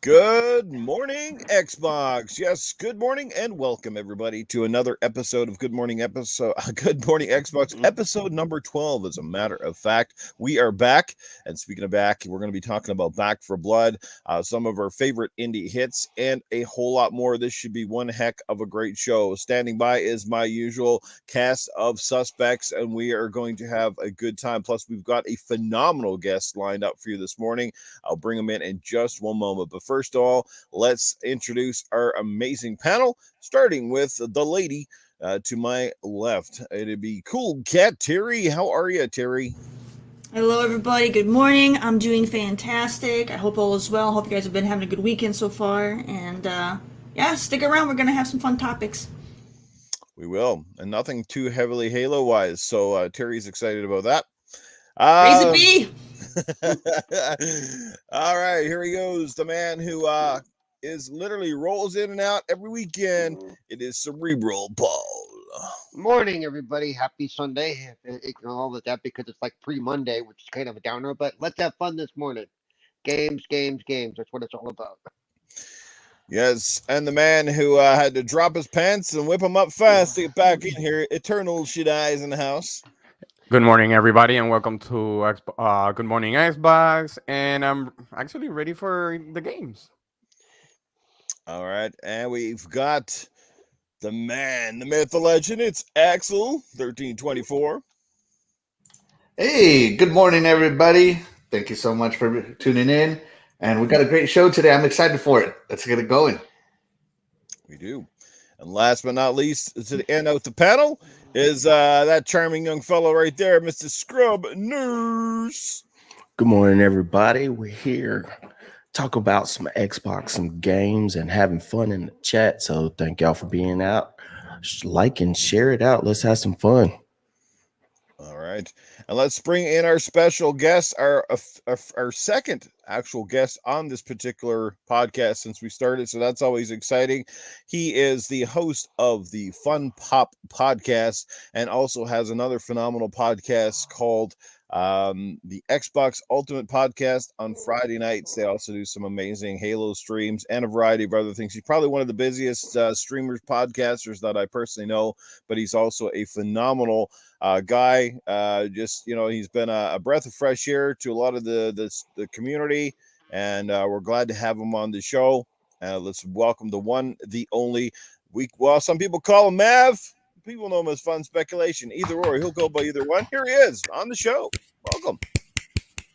Good morning, Xbox. Yes, good morning and welcome everybody to another episode of Good Morning Xbox, episode number 12. As a matter of fact, we are back. And speaking of back, we're going to be talking about Back for Blood, some of our favorite indie hits, and a whole lot more. This should be one heck of a great show. Standing by is my usual cast of suspects, and we are going to have a good time. Plus, we've got a phenomenal guest lined up for you this morning. I'll bring them in just one moment. But first of all, let's introduce our amazing panel, starting with the lady to my left. It'd be Cool Cat Terri. How are you, Terri? Hello, everybody. Good morning. I'm doing fantastic. I hope all is well. Hope you guys have been having a good weekend so far. And yeah, stick around. We're going to have some fun topics. We will. And nothing too heavily Halo-wise. So Terri's excited about that. Crazy bee! All right, here he goes. The man who is literally rolls in and out every weekend. It is Cerebral Paul. Morning, everybody. Happy Sunday. Ignore all of that because it's like pre-Monday, which is kind of a downer, but let's have fun this morning. Games. That's what it's all about. Yes, and the man who had to drop his pants and whip them up fast to get back in here. Eternal Shaddai is in the house. Good morning, everybody, and welcome to Good Morning Xbox. And I'm actually ready for the games. All right, and we've got the man, the myth, the legend. It's Axel 1324. Hey, good morning, everybody. Thank you so much for tuning in. And we got a great show today. I'm excited for it. Let's get it going. We do. And last but not least, to the end of the panel is that charming young fellow right there, Mr. Scrub Nurse. Good morning, everybody. We're here talk about some Xbox, some games, and having fun in the chat. So thank y'all for being out. Like and share it out. Let's have some fun. All right. And let's bring in our special guest, our second actual guest on this particular podcast since we started. So that's always exciting. He is the host of the Fun Pop podcast and also has another phenomenal podcast called the Xbox Ultimate Podcast on Friday nights. They also do some amazing Halo streams and a variety of other things. He's probably one of the busiest streamers, podcasters that I personally know, but he's also a phenomenal guy. He's been a breath of fresh air to a lot of the community, and we're glad to have him on the show. Let's welcome the one, the only. Some people call him Mav. People know him as Fun Speculation. Either or, he'll go by either one. Here he is on the show. Welcome.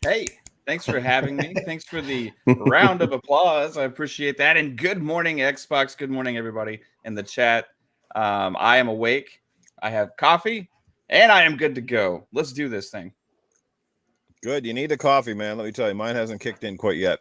Hey, thanks for having me. Thanks for the round of applause. I appreciate that. And good morning, Xbox. Good morning, everybody in the chat. I am awake. I have coffee, and I am good to go. Let's do this thing. Good. You need a coffee, man. Let me tell you, mine hasn't kicked in quite yet.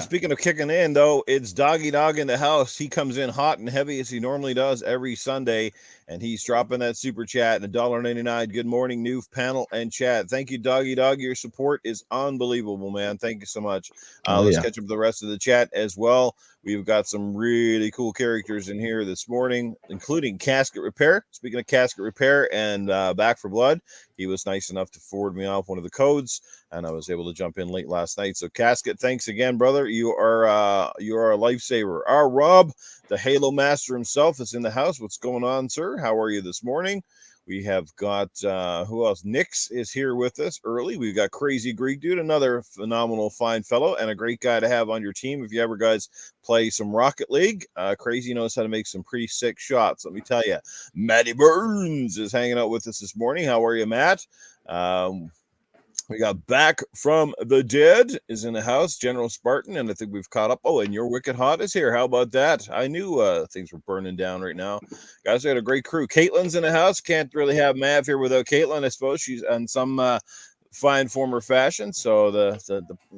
Speaking of kicking in, though, it's Doggy Dog in the house. He comes in hot and heavy as he normally does every Sunday, and he's dropping that super chat and $1.99. Good morning, Newf panel and chat. Thank you, Doggy Dog. Your support is unbelievable, man. Thank you so much. Let's catch up with the rest of the chat as well. We've got some really cool characters in here this morning, including Casket Repair. Speaking of Casket Repair and Back for Blood, he was nice enough to forward me off one of the codes, and I was able to jump in late last night. So, Casket, thanks again, brother. You are a lifesaver. Our Rob, the Halo Master himself, is in the house. What's going on, sir? How are you this morning? We have got, who else? Nix is here with us early. We've got Crazy Greek Dude, another phenomenal fine fellow and a great guy to have on your team. If you ever guys play some Rocket League, Crazy knows how to make some pretty sick shots. Let me tell you, Matty Burns is hanging out with us this morning. How are you, Matt? We got Back from the Dead is in the house, General Spartan, and I think we've caught up. Oh, and Your Wicked Hot is here. How about that? I knew things were burning down right now. Guys, we got a great crew. Caitlin's in the house. Can't really have Mav here without Caitlin. I suppose she's on some fine form or fashion. So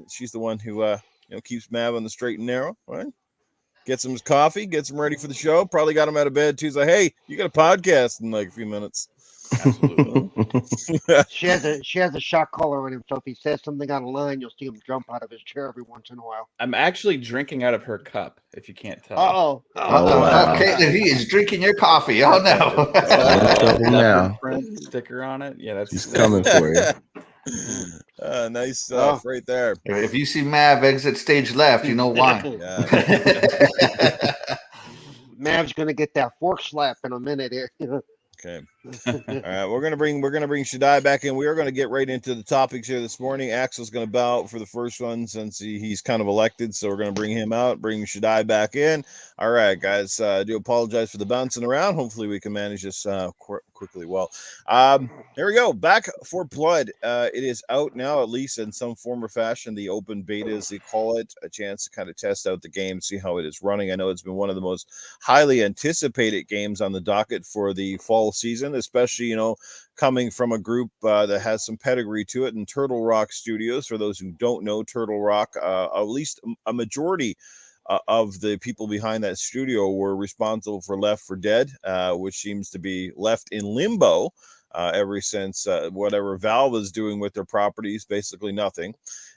she's the one who keeps Mav on the straight and narrow. Right? Gets him his coffee, gets him ready for the show. Probably got him out of bed too. He's like, hey, you got a podcast in like a few minutes. Absolutely. She has a shot collar on him, so if he says something out of line, you'll see him jump out of his chair every once in a while. I'm actually drinking out of her cup, if you can't tell. Oh, wow. Okay, he is drinking your coffee. Oh, no. Now. Sticker on it. Yeah, He's coming for you. Nice stuff right there. If you see Mav exit stage left, you know why. Mav's gonna get that fork slap in a minute here. Okay. All right, we're gonna bring Shaddai back in. We are gonna get right into the topics here this morning. Axel's gonna bow out for the first one since he's kind of elected, so we're gonna bring him out, bring Shaddai back in. All right, guys. I do apologize for the bouncing around. Hopefully, we can manage this quickly. Well, here we go. Back for Blood. It is out now, at least in some form or fashion. The open beta, as they call it, a chance to kind of test out the game, see how it is running. I know it's been one of the most highly anticipated games on the docket for the fall season, especially, coming from a group that has some pedigree to it in Turtle Rock Studios. For those who don't know, Turtle Rock, at least a majority of the people behind that studio were responsible for Left 4 Dead, which seems to be left in limbo ever since whatever Valve is doing with their properties, basically nothing.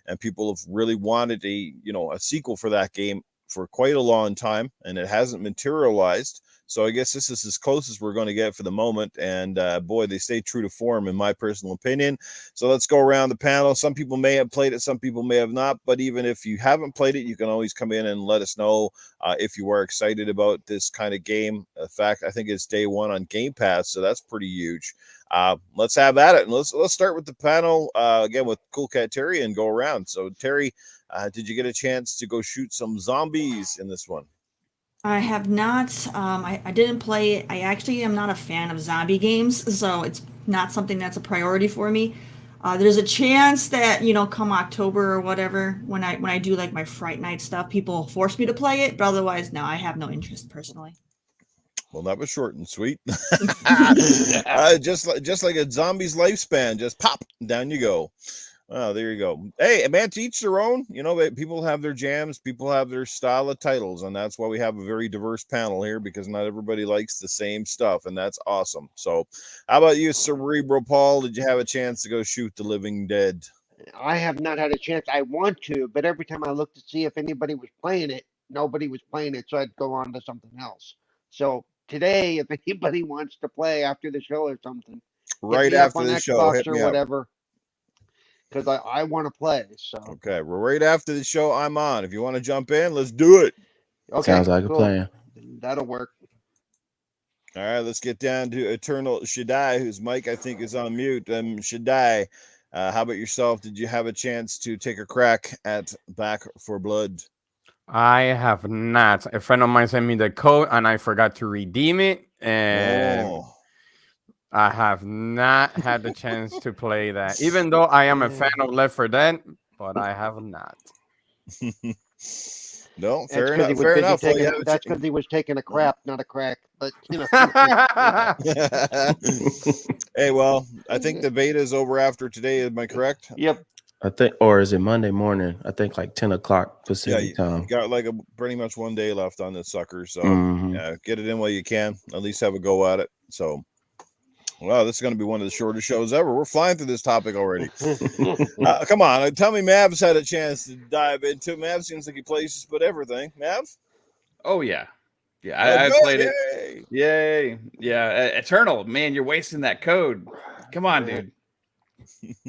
And people have really wanted a sequel for that game for quite a long time, and it hasn't materialized. So I guess this is as close as we're going to get for the moment. And boy, they stay true to form, in my personal opinion. So let's go around the panel. Some people may have played it, some people may have not. But even if you haven't played it, you can always come in and let us know if you are excited about this kind of game. In fact, I think it's day one on Game Pass, so that's pretty huge. Let's have at it. And let's start with the panel again with Coolcat Terri and go around. So Terri, did you get a chance to go shoot some zombies in this one? I have not. I didn't play it. I actually am not a fan of zombie games, so it's not something that's a priority for me. There's a chance that come October or whatever, when I do like my Fright Night stuff, people force me to play it. But otherwise, no, I have no interest personally. Well, that was short and sweet. Just like a zombie's lifespan, just pop, down you go. Oh, there you go. Hey, man, to each their own. People have their jams, people have their style of titles, and that's why we have a very diverse panel here, because not everybody likes the same stuff, and that's awesome. So, how about you, Cerebral Paul? Did you have a chance to go shoot the Living Dead? I have not had a chance. I want to, but every time I look to see if anybody was playing it, nobody was playing it, so I'd go on to something else. So today, if anybody wants to play after the show or something, Right after the show, hit me up. Whatever. Because I want to play. So okay, well, right after the show, I'm on. If you want to jump in, let's do it. Okay, sounds like a plan. That'll work. All right, let's get down to Eternal Shaddai, whose mic I think is on mute. Shaddai, how about yourself? Did you have a chance to take a crack at Back 4 Blood? I have not. A friend of mine sent me the code, and I forgot to redeem it, and I have not had the chance to play that, even though I am a fan of Left 4 Dead, but I have not. No, fair enough. Fair enough. That's because he was taking a crap, not a crack. But hey, well, I think the beta is over after today. Am I correct? Yep. I think, or is it Monday morning? I think like 10 o'clock Pacific time. You got like pretty much one day left on this sucker. So get it in while you can. At least have a go at it. So, wow, this is going to be one of the shortest shows ever. We're flying through this topic already. Come on. Tell me Mav's had a chance to dive into it. Mav seems like he plays just about everything. Mav? Oh, yeah. Yeah, I played it. Yay. Yeah. Eternal, man, you're wasting that code. Come on, dude.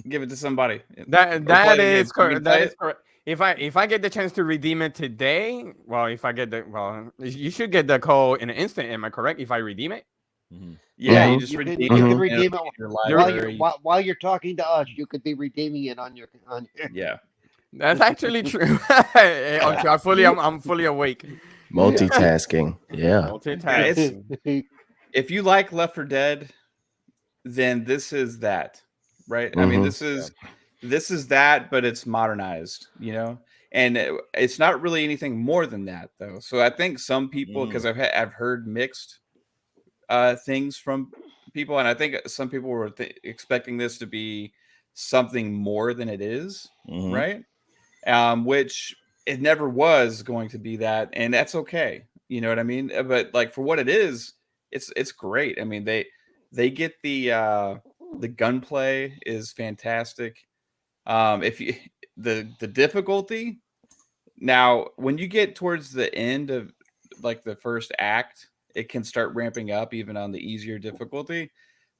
Give it to somebody. That is correct. That is correct. If I get the chance to redeem it today, you should get the code in an instant. Am I correct? If I redeem it? Mm-hmm. Yeah, you just redeem it. You can redeem it while you're talking to us. You could be redeeming it on your. Yeah, that's actually true. I'm fully awake. Multitasking. Yeah. Multitasking. If you like Left 4 Dead, then this is that, right? I mean, this is that, but it's modernized, and it's not really anything more than that, though. So I think some people, because I've heard mixed things from people, and I think some people were expecting this to be something more than it is, right? Which it never was going to be that, and that's okay. You know what I mean? But like for what it is, it's great. I mean, they get the gunplay is fantastic. If you the difficulty now, when you get towards the end of like the first act, it can start ramping up even on the easier difficulty.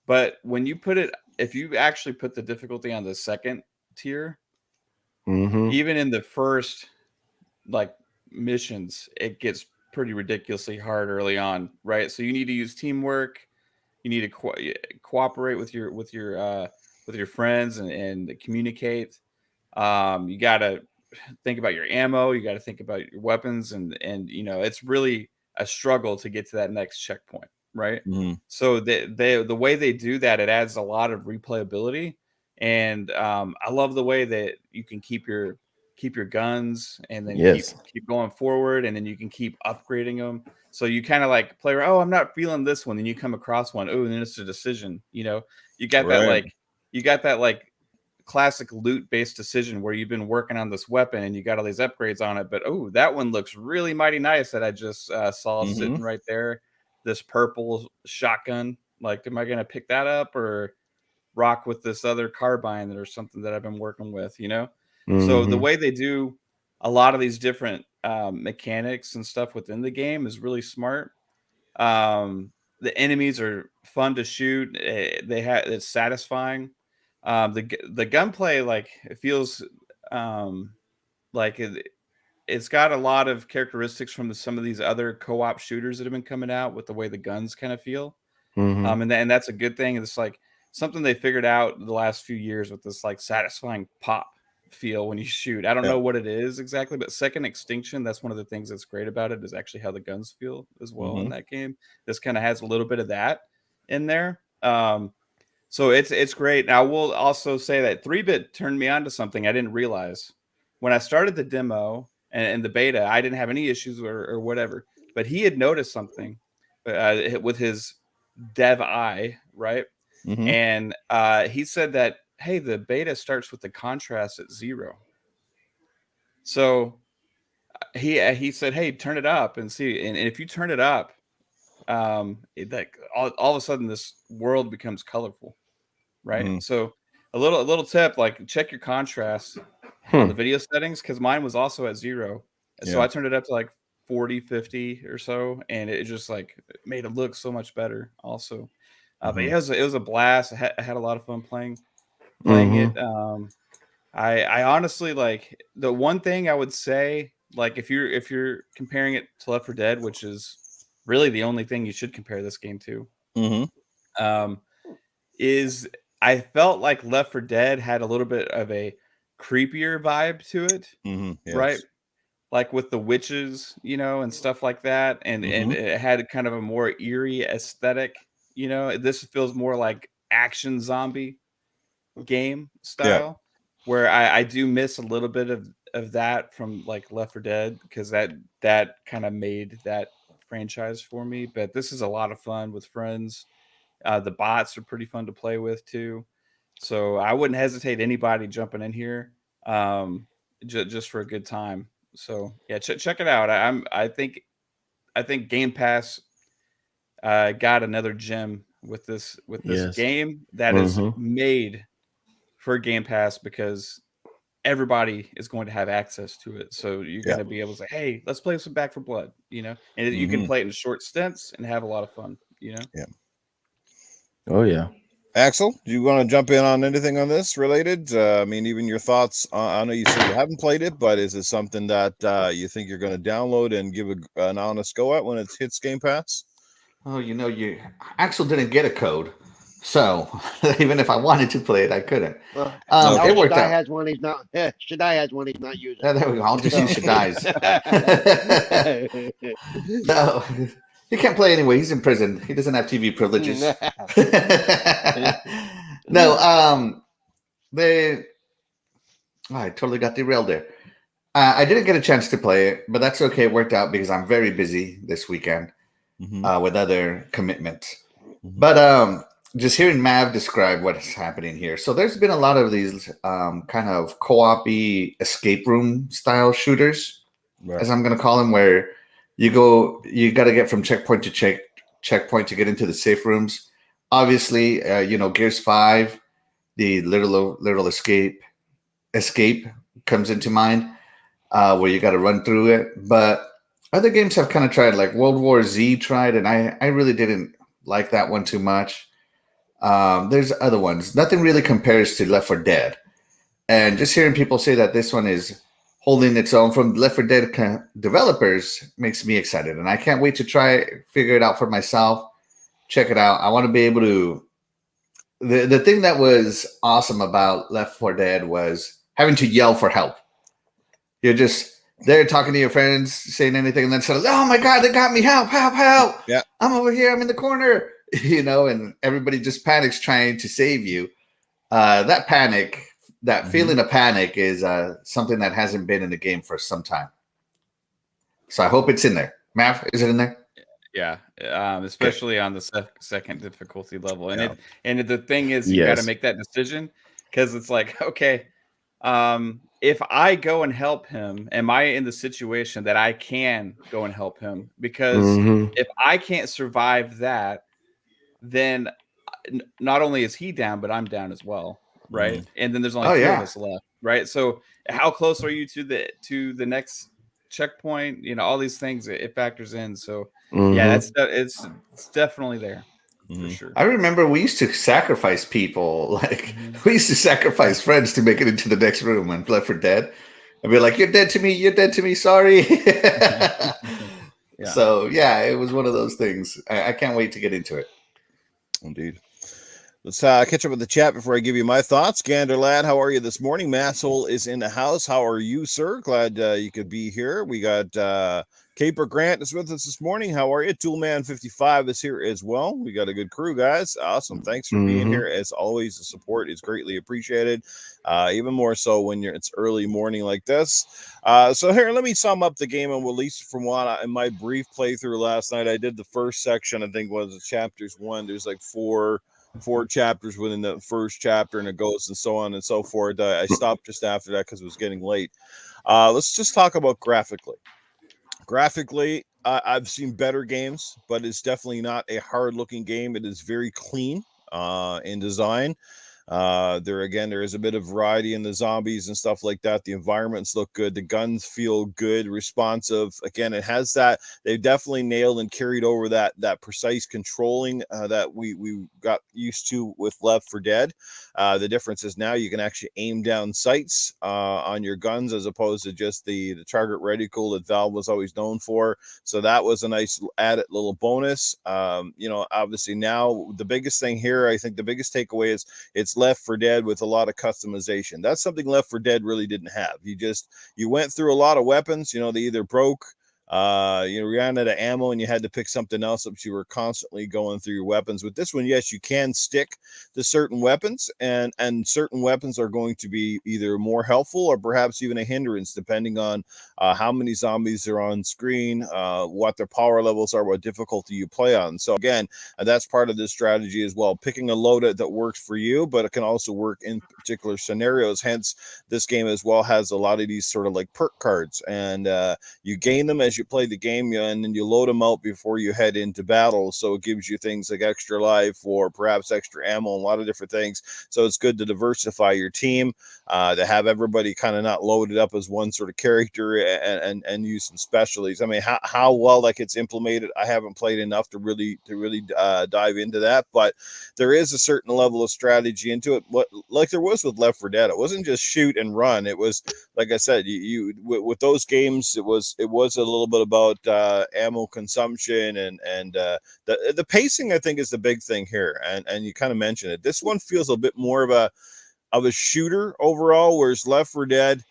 But when you put it if you actually put the difficulty on the second tier, Mm-hmm. even in the first like missions, it gets pretty ridiculously hard early on, right? So you need to use teamwork. You need to cooperate with your friends and communicate. You got to think about your ammo. You got to think about your weapons, and it's really a struggle to get to that next checkpoint, right? Mm-hmm. So the way they do that, it adds a lot of replayability, and I love the way that you can keep your guns and then Yes. keep going forward, and then you can keep upgrading them. So you kind of like play, oh, I'm not feeling this one, then you come across one, oh, and then it's a decision. You got Right. that like classic loot based decision where you've been working on this weapon and you got all these upgrades on it, but oh, that one looks really mighty nice that I just saw Mhm. sitting right there, this purple shotgun. Like, am I gonna pick that up or rock with this other carbine or something that I've been working with, So the Mm-hmm. way they do a lot of these different mechanics and stuff within the game is really smart. The enemies are fun to shoot. It's satisfying. The gunplay, like, it feels like it's got a lot of characteristics from some of these other co-op shooters that have been coming out with the way the guns kind of feel. Mm-hmm. And that's a good thing. It's like something they figured out the last few years with this like satisfying pop feel when you shoot. I don't Yeah. know what it is exactly, but Second Extinction, that's one of the things that's great about it, is actually how the guns feel as well in Mhm. that game. This kind of has a little bit of that in there. So it's great. Now, I will also say that 3-bit turned me on to something I didn't realize. When I started the demo and the beta, I didn't have any issues or whatever, but he had noticed something with his dev eye, right? Mhm. And he said that, hey, the beta starts with the contrast at 0. So he said, hey, turn it up and see. And if you turn it up, like all of a sudden this world becomes colorful, right? Mhm. So a little tip, like, check your contrast on the video settings, because mine was also at 0. So Yeah. I turned it up to like 40, 50 or so, and it just like made it look so much better also. But yeah, it was a blast. I had a lot of fun playing Mm-hmm. it. I honestly, like, the one thing I would say, like, if you're comparing it to Left 4 Dead, which is really the only thing you should compare this game to, Mhm. is I felt like Left 4 Dead had a little bit of a creepier vibe to it, Mhm. right? Yes. Like with the witches, and stuff like that, and Mhm. it had kind of a more eerie aesthetic. This feels more like action zombie game Yeah. style, where I do miss a little bit of that from like Left 4 Dead, because that kind of made that franchise for me. But this is a lot of fun with friends. The bots are pretty fun to play with too, so I wouldn't hesitate anybody jumping in here, just for a good time. So yeah, check it out. I think Game Pass got another gem with this Yes. game that is Mm-hmm. made for Game Pass, because everybody is going to have access to it. So you're Yeah. going to be able to say, hey, let's play some Back 4 Blood, and you can Mhm. play it in short stints and have a lot of fun. Yeah. Oh yeah. Axel, do you want to jump in on anything on this related? I mean, even your thoughts. I know you said you haven't played it, but is it something that you think you're going to download and give an honest go at when it hits Game Pass? Oh, Axel didn't get a code, so even if I wanted to play it, I couldn't. Well, Okay. It worked Shaddai out. has one he's not. Shaddai has one he's not using. Yeah, there we go. I'll just So. use Shaddai's. No, he can't play anyway. He's in prison. He doesn't have TV privileges. No, I totally got derailed there. I didn't get a chance to play it, but that's okay. It worked out because I'm very busy this weekend Mhm. with other commitments. Mhm. But just hearing Mav describe what's happening here. So there's been a lot of these kind of co-op-y escape room style shooters, Right. as I'm going to call them, where you got to get from checkpoint to checkpoint to get into the safe rooms. Obviously, Gears 5, the literal escape comes into mind, where you got to run through it. But other games have kind of tried, like World War Z tried, and I really didn't like that one too much. There's other ones. Nothing really compares to Left 4 Dead. And just hearing people say that this one is holding its own from Left 4 Dead developers makes me excited. And I can't wait to figure it out for myself, check it out. I want to be able to... The thing that was awesome about Left 4 Dead was having to yell for help. You're just there talking to your friends, saying anything, and then suddenly, oh my God, they got me, help, help, help. Yeah. I'm over here, I'm in the corner. And everybody just panics trying to save you. That panic, that feeling of panic is something that hasn't been in the game for some time. So I hope it's in there. Mav, is it in there? Yeah, especially on the second difficulty level. And the thing is, you got to make that decision, because it's like, okay, if I go and help him, am I in the situation that I can go and help him? Because if I can't survive that, then not only is he down, but I'm down as well, right? And then there's only two of us left, right? So how close are you to the next checkpoint? All these things, it factors in. So yeah, it's definitely there for sure. I remember we used to sacrifice people. Like we used to sacrifice friends to make it into the next room and Left 4 Dead. I'd be like, you're dead to me, you're dead to me, sorry. So yeah, it was one of those things. I can't wait to get into it. Indeed. Let's catch up with the chat before I give you my thoughts. Gander Lad, how are you this morning? Masshole is in the house. How are you, sir? Glad you could be here. We got Caper Grant is with us this morning. How are you? Toolman55 is here as well. We got a good crew, guys. Awesome. Thanks for being here. As always, the support is greatly appreciated. Even more so when it's early morning like this. So here, let me sum up the game, and at least from what in my brief playthrough last night, I did the first section. I think was chapters 1. There's like four chapters within the first chapter, and it goes and so on and so forth. I stopped just after that because it was getting late. Let's just talk about graphically. Graphically, I've seen better games, but it's definitely not a hard-looking game. It is very clean in design. There is a bit of variety in the zombies and stuff like that. The environments look good. The guns feel good, responsive. Again, it has that. They've definitely nailed and carried over that precise controlling that we got used to with Left 4 Dead. The difference is now you can actually aim down sights on your guns as opposed to just the target reticle that Valve was always known for. So that was a nice added little bonus. Obviously now the biggest thing here, I think the biggest takeaway is it's Left 4 Dead with a lot of customization. That's something Left 4 Dead really didn't have. You went through a lot of weapons. They either broke, you ran out of ammo and you had to pick something else up. So you were constantly going through your weapons. With this one, yes, you can stick to certain weapons, and certain weapons are going to be either more helpful or perhaps even a hindrance, depending on how many zombies are on screen, what their power levels are, what difficulty you play on. So again, that's part of this strategy as well. Picking a loadout that works for you, but it can also work in particular scenarios. Hence, this game as well has a lot of these sort of like perk cards, and you gain them as you play the game, and then you load them out before you head into battle. So it gives you things like extra life or perhaps extra ammo and a lot of different things. So it's good to diversify your team, to have everybody kind of not loaded up as one sort of character, and use some specialties. I mean, how well that gets implemented, I haven't played enough to really dive into that, but there is a certain level of strategy into it. Like there was with Left 4 Dead, it wasn't just shoot and run. It was, like I said, you with those games, it was a little bit about ammo consumption and the pacing. I think is the big thing here, and you kind of mentioned it. This one feels a bit more of a shooter overall, whereas Left 4 Dead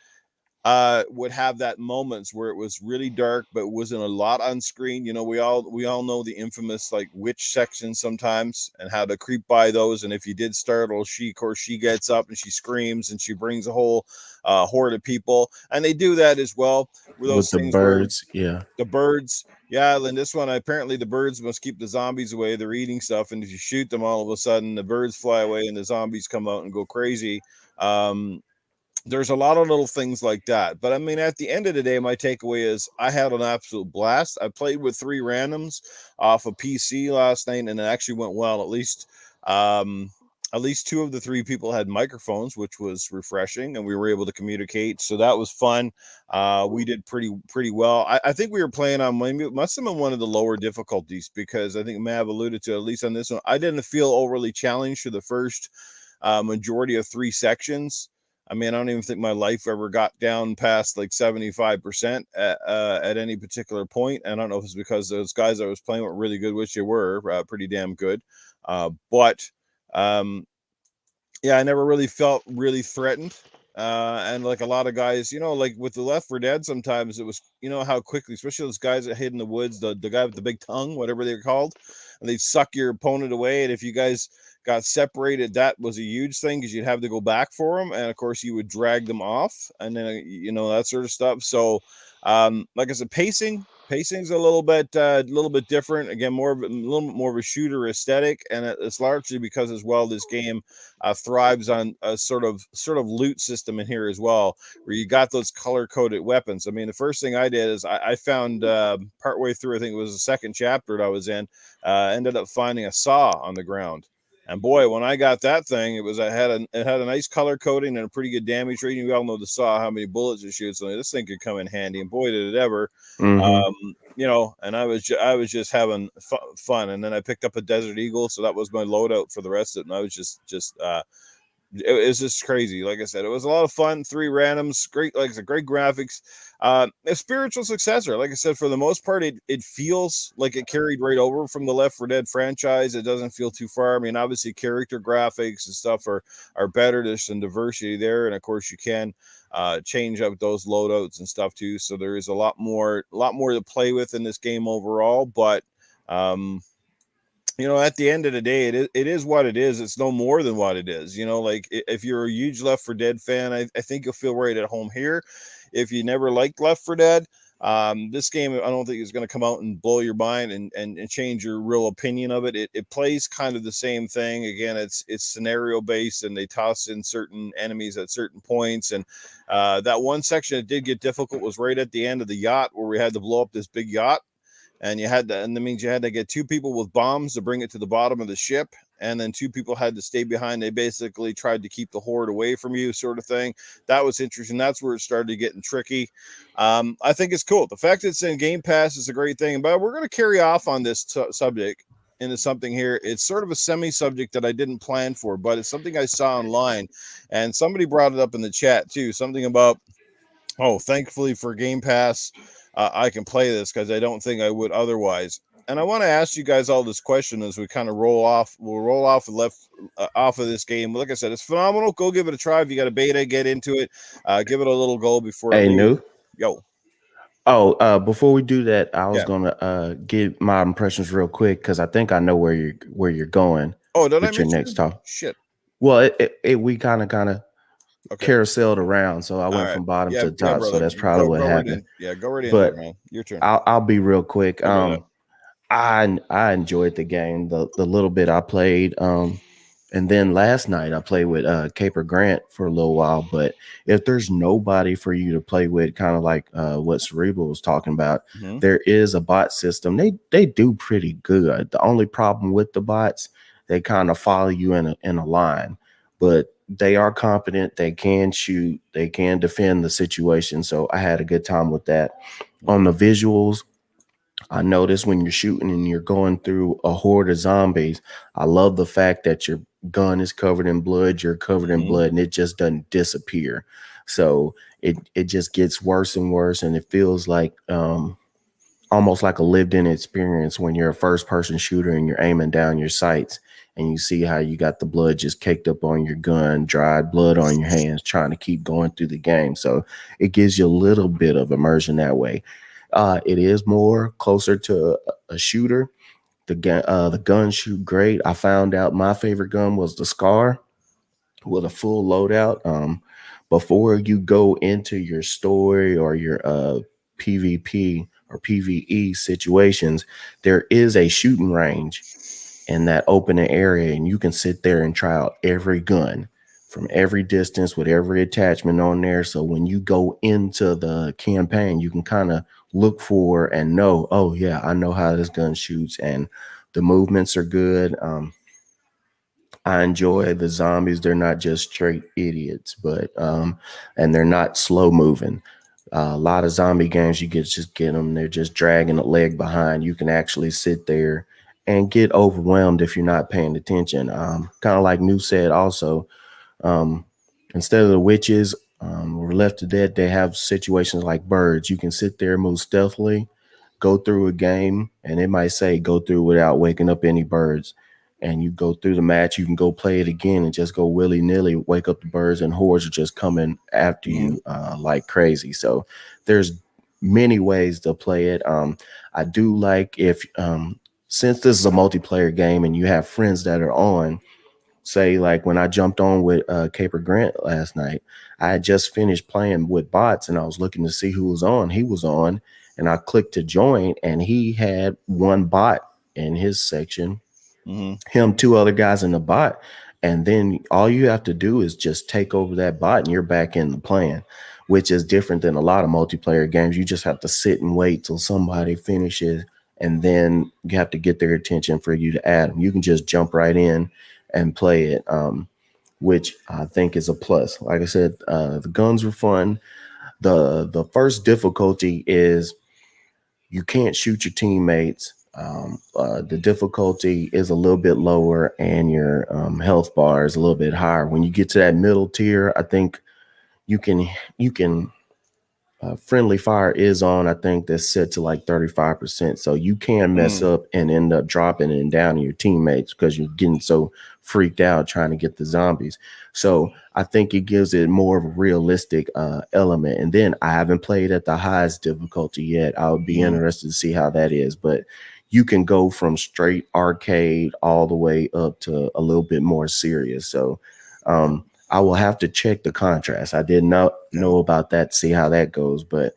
would have that moments where it was really dark, but wasn't a lot on screen. We all know the infamous like witch section sometimes and how to creep by those. And if you did startle, she gets up and she screams and she brings a whole horde of people, and they do that as well with the birds. The birds. Yeah, and this one, apparently the birds must keep the zombies away. They're eating stuff, and if you shoot them, all of a sudden the birds fly away and the zombies come out and go crazy. There's a lot of little things like that. But I mean, at the end of the day, my takeaway is I had an absolute blast. I played with 3 randoms off a PC last night, and it actually went well. At least at least 2 of the 3 people had microphones, which was refreshing, and we were able to communicate. So that was fun. We did pretty well. I think we were playing on must have been one of the lower difficulties, because I think Mav alluded to, at least on this one, I didn't feel overly challenged for the first majority of 3 sections. I mean, I don't even think my life ever got down past like 75% at any particular point. And I don't know if it's because those guys I was playing with were really good, which they were pretty damn good. But yeah, I never really felt really threatened. And like a lot of guys, you know, like with the Left 4 Dead, sometimes it was, you know, how quickly, especially those guys that hid in the woods, the guy with the big tongue, whatever they're called, and they'd suck your opponent away. And if you guys got separated, that was a huge thing, because you'd have to go back for them, and of course you would drag them off, and then you know, that sort of stuff. So like I said, pacing's a little bit different. Again, a little bit more of a shooter aesthetic, and it's largely because as well this game thrives on a sort of loot system in here as well, where you got those color-coded weapons. I mean, the first thing I did is I found partway through, I think it was the second chapter that I was in, ended up finding a saw on the ground. And boy, when I got that thing, it had a nice color coding and a pretty good damage rating. We all know the saw, how many bullets it shoots. So this thing could come in handy, and boy, did it ever. You know, and I was just having fun. And then I picked up a Desert Eagle, so that was my loadout for the rest of it. And I was just it was just crazy. Like I said, it was a lot of fun. 3 randoms, great, like I said, great graphics. A spiritual successor. Like I said, for the most part, it feels like it carried right over from the Left 4 Dead franchise. It doesn't feel too far. I mean, obviously character graphics and stuff are better. There's some diversity there, and of course you can change up those loadouts and stuff too. So there is a lot more to play with in this game overall. But you know, at the end of the day, it is what it is. It's no more than what it is. You know, like if you're a huge Left 4 Dead fan, I think you'll feel right at home here. If you never liked Left 4 Dead, this game, I don't think is going to come out and blow your mind and change your real opinion of it. It plays kind of the same thing. Again, it's scenario based, and they toss in certain enemies at certain points. And that one section that did get difficult was right at the end of the yacht, where we had to blow up this big yacht. And that means you had to get 2 people with bombs to bring it to the bottom of the ship, and then 2 people had to stay behind. They basically tried to keep the horde away from you, sort of thing. That was interesting. That's where it started getting tricky. I think it's cool. The fact that it's in Game Pass is a great thing, but we're going to carry off on this subject into something here. It's sort of a semi-subject that I didn't plan for, but it's something I saw online, and somebody brought it up in the chat too. Something about, thankfully for Game Pass, I can play this, because I don't think I would otherwise. And I want to ask you guys all this question as we kind of roll off. We'll roll off off of this game. Like I said, it's phenomenal. Go give it a try. If you got a beta, get into it. Give it a little go before. Hey, New. Yo. Before we do that, I was gonna give my impressions real quick, because I think I know where you're going. Oh, did I mention your next talk? Shit. Well, we kind of carouseled around, so I went from bottom to top. So that's probably what happened. Go right in. But man. Your turn. I'll be real quick. I enjoyed the game, the little bit I played. And then last night I played with Caper Grant for a little while. But if there's nobody for you to play with, kind of like what Cerebral was talking about, there is a bot system. They do pretty good. The only problem with the bots, they kind of follow you in a line, but they are competent. They can shoot. They can defend the situation. So I had a good time with that. On the visuals, I noticed when you're shooting and you're going through a horde of zombies, I love the fact that your gun is covered in blood, you're covered in blood, and it just doesn't disappear. So it just gets worse and worse, and it feels like almost like a lived-in experience when you're a first-person shooter and you're aiming down your sights and you see how you got the blood just caked up on your gun, dried blood on your hands, trying to keep going through the game. So it gives you a little bit of immersion that way. It is more closer to a shooter. The guns shoot great. I found out my favorite gun was the Scar with a full loadout. Before you go into your story or your PvP or PvE situations, there is a shooting range in that open area, and you can sit there and try out every gun from every distance with every attachment on there. So when you go into the campaign, you can kind of look for and know, oh yeah, I know how this gun shoots, and the movements are good. I enjoy the zombies. They're not just straight idiots, but and they're not slow moving. A lot of zombie games, you just get them. They're just dragging a leg behind. You can actually sit there and get overwhelmed if you're not paying attention. Kind of like New said, also, um, instead of the witches or Left 4 Dead, they have situations like birds. You can sit there, move stealthily, go through a game, and it might say go through without waking up any birds. And you go through the match, you can go play it again and just go willy nilly, wake up the birds, and hordes are just coming after you like crazy. So there's many ways to play it. I do like if since this is a multiplayer game and you have friends that are on, say like when I jumped on with Caper Grant last night, I had just finished playing with bots and I was looking to see who was on. He was on, and I clicked to join, and he had one bot in his section, him, two other guys in the bot. And then all you have to do is just take over that bot and you're back in the plan, which is different than a lot of multiplayer games. You just have to sit and wait till somebody finishes, and then you have to get their attention for you to add them. You can just jump right in and play it, which I think is a plus. Like I said, the guns were fun. The first difficulty is you can't shoot your teammates. The difficulty is a little bit lower, and your health bar is a little bit higher. When you get to that middle tier, I think you can friendly fire is on. I think that's set to like 35%. So you can mess up and end up dropping it down to your teammates because you're getting so freaked out trying to get the zombies. So I think it gives it more of a realistic element. And then I haven't played at the highest difficulty yet. I would be interested to see how that is. But you can go from straight arcade all the way up to a little bit more serious. So I will have to check the contrast. I did not know about that, see how that goes. But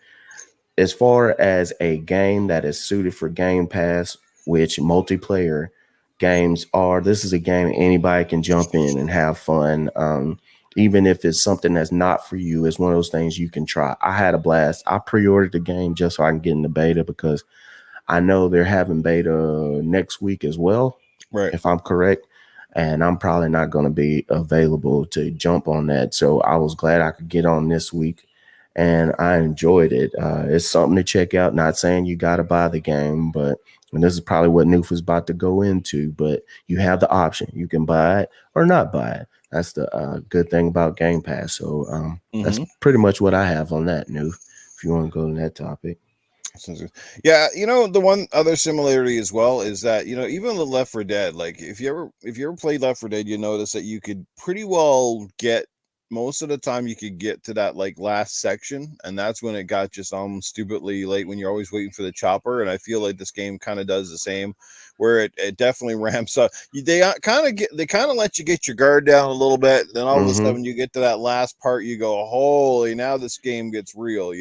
as far as a game that is suited for Game Pass, which multiplayer games are, this is a game anybody can jump in and have fun. Even if it's something that's not for you, it's one of those things you can try. I had a blast. I pre-ordered the game just so I can get in the beta because I know they're having beta next week as well, right? If I'm correct. And I'm probably not going to be available to jump on that. So I was glad I could get on this week, and I enjoyed it. It's something to check out. Not saying you got to buy the game, but and this is probably what Newf is about to go into, but you have the option. You can buy it or not buy it. That's the good thing about Game Pass. So that's pretty much what I have on that, Newf, if you want to go to that topic. Yeah, the one other similarity as well is that even the Left 4 Dead, like if you ever played Left 4 Dead, you notice that you could pretty well get most of the time you could get to that like last section, and that's when it got just stupidly late when you're always waiting for the chopper. And I feel like this game kind of does the same, where it definitely ramps up. They kind of let you get your guard down a little bit, then all of a sudden you get to that last part, you go, holy, now this game gets real,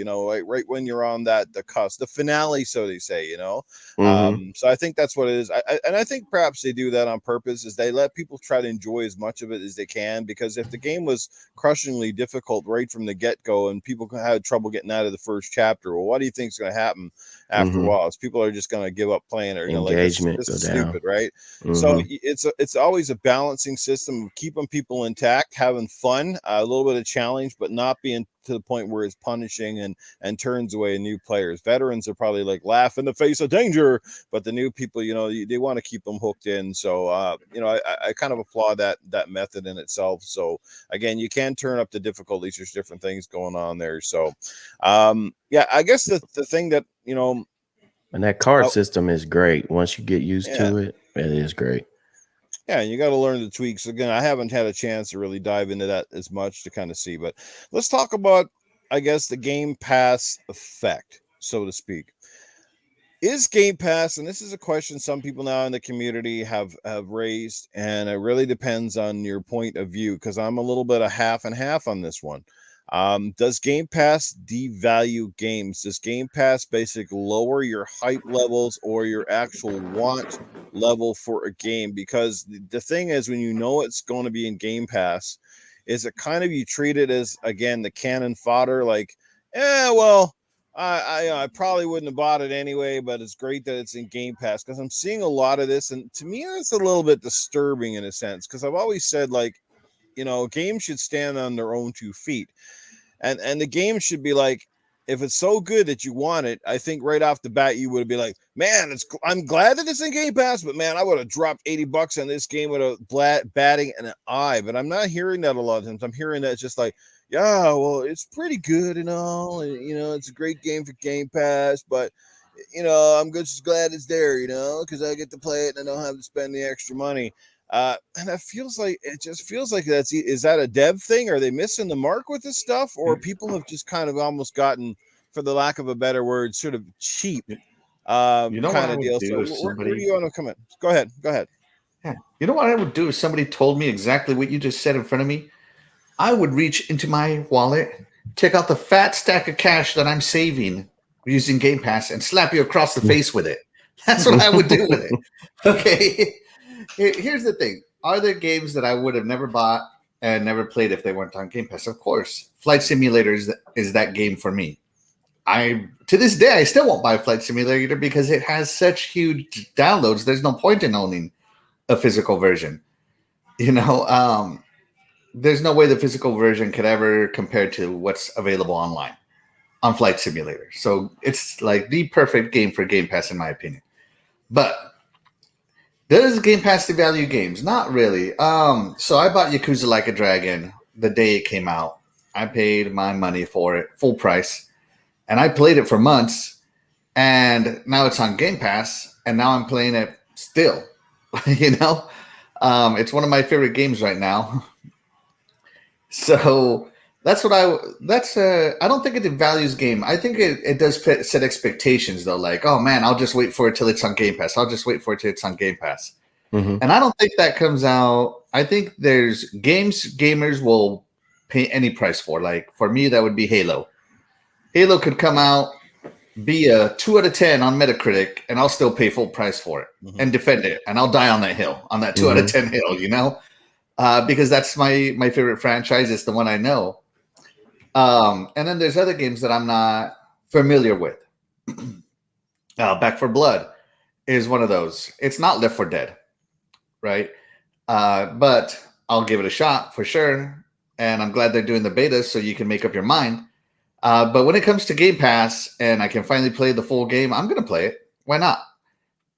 right when you're on the cusp, the finale, so they say, so I think that's what it is. I think perhaps they do that on purpose, is they let people try to enjoy as much of it as they can, because if the game was crushingly difficult right from the get-go and people had trouble getting out of the first chapter, well, what do you think is going to happen after a while? Is people are just going to give up playing it, engagement like, this is stupid, right? So it's always a balancing system of keeping people intact, having fun, a little bit of challenge, but not being to the point where it's punishing and turns away new players. Veterans are probably like laugh in the face of danger, but the new people, they want to keep them hooked in. So I kind of applaud that method in itself. So again, you can turn up the difficulties. There's different things going on there. So yeah, I guess the thing that and that card system is great. Once you get used to it, it is great. Yeah, and you got to learn the tweaks. Again, I haven't had a chance to really dive into that as much to kind of see, but let's talk about, I guess, the Game Pass effect, so to speak. Is Game Pass, and this is a question some people now in the community have raised, and it really depends on your point of view, because I'm a little bit of half and half on this one. Does Game Pass devalue games? Does Game Pass basically lower your hype levels or your actual want level for a game? Because the thing is, when it's going to be in Game Pass, is it kind of, you treat it as, again, the cannon fodder, like, well, I probably wouldn't have bought it anyway, but it's great that it's in Game Pass because I'm seeing a lot of this, and to me, it's a little bit disturbing in a sense because I've always said, like, games should stand on their own 2 feet, and the game should be like, if it's so good that you want it, I think right off the bat you would be like, man, I'm glad that it's in Game Pass, but man, I would have dropped $80 on this game with a batting an eye. But I'm not hearing that a lot of times. I'm hearing that it's just like, yeah, well, it's pretty good and all, and it's a great game for Game Pass, but I'm just glad it's there, because I get to play it and I don't have to spend the extra money. And it just feels like is that a dev thing? Are they missing the mark with this stuff, or people have just kind of almost gotten, for the lack of a better word, sort of cheap kind of deal? So where do you want to come in? Go ahead. Yeah. You know what I would do if somebody told me exactly what you just said in front of me? I would reach into my wallet, take out the fat stack of cash that I'm saving using Game Pass, and slap you across the face with it. That's what I would do with it. Okay. Here's the thing. Are there games that I would have never bought and never played if they weren't on Game Pass? Of course. Flight Simulator is that game for me. To this day, I still won't buy Flight Simulator because it has such huge downloads. There's no point in owning a physical version. There's no way the physical version could ever compare to what's available online on Flight Simulator. So it's like the perfect game for Game Pass, in my opinion. But does Game Pass devalue games? Not really. So I bought Yakuza Like a Dragon the day it came out. I paid my money for it, full price, and I played it for months. And now it's on Game Pass, and now I'm playing it still. It's one of my favorite games right now. So I don't think it devalues game. I think it does set expectations though. Like, oh man, I'll just wait for it till it's on Game Pass. Mm-hmm. And I don't think that comes out. I think there's games gamers will pay any price for. Like for me, that would be Halo. Halo could come out, be a 2 out of 10 on Metacritic, and I'll still pay full price for it and defend it. And I'll die on that hill, on that 2 out of 10 hill, because that's my favorite franchise. It's the one I know. And then there's other games that I'm not familiar with. Back 4 Blood is one of those. It's not Left 4 Dead, right? But I'll give it a shot for sure. And I'm glad they're doing the beta so you can make up your mind. But when it comes to Game Pass and I can finally play the full game, I'm going to play it. Why not?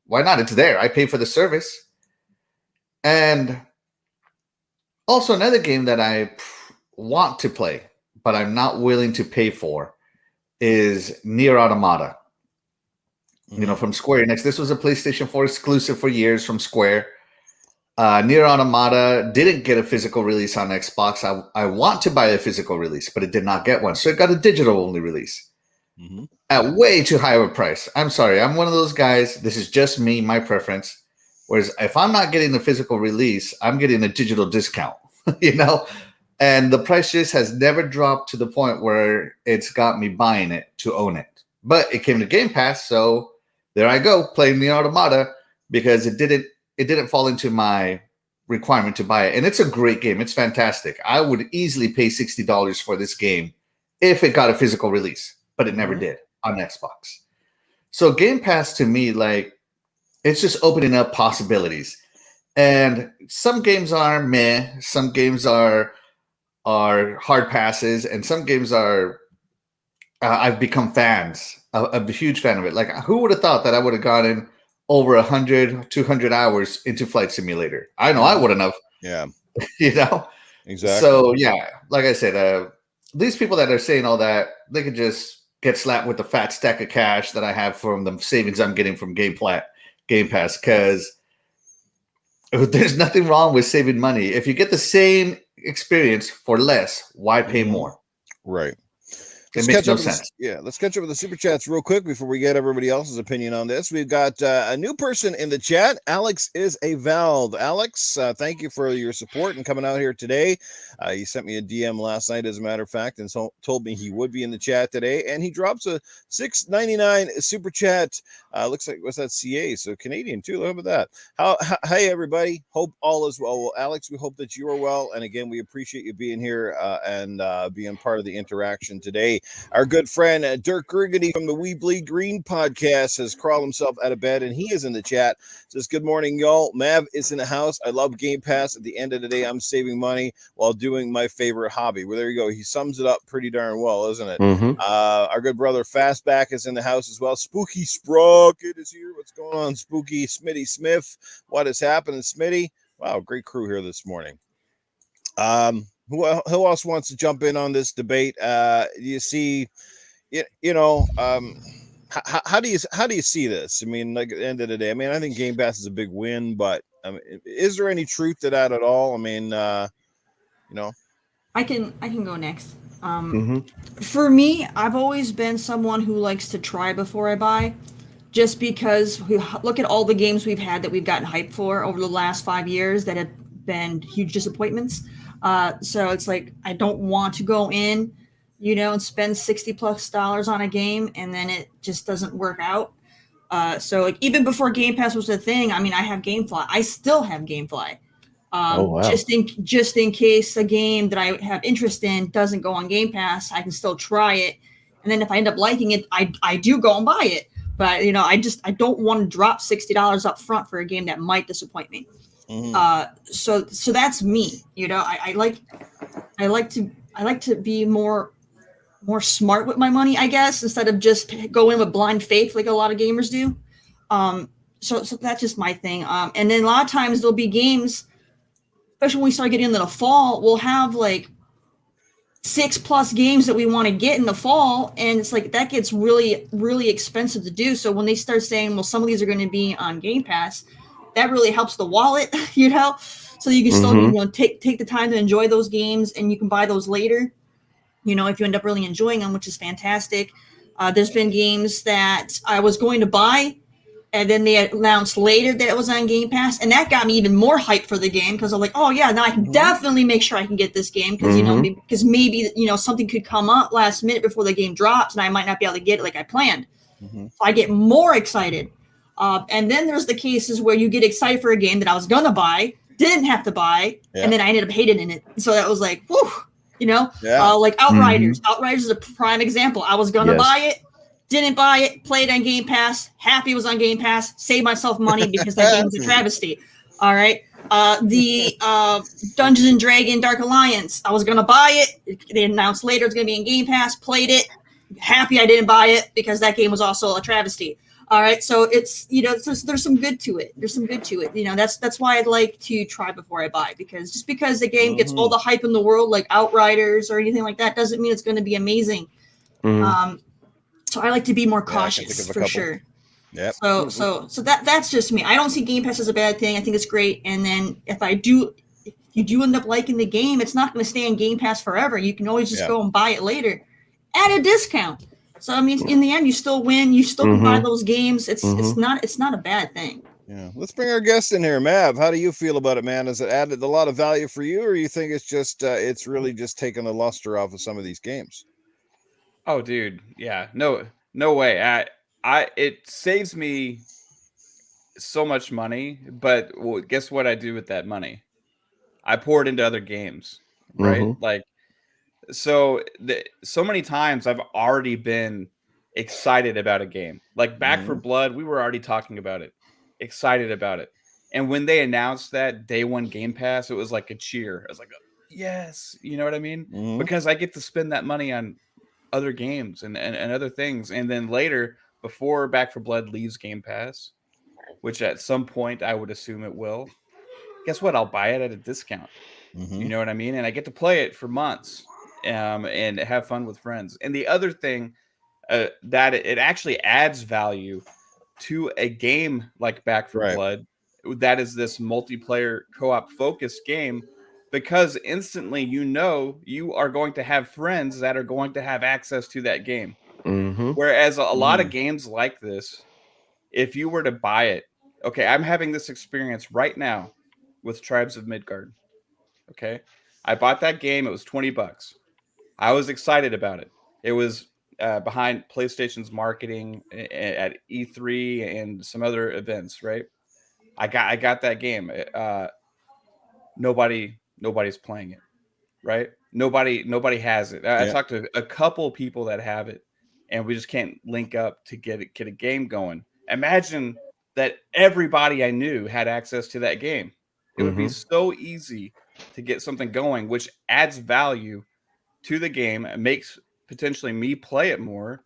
It's there. I pay for the service. And also another game that I want to play, but I'm not willing to pay for, is Nier Automata. From Square Enix. This was a PlayStation 4 exclusive for years from Square. Nier Automata didn't get a physical release on Xbox. I want to buy a physical release, but it did not get one. So it got a digital-only release at way too high of a price. I'm sorry. I'm one of those guys. This is just me, my preference. Whereas if I'm not getting the physical release, I'm getting a digital discount, And the price just has never dropped to the point where it's got me buying it to own it. But it came to Game Pass, so there I go, playing the Automata, because it didn't fall into my requirement to buy it. And it's a great game. It's fantastic. I would easily pay $60 for this game if it got a physical release, but it never did on Xbox. So Game Pass to me, like, it's just opening up possibilities. And some games are meh, some games are hard passes, and some games are I've become fans. I'm a huge fan of it. Like, who would have thought that I would have gotten over 100, 200 hours into Flight Simulator? I know I wouldn't have. Yeah. Exactly. So, yeah, like I said, these people that are saying all that, they could just get slapped with the fat stack of cash that I have from the savings I'm getting from Game Pass, because there's nothing wrong with saving money. If you get the same experience for less, why pay more? Right. It makes no sense. Let's catch up with the super chats real quick before we get everybody else's opinion on this. We've got a new person in the chat. Alex is a Vald. Alex, thank you for your support and coming out here today. He sent me a DM last night, as a matter of fact, and so told me he would be in the chat today. And he drops a $6.99 super chat. Looks like, what's that, CA? So Canadian too. Look at that. Hey everybody. Hope all is well. Well, Alex, we hope that you are well. And again, we appreciate you being here and being part of the interaction today. Our good friend Dirk Griggity from the We Bleed Green podcast has crawled himself out of bed, and he is in the chat. Says, good morning, y'all. Mav is in the house. I love Game Pass. At the end of the day, I'm saving money while doing my favorite hobby. Well, there you go. He sums it up pretty darn well, isn't it? Our good brother Fastback is in the house as well. Spooky Sprocket is here. What's going on, Spooky? Smitty Smith. What is happening, Smitty? Wow, great crew here this morning. Who else wants to jump in on this debate? You see, how do you see this? I mean, like at the end of the day, I mean, I think Game Pass is a big win, but I mean, is there any truth to that at all? I mean, I can go next. For me, I've always been someone who likes to try before I buy, just because we look at all the games we've had that we've gotten hyped for over the last 5 years that have been huge disappointments. So it's like, I don't want to go in, and spend $60+ on a game and then it just doesn't work out. So like even before Game Pass was a thing, I mean, I have GameFly. I still have GameFly. Just in case a game that I have interest in doesn't go on Game Pass, I can still try it. And then if I end up liking it, I do go and buy it. But I don't want to drop $60 up front for a game that might disappoint me. So that's me. I like to be more smart with my money, I guess, instead of just go in with blind faith like a lot of gamers do. So that's just my thing. And then a lot of times there'll be games, especially when we start getting into the fall, we'll have like 6+ games that we want to get in the fall, and it's like that gets really, really expensive to do. So when they start saying, well, some of these are going to be on Game Pass, that really helps the wallet, so you can still take the time to enjoy those games, and you can buy those later, if you end up really enjoying them, which is fantastic. There's been games that I was going to buy, and then they announced later that it was on Game Pass, and that got me even more hyped for the game, because I'm like, oh yeah, now I can definitely make sure I can get this game, because because maybe something could come up last minute before the game drops, and I might not be able to get it like I planned. So I get more excited. And then there's the cases where you get excited for a game that I was gonna buy, didn't have to buy, and then I ended up hating it. So that was like, whew, like Outriders. Outriders is a prime example. I was gonna buy it. Didn't buy it, played on Game Pass, happy it was on Game Pass, saved myself money because that game was a travesty. All right. The Dungeons and Dragons Dark Alliance, I was going to buy it. They announced later it's going to be in Game Pass, played it, happy I didn't buy it because that game was also a travesty. All right. So it's, there's some good to it. There's some good to it. That's why I'd like to try before I buy, because just because the game gets all the hype in the world, like Outriders or anything like that, doesn't mean it's going to be amazing. So I like to be more cautious for sure. Yeah. So that's just me. I don't see Game Pass as a bad thing. I think it's great. And then if you do end up liking the game, it's not going to stay in Game Pass forever. You can always just go and buy it later at a discount. So I mean, in the end, you still win. You still can buy those games. It's not a bad thing. Yeah. Let's bring our guest in here, Mav. How do you feel about it, man? Has it added a lot of value for you, or you think it's just it's really just taken the luster off of some of these games? Oh, dude. Yeah. No way. It saves me so much money, but guess what I do with that money? I pour it into other games, right? Like, so many times I've already been excited about a game. Like Back for Blood, we were already talking about it, excited about it. And when they announced that day one Game Pass, it was like a cheer. I was like, yes, you know what I mean? Because I get to spend that money on other games and other things. And then later, before Back for Blood leaves Game Pass, which at some point I would assume it will, guess what? I'll buy it at a discount. You know what I mean? And I get to play it for months and have fun with friends. And the other thing that it actually adds value to a game like Back for Blood, that is this multiplayer co-op focused game, because instantly you are going to have friends that are going to have access to that game. Whereas a lot of games like this, if you were to buy it, okay, I'm having this experience right now with Tribes of Midgard. Okay, I bought that game. It was $20. I was excited about it. It was behind PlayStation's marketing at E3 and some other events, right? I got that game. Nobody's playing it, right? nobody has it. I Yeah. talked to a couple people that have it, and we just can't link up to get a game going. Imagine that everybody I knew had access to that game. It would be so easy to get something going, which adds value to the game and makes potentially me play it more,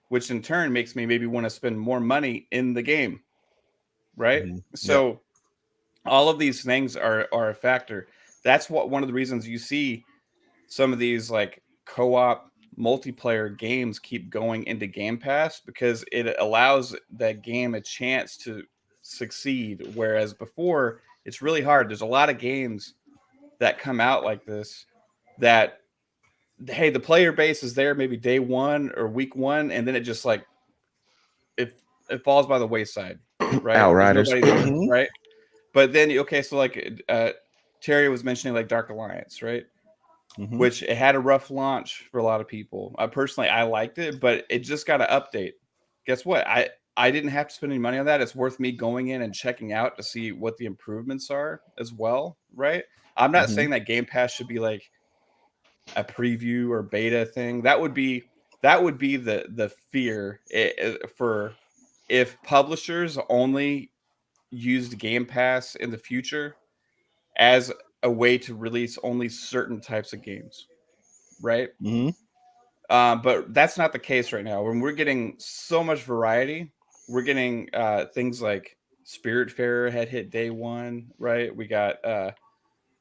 which in turn makes me maybe want to spend more money in the game. Right. Mhm. So all of these things are a factor. That's one of the reasons you see some of these like co-op multiplayer games keep going into Game Pass, because it allows that game a chance to succeed. Whereas before, it's really hard. There's a lot of games that come out like this that, hey, the player base is there maybe day one or week one, and then it just like it falls by the wayside, right? There's Outriders. nobody there, Mhm. right? But then okay, so like Terri was mentioning like Dark Alliance, right? Mhm. Which it had a rough launch for a lot of people. Personally, I liked it, but it just got an update. Guess what? I didn't have to spend any money on that. It's worth me going in and checking out to see what the improvements are as well, right? I'm not Mhm. saying that Game Pass should be like a preview or beta thing. That would be the fear for if publishers only used Game Pass in the future as a way to release only certain types of games, right? Mhm. But that's not the case right now. When we're getting so much variety, we're getting things like Spiritfarer had hit day one, right? We got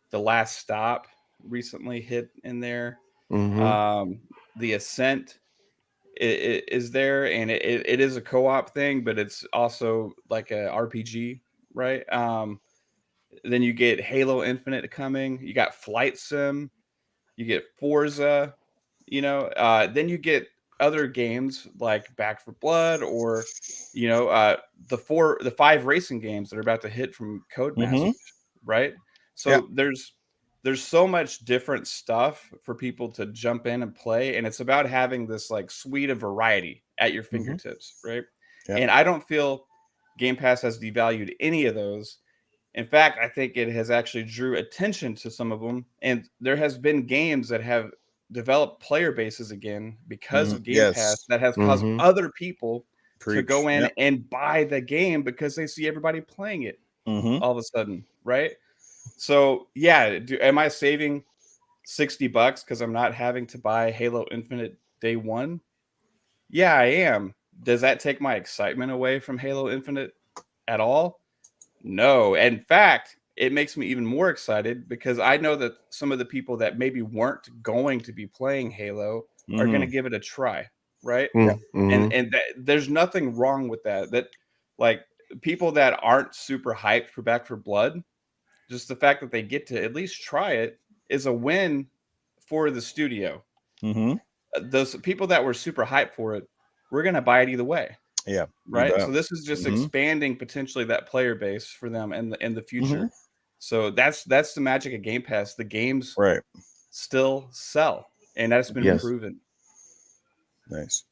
The Last Stop recently hit in there. The Ascent is there, and it is a co-op thing, but it's also like a RPG, right? Then you get Halo Infinite coming. You got Flight Sim. You get Forza. Then you get other games like Back for Blood, or the 5 racing games that are about to hit from Codemasters, Mhm. right? Yeah. So there's so much different stuff for people to jump in and play, and it's about having this like suite of variety at your fingertips, right? Yeah. And I don't feel Game Pass has devalued any of those. In fact, I think it has actually drew attention to some of them, and there has been games that have developed player bases again because of Game Pass Yes. that has caused other people to Preach. go in Yep. and buy the game because they see everybody playing it Mhm. all of a sudden, right? So yeah, am I saving $60 because I'm not having to buy Halo Infinite day one? Yeah, I am. Does that take my excitement away from Halo Infinite at all? No. In fact, it makes me even more excited because I know that some of the people that maybe weren't going to be playing Halo are going to Mhm. give it a try, right? Mm-hmm. And there's nothing wrong with that. That like people that aren't super hyped for Back for Blood, just the fact that they get to at least try it is a win for the studio. Mhm. Those people that were super hyped for it, we're going to buy it either way. Yeah. You Right. bet. So this is just Mhm. expanding potentially that player base for them in the Mhm. future. So that's the magic of Game Pass. The games Right. still sell, and that's been Yes. proven. Nice.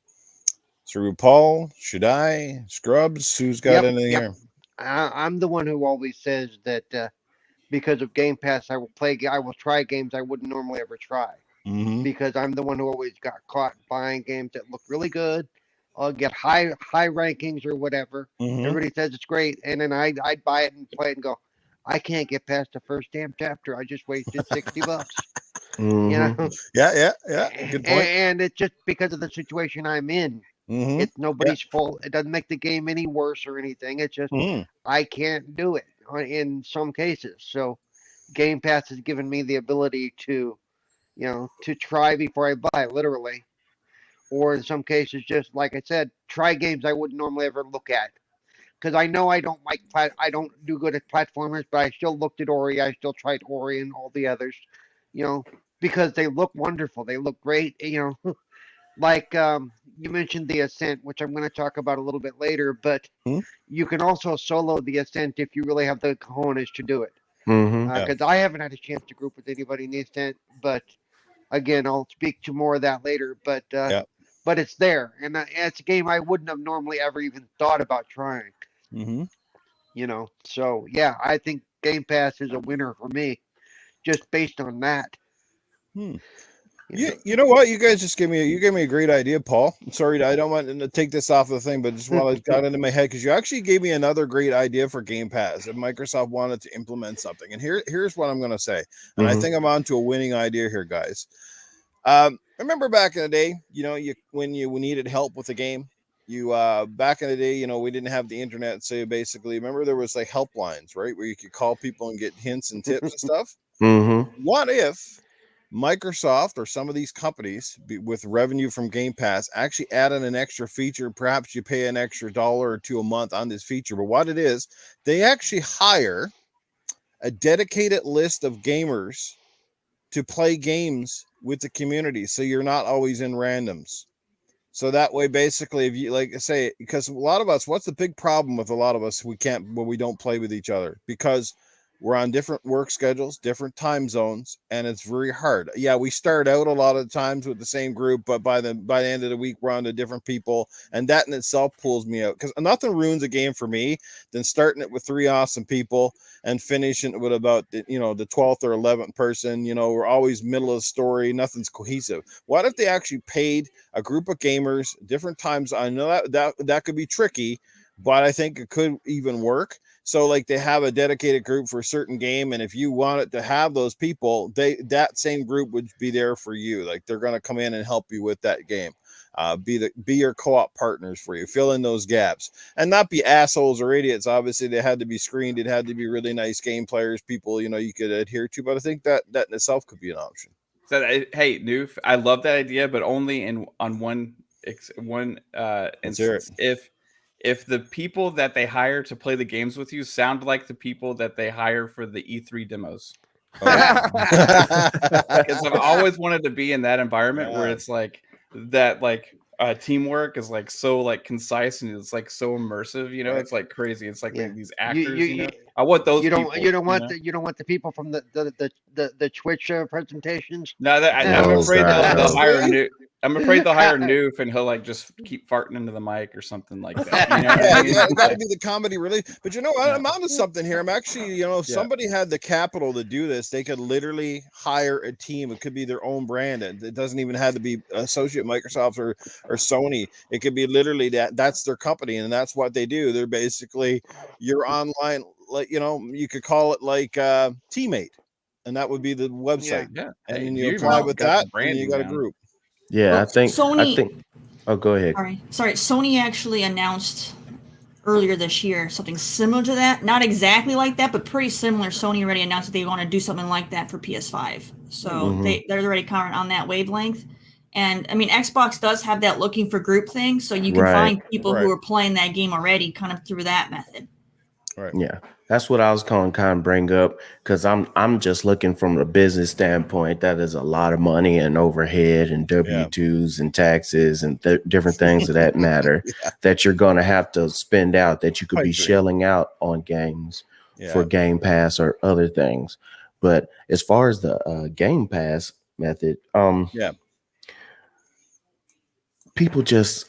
Cerebral Paul, Shaddai, Scrubs. Who's got anything here? I'm the one who always says that because of Game Pass, I will try games I wouldn't normally ever try. Mhm. Because I'm the one who always got caught buying games that look really good. I'll get high rankings or whatever. Mhm. Everybody says it's great, and then I'd buy it and play it and go, I can't get past the first damn chapter. I just wasted $60. You know, Yeah. Good point. and it's just because of the situation I'm in. Mhm. It's nobody's fault. It doesn't make the game any worse or anything. It's just Mhm. I can't do it in some cases. So Game Pass has given me the ability to, to try before I buy, literally. Or in some cases, just like I said, try games I wouldn't normally ever look at. Because I know I don't I don't do good at platformers, but I still looked at Ori. I still tried Ori and all the others, because they look wonderful. They look great. Like you mentioned the Ascent, which I'm going to talk about a little bit later. But Mhm. you can also solo the Ascent if you really have the cojones to do it. Mm-hmm. Yeah. Because I haven't had a chance to group with anybody in the Ascent, but again, I'll speak to more of that later. Yeah. But it's there, and it's a game I wouldn't have normally ever even thought about trying. Mhm. So yeah, I think Game Pass is a winner for me, just based on that. You know what? You guys just gave me a great idea, Paul. I'm sorry, I don't want to take this off the thing, but just while it got into my head, because you actually gave me another great idea for Game Pass. If Microsoft wanted to implement something, and here's what I'm going to say, and I think I'm on to a winning idea here, guys. Remember back in the day, when you needed help with a game, back in the day, we didn't have the internet, so basically, remember there was like helplines, right, where you could call people and get hints and tips and stuff. What if Microsoft or some of these companies with revenue from Game Pass actually added an extra feature? Perhaps you pay an extra $1 or $2 a month on this feature, but what it is, they actually hire a dedicated list of gamers to play games with the community, so you're not always in randoms. So that way, basically, if you like say, because a lot of us, what's the big problem with a lot of us? We don't play with each other because we're on different work schedules, different time zones, and it's very hard. Yeah, we start out a lot of times with the same group, but by the end of the week, we're on to different people, and that in itself pulls me out, because nothing ruins a game for me than starting it with 3 awesome people and finishing it with about the 12th or 11th person. We're always middle of the story, nothing's cohesive. What if they actually paid a group of gamers different times? I know that could be tricky, but I think it could even work. So like they have a dedicated group for a certain game, and if you wanted to have those people, that same group would be there for you. Like they're going to come in and help you with that game. Be your co-op partners for you, fill in those gaps, and not be assholes or idiots. Obviously, they had to be screened. It had to be really nice game players, people you could adhere to. But I think that in itself could be an option. So, hey, Newf, I love that idea, but only on one instance. If the people that they hire to play the games with you sound like the people that they hire for the E3 demos. Because I've always wanted to be in that environment where it's like that, like teamwork is like so like concise and it's like so immersive. It's like crazy. It's like these actors. I want those. You don't people, you don't want the people from the Twitch presentations. No, I'm afraid they'll hire Newf. I'm afraid they'll hire Newf and he'll like just keep farting into the mic or something like that. It's got to be the comedy relief. But I'm onto something here. I'm actually, if somebody had the capital to do this, they could literally hire a team. It could be their own brand. It doesn't even have to be associate Microsoft or Sony. It could be literally that's their company, and that's what they do. They're basically your online, like you could call it like Teammate, and that would be the website. Yeah. And then you apply with that, and you got a group. Yeah, Well, I think Sony. Oh, go ahead. Sorry. Sony actually announced earlier this year something similar to that. Not exactly like that, but pretty similar. Sony already announced that they want to do something like that for PS5. So they're already current on that wavelength. And I mean, Xbox does have that looking for group thing, so you can find people who are playing that game already, kind of through that method. Right. Yeah, that's what I was going to kind of bring up, because I'm just looking from a business standpoint. That is a lot of money and overhead and W-2s and taxes and different things of that matter that you're going to have to spend out that you could be shelling out on games for Game Pass or other things. But as far as the Game Pass method, I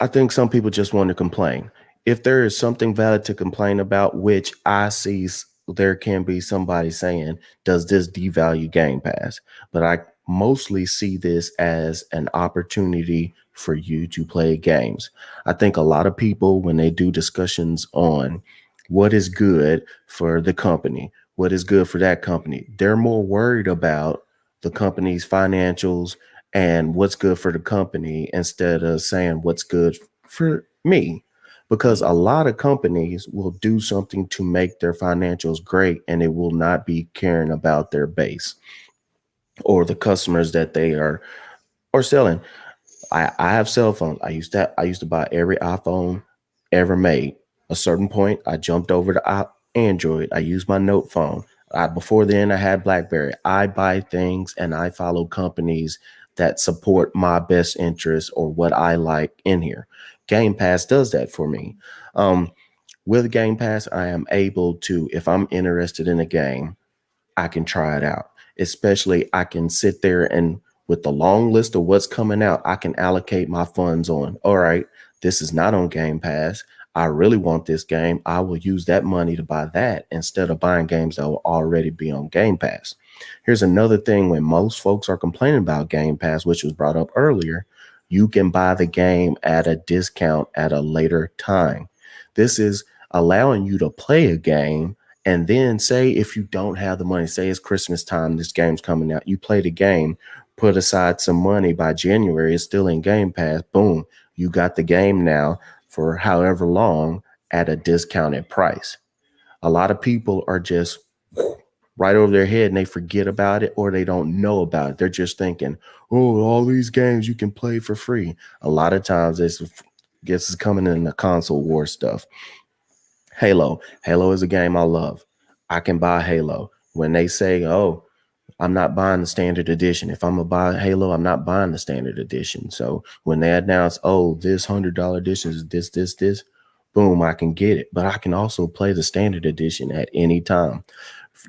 think some people just want to complain. If there is something valid to complain about, which I see there can be somebody saying, does this devalue Game Pass? But I mostly see this as an opportunity for you to play games. I think a lot of people, when they do discussions on what is good for the company, what is good for that company, they're more worried about the company's financials and what's good for the company instead of saying what's good for me. Because a lot of companies will do something to make their financials great, and it will not be caring about their base or the customers that they are selling. I have cell phones. I used to buy every iPhone ever made. A certain point, I jumped over to Android. I used my Note phone. Before then, I had BlackBerry. I buy things and I follow companies that support my best interests or what I like in here. Game Pass does that for me. With Game Pass, I am able to, if I'm interested in a game, I can try it out. Especially, I can sit there and with the long list of what's coming out, I can allocate my funds on, all right, this is not on Game Pass. I really want this game. I will use that money to buy that instead of buying games that will already be on Game Pass. Here's another thing when most folks are complaining about Game Pass, which was brought up earlier, you can buy the game at a discount at a later time. This is allowing you to play a game and then say if you don't have the money, say it's Christmas time, this game's coming out, you play the game, put aside some money by January, it's still in Game Pass, boom, you got the game now for however long at a discounted price. A lot of people are just right over their head and they forget about it or they don't know about it. They're just thinking, oh, all these games you can play for free. A lot of times this is coming in the console war stuff. Halo is a game I love. I can buy Halo. When they say, oh, I'm not buying the standard edition. If I'm gonna buy Halo, I'm not buying the standard edition. So when they announce, oh, this $100 edition is this, boom, I can get it. But I can also play the standard edition at any time.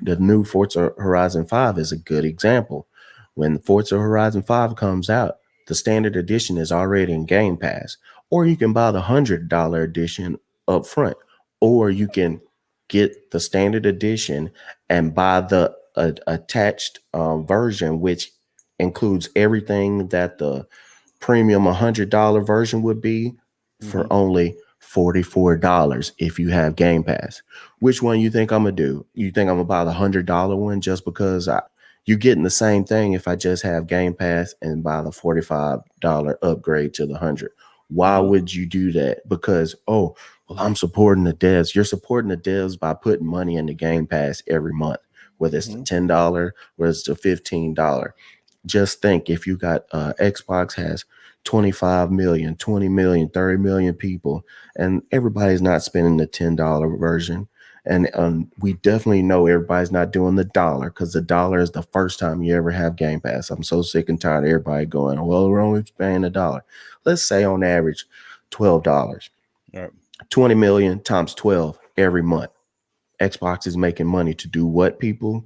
The new Forza Horizon 5 is a good example. When Forza Horizon 5 comes out, the standard edition is already in Game Pass. Or you can buy the $100 edition up front. Or you can get the standard edition and buy the attached version, which includes everything that the premium $100 version would be for only $44 if you have Game Pass. Which one you think I'm gonna do? You think I'm gonna buy the $100 one just because you're getting the same thing if I just have Game Pass and buy the $45 upgrade to the 100? Why would you do that? Because, oh, well, I'm supporting the devs. You're supporting the devs by putting money in the Game Pass every month, whether it's the $10, whether it's the $15. Just think if you got Xbox has 25 million, 20 million, 30 million people, and everybody's not spending the $10 version. And we definitely know everybody's not doing the dollar because the dollar is the first time you ever have Game Pass. I'm so sick and tired of everybody going, well, we're only paying $1. Let's say on average, $12. Right. 20 million times 12 every month. Xbox is making money to do what, people?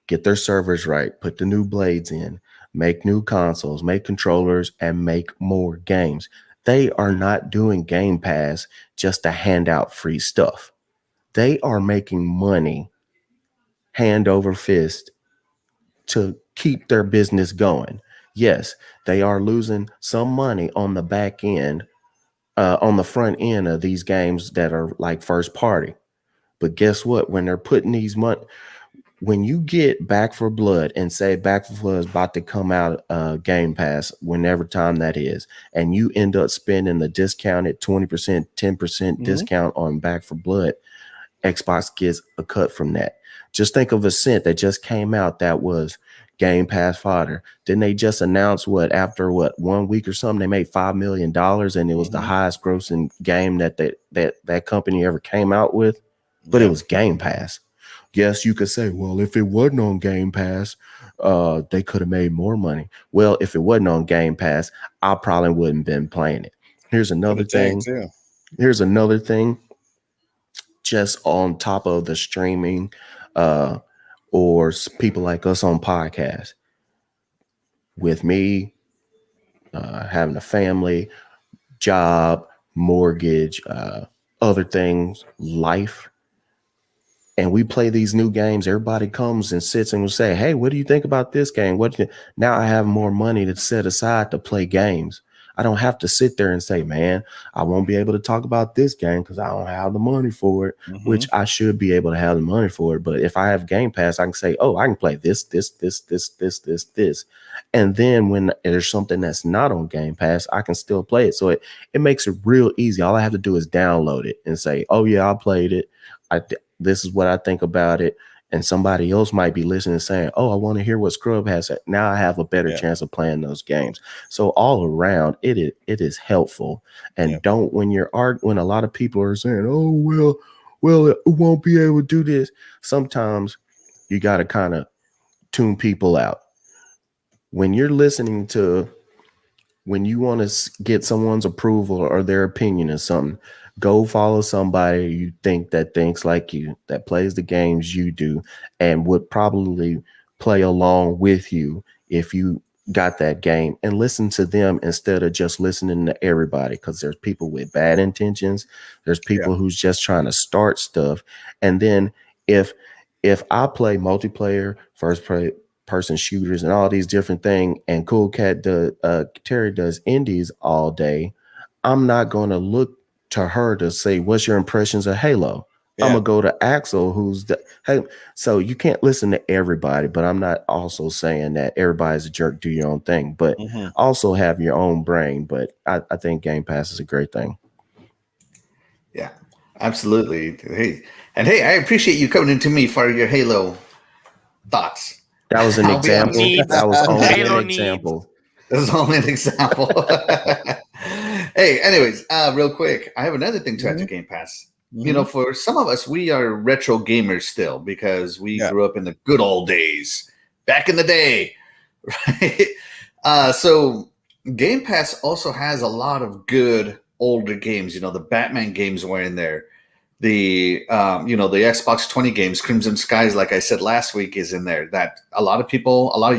Get their servers right, put the new blades in, make new consoles, make controllers, and make more games. They are not doing Game Pass just to hand out free stuff. They are making money hand over fist to keep their business going. Yes, they are losing some money on the back end, on the front end of these games that are like first party. But guess what? When they're putting these money, when you get Back for Blood and say Back for Blood is about to come out Game Pass, whenever time that is, and you end up spending the discounted 20%, 10% discount on Back for Blood, Xbox gets a cut from that. Just think of Ascent that just came out that was Game Pass fodder. Didn't they just announce after 1 week or something, they made $5 million and it was the highest grossing game that company ever came out with? But it was Game Pass. Yes, you could say, well, if it wasn't on Game Pass, they could have made more money. Well, if it wasn't on Game Pass, I probably wouldn't have been playing it. Here's another thing. Here's another thing. Just on top of the streaming or people like us on podcasts. With me having a family, job, mortgage, other things, life, and we play these new games, everybody comes and sits and will say, hey, what do you think about this game? Now I have more money to set aside to play games. I don't have to sit there and say, man, I won't be able to talk about this game because I don't have the money for it, which I should be able to have the money for it. But if I have Game Pass, I can say, oh, I can play this. And then when there's something that's not on Game Pass, I can still play it. So it makes it real easy. All I have to do is download it and say, oh, yeah, I played it. This is what I think about it. And somebody else might be listening and saying, oh, I want to hear what Scrub has. Now I have a better chance of playing those games. So all around, it is helpful. And don't, when a lot of people are saying, oh, well, it won't be able to do this. Sometimes you got to kind of tune people out. When you're listening to, when you want to get someone's approval or their opinion of something, go follow somebody you think that thinks like you, that plays the games you do, and would probably play along with you if you got that game, and listen to them instead of just listening to everybody. Because there's people with bad intentions. There's people who's just trying to start stuff. And then if if I play multiplayer, person shooters, and all these different things, and Terri does indies all day, I'm not going to look to her to say, "What's your impressions of Halo?" I'm gonna go to Axel, who's the hey. So you can't listen to everybody, but I'm not also saying that everybody's a jerk. Do your own thing, but also have your own brain. But I think Game Pass is a great thing. Yeah, absolutely. Hey, I appreciate you coming into me for your Halo thoughts. That was an I'll be honest. example. That was only Halo an example. That was only an example. Hey, anyways, real quick, I have another thing to add to Game Pass. You know, for some of us, we are retro gamers still because we grew up in the good old days, back in the day, right? So Game Pass also has a lot of good older games. You know, the Batman games were in there. The the Xbox 20 games, Crimson Skies, like I said last week, is in there. That a lot of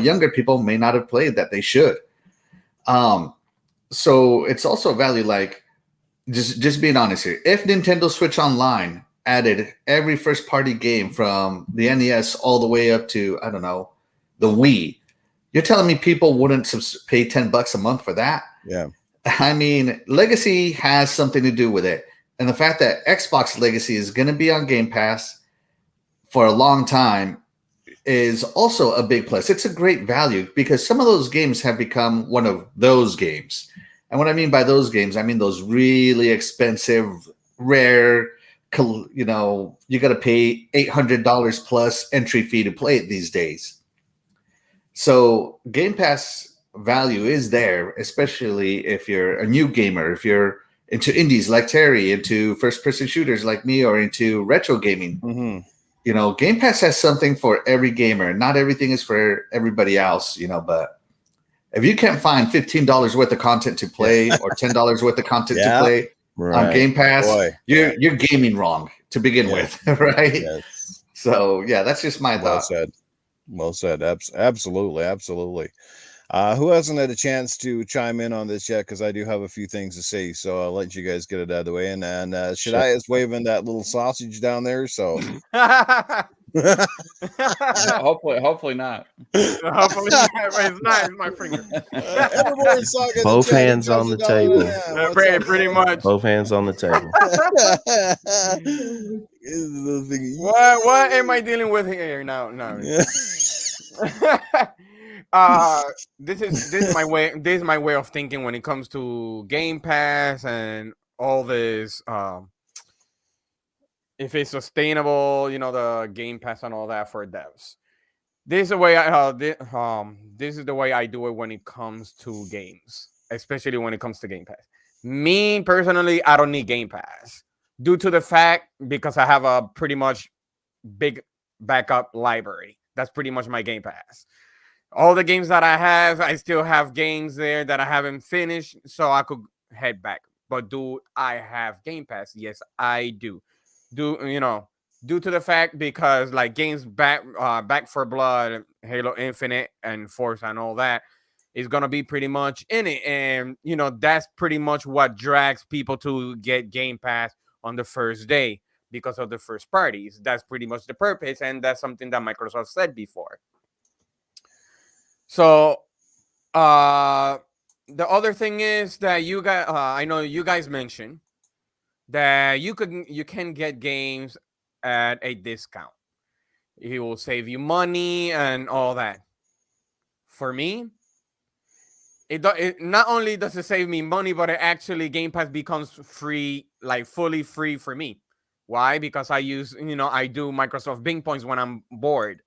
younger people may not have played that they should. So it's also a value, like just being honest here. If Nintendo Switch Online added every first party game from the NES all the way up to, I don't know, the Wii, you're telling me people wouldn't pay $10 a month for that? Yeah. I mean, Legacy has something to do with it. And the fact that Xbox Legacy is going to be on Game Pass for a long time is also a big plus. It's a great value because some of those games have become one of those games. And what I mean by those games, I mean those really expensive, rare, you got to pay $800 plus entry fee to play it these days. So Game Pass value is there, especially if you're a new gamer, if you're into indies like Terri, into first-person shooters like me, or into retro gaming. You know, Game Pass has something for every gamer. Not everything is for everybody else, but if you can't find $15 worth of content to play or $10 worth of content to play on Game Pass, you're gaming wrong to begin with, right? Yes. So, yeah, that's just my thought. Well said. Absolutely. Who hasn't had a chance to chime in on this yet? Because I do have a few things to say, so I'll let you guys get it out of the way. And Shaddai is waving that little sausage down there, so hopefully not. Hopefully it's not. It's my finger. Both hands on the table. Pretty much. Both hands on the table. What am I dealing with here now? No. This is my way. This is my way of thinking when it comes to Game Pass and all this. If it's sustainable, the Game Pass and all that for devs. This is the way this is the way I do it when it comes to games, especially when it comes to Game Pass. Me personally, I don't need Game Pass due to the fact because I have a pretty much big backup library. That's pretty much my Game Pass. All the games that I have, I still have games there that I haven't finished, so I could head back. But do I have Game Pass? Yes, I do. Due to the fact because like games Back 4 Blood, Halo Infinite, and Forza and all that is gonna be pretty much in it, and that's pretty much what drags people to get Game Pass on the first day because of the first parties. That's pretty much the purpose, and that's something that Microsoft said before. So, the other thing is that you guys, I know you guys mentioned that you can get games at a discount. It will save you money and all that. For me, it not only does it save me money, but it actually Game Pass becomes free, like fully free for me. Why? Because I do Microsoft Bing points when I'm bored.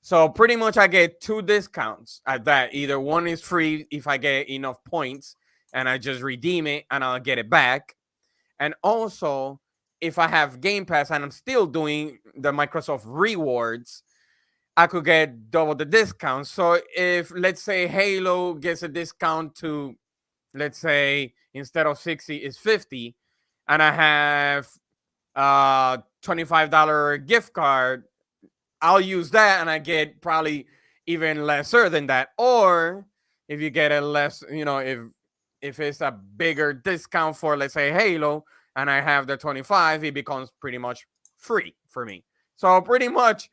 So pretty much I get 2 discounts at that. Either one is free if I get enough points and I just redeem it and I'll get it back. And also, if I have Game Pass and I'm still doing the Microsoft rewards, I could get double the discount. So if, let's say, Halo gets a discount to, let's say, instead of 60 is 50, and I have a $25 gift card, I'll use that and I get probably even lesser than that. Or if you get a less, if it's a bigger discount for, let's say, Halo, and I have the 25, it becomes pretty much free for me. So pretty much,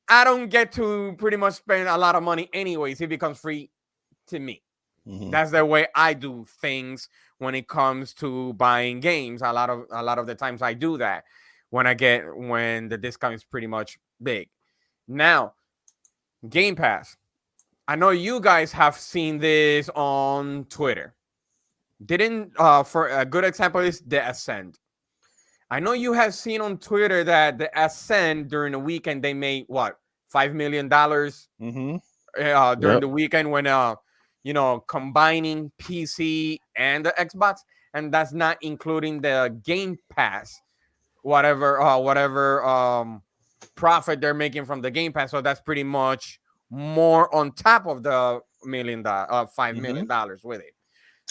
I don't get to pretty much spend a lot of money anyways. It becomes free to me. That's the way I do things when it comes to buying games. A lot of the times I do that when the discount is pretty much big. Now, Game Pass. I know you guys have seen this on Twitter. For a good example is the Ascent. I know you have seen on Twitter that the Ascent during the weekend they made what $5 million during the weekend when combining PC and the Xbox, and that's not including the Game Pass, whatever profit they're making from the Game Pass. So that's pretty much more on top of the $5 million with it.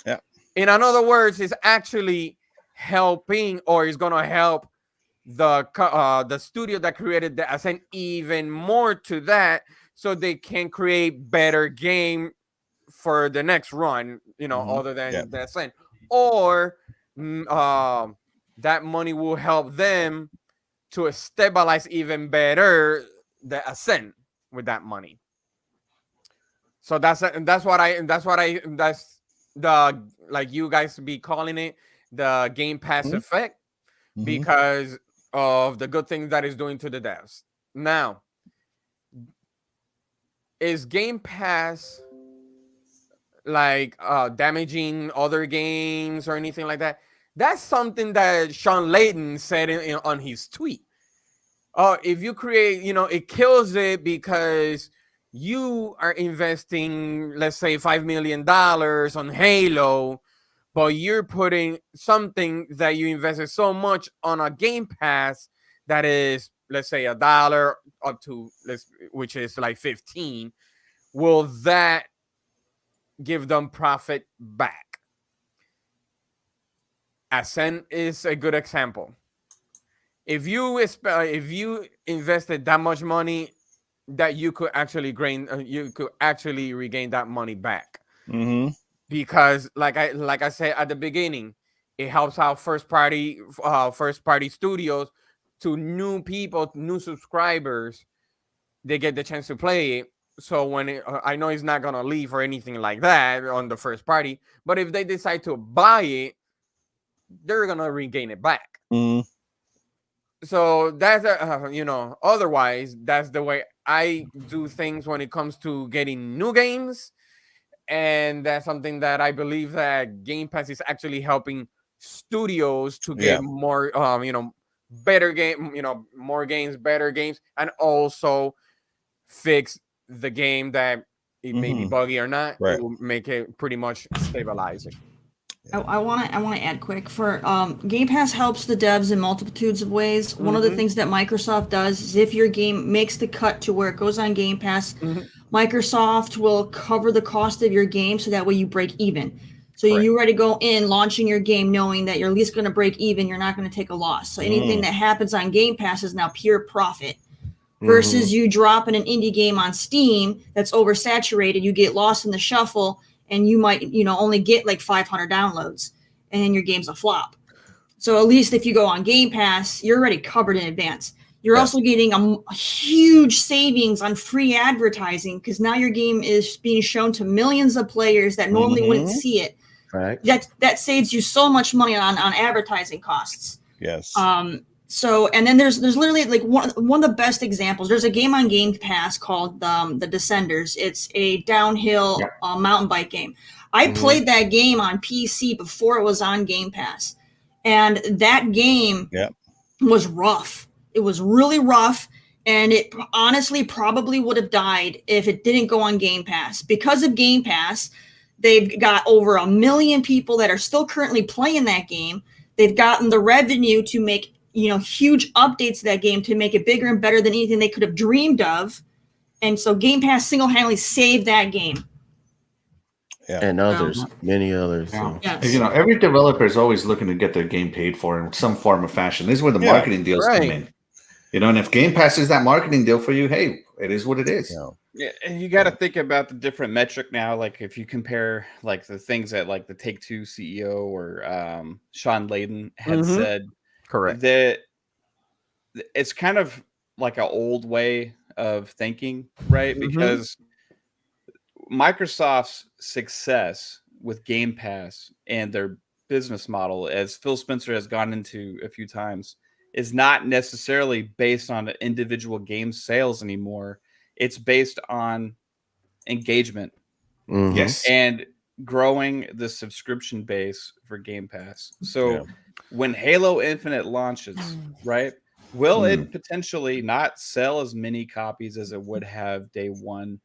Yeah. In other words, it's actually helping, or is going to help the studio that created the Ascent even more to that, so they can create better game for the next run, other than the Ascent, or that money will help them to stabilize even better the Ascent with that money. So that's the, like you guys be calling it, the Game Pass effect, because of the good things that is doing to the devs. Now, is Game Pass like damaging other games or anything like that? That's something that Sean Layden said on his tweet. If you create, it kills it because you are investing, let's say, $5 million on Halo, but you're putting something that you invested so much on a Game Pass that is, let's say, $1 up to, which is like 15. Will that give them profit back? Ascent is a good example. If you invested that much money, that you could actually regain that money back. Because like I said at the beginning, it helps out first party studios, to new people, new subscribers. They get the chance to play it. So when I know it's not gonna leave or anything like that on the first party, but if they decide to buy it, they're gonna regain it back. So that's otherwise that's the way I do things when it comes to getting new games. And that's something that I believe that Game Pass is actually helping studios to get more, better game, more games, better games, and also fix the game that it may be buggy or not. Right. It will make it pretty much stabilizing. I want to add quick for Game Pass helps the devs in multitudes of ways. One of the things that Microsoft does is if your game makes the cut to where it goes on Game Pass, Microsoft will cover the cost of your game, so that way you break even. So you already go in launching your game knowing that you're at least going to break even. You're not going to take a loss. So anything that happens on Game Pass is now pure profit. Versus you dropping an indie game on Steam that's oversaturated, you get lost in the shuffle, and you might, only get like 500 downloads, and then your game's a flop. So at least if you go on Game Pass, you're already covered in advance. You're also getting a huge savings on free advertising, because now your game is being shown to millions of players that normally wouldn't see it. Right. That saves you so much money on advertising costs. Yes. So, and then there's literally like one of the best examples. There's a game on Game Pass called the Descenders. It's a downhill mountain bike game. I played that game on PC before it was on Game Pass, and that game was rough. It was really rough, and it honestly probably would have died if it didn't go on Game Pass. Because of Game Pass, they've got over 1 million people that are still currently playing that game. They've gotten the revenue to make huge updates to that game to make it bigger and better than anything they could have dreamed of. And so Game Pass single-handedly saved that game. And others, many others. So. Yes. Every developer is always looking to get their game paid for in some form or fashion. This is where the marketing deals come in. And if Game Pass is that marketing deal for you, hey, it is what it is. Yeah, and you got to think about the different metric now. Like if you compare like the things that like the Take-Two CEO or Sean Layden had said, correct, that it's kind of like an old way of thinking, right? Because Microsoft's success with Game Pass and their business model, as Phil Spencer has gone into a few times, is not necessarily based on individual game sales anymore. It's based on engagement Yes. and growing the subscription base for Game Pass. So Yeah. when Halo Infinite launches, right, will it potentially not sell as many copies as it would have day one?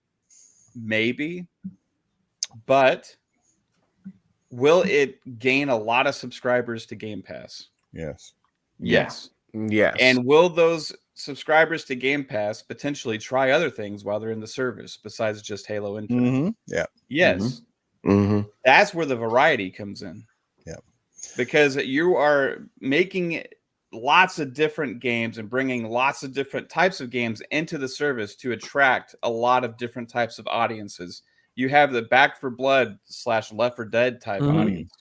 Maybe. But will it gain a lot of subscribers to Game Pass? Yes. Yes. Yes. And will those subscribers to Game Pass potentially try other things while they're in the service besides just Halo Infinite? Yeah. Yes. That's where the variety comes in. Yeah. Because you are making lots of different games and bringing lots of different types of games into the service to attract a lot of different types of audiences. You have the Back for Blood / Left 4 Dead type audience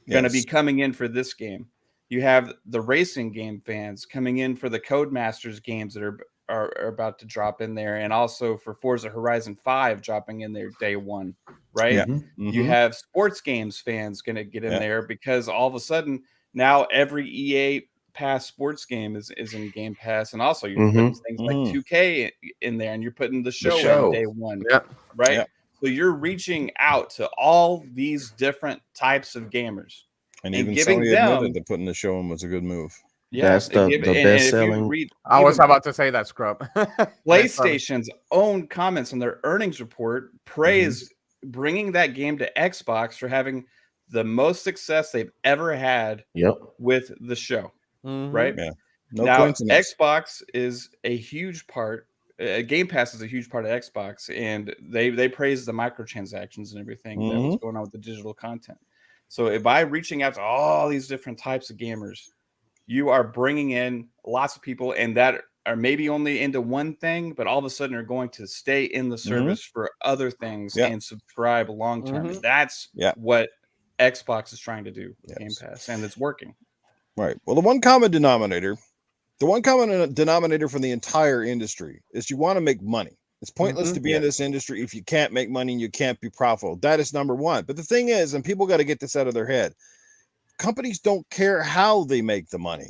going to be coming in for this game. You have the racing game fans coming in for the Codemasters games that are about to drop in there, and also for Forza Horizon 5 dropping in there day one, right? Yeah. You have sports games fans going to get in there because all of a sudden now every EA Pass sports game is in Game Pass, and also you're putting things like 2K in there, and you're putting the show in day one, right? Yep. So you're reaching out to all these different types of gamers. And even Sony admitted that putting the show in was a good move. Yeah, that's the best selling. I was about to say that, Scrub. PlayStation's own comments on their earnings report praised bringing that game to Xbox for having the most success they've ever had with the show. Right? Yeah. No now, coincidence. Xbox is a huge part. Game Pass is a huge part of Xbox, and they praise the microtransactions and everything that was going on with the digital content. So by reaching out to all these different types of gamers, you are bringing in lots of people, and that are maybe only into one thing, but all of a sudden are going to stay in the service for other things and subscribe long term. And that's what Xbox is trying to do with Game Pass, and it's working. Right. Well, the one common denominator from the entire industry is you want to make money. It's pointless to be in this industry if you can't make money and you can't be profitable. That is number one. But the thing is, and people got to get this out of their head, companies don't care how they make the money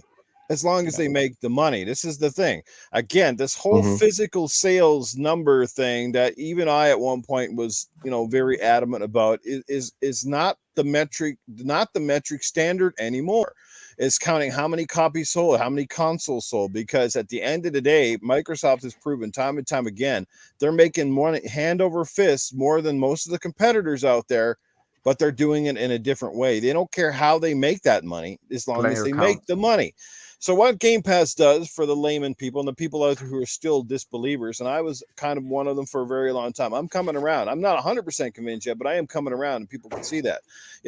as long as they make the money. This is the thing. Again, this whole physical sales number thing that even I at one point was, very adamant about is not the metric standard anymore. Is counting how many copies sold, how many consoles sold, because at the end of the day, Microsoft has proven time and time again, they're making money hand over fist more than most of the competitors out there, but they're doing it in a different way. They don't care how they make that money as long as they make the money. So what Game Pass does for the layman people and the people out there who are still disbelievers, and I was kind of one of them for a very long time. I'm coming around. I'm not 100% convinced yet, but I am coming around, and people can see that.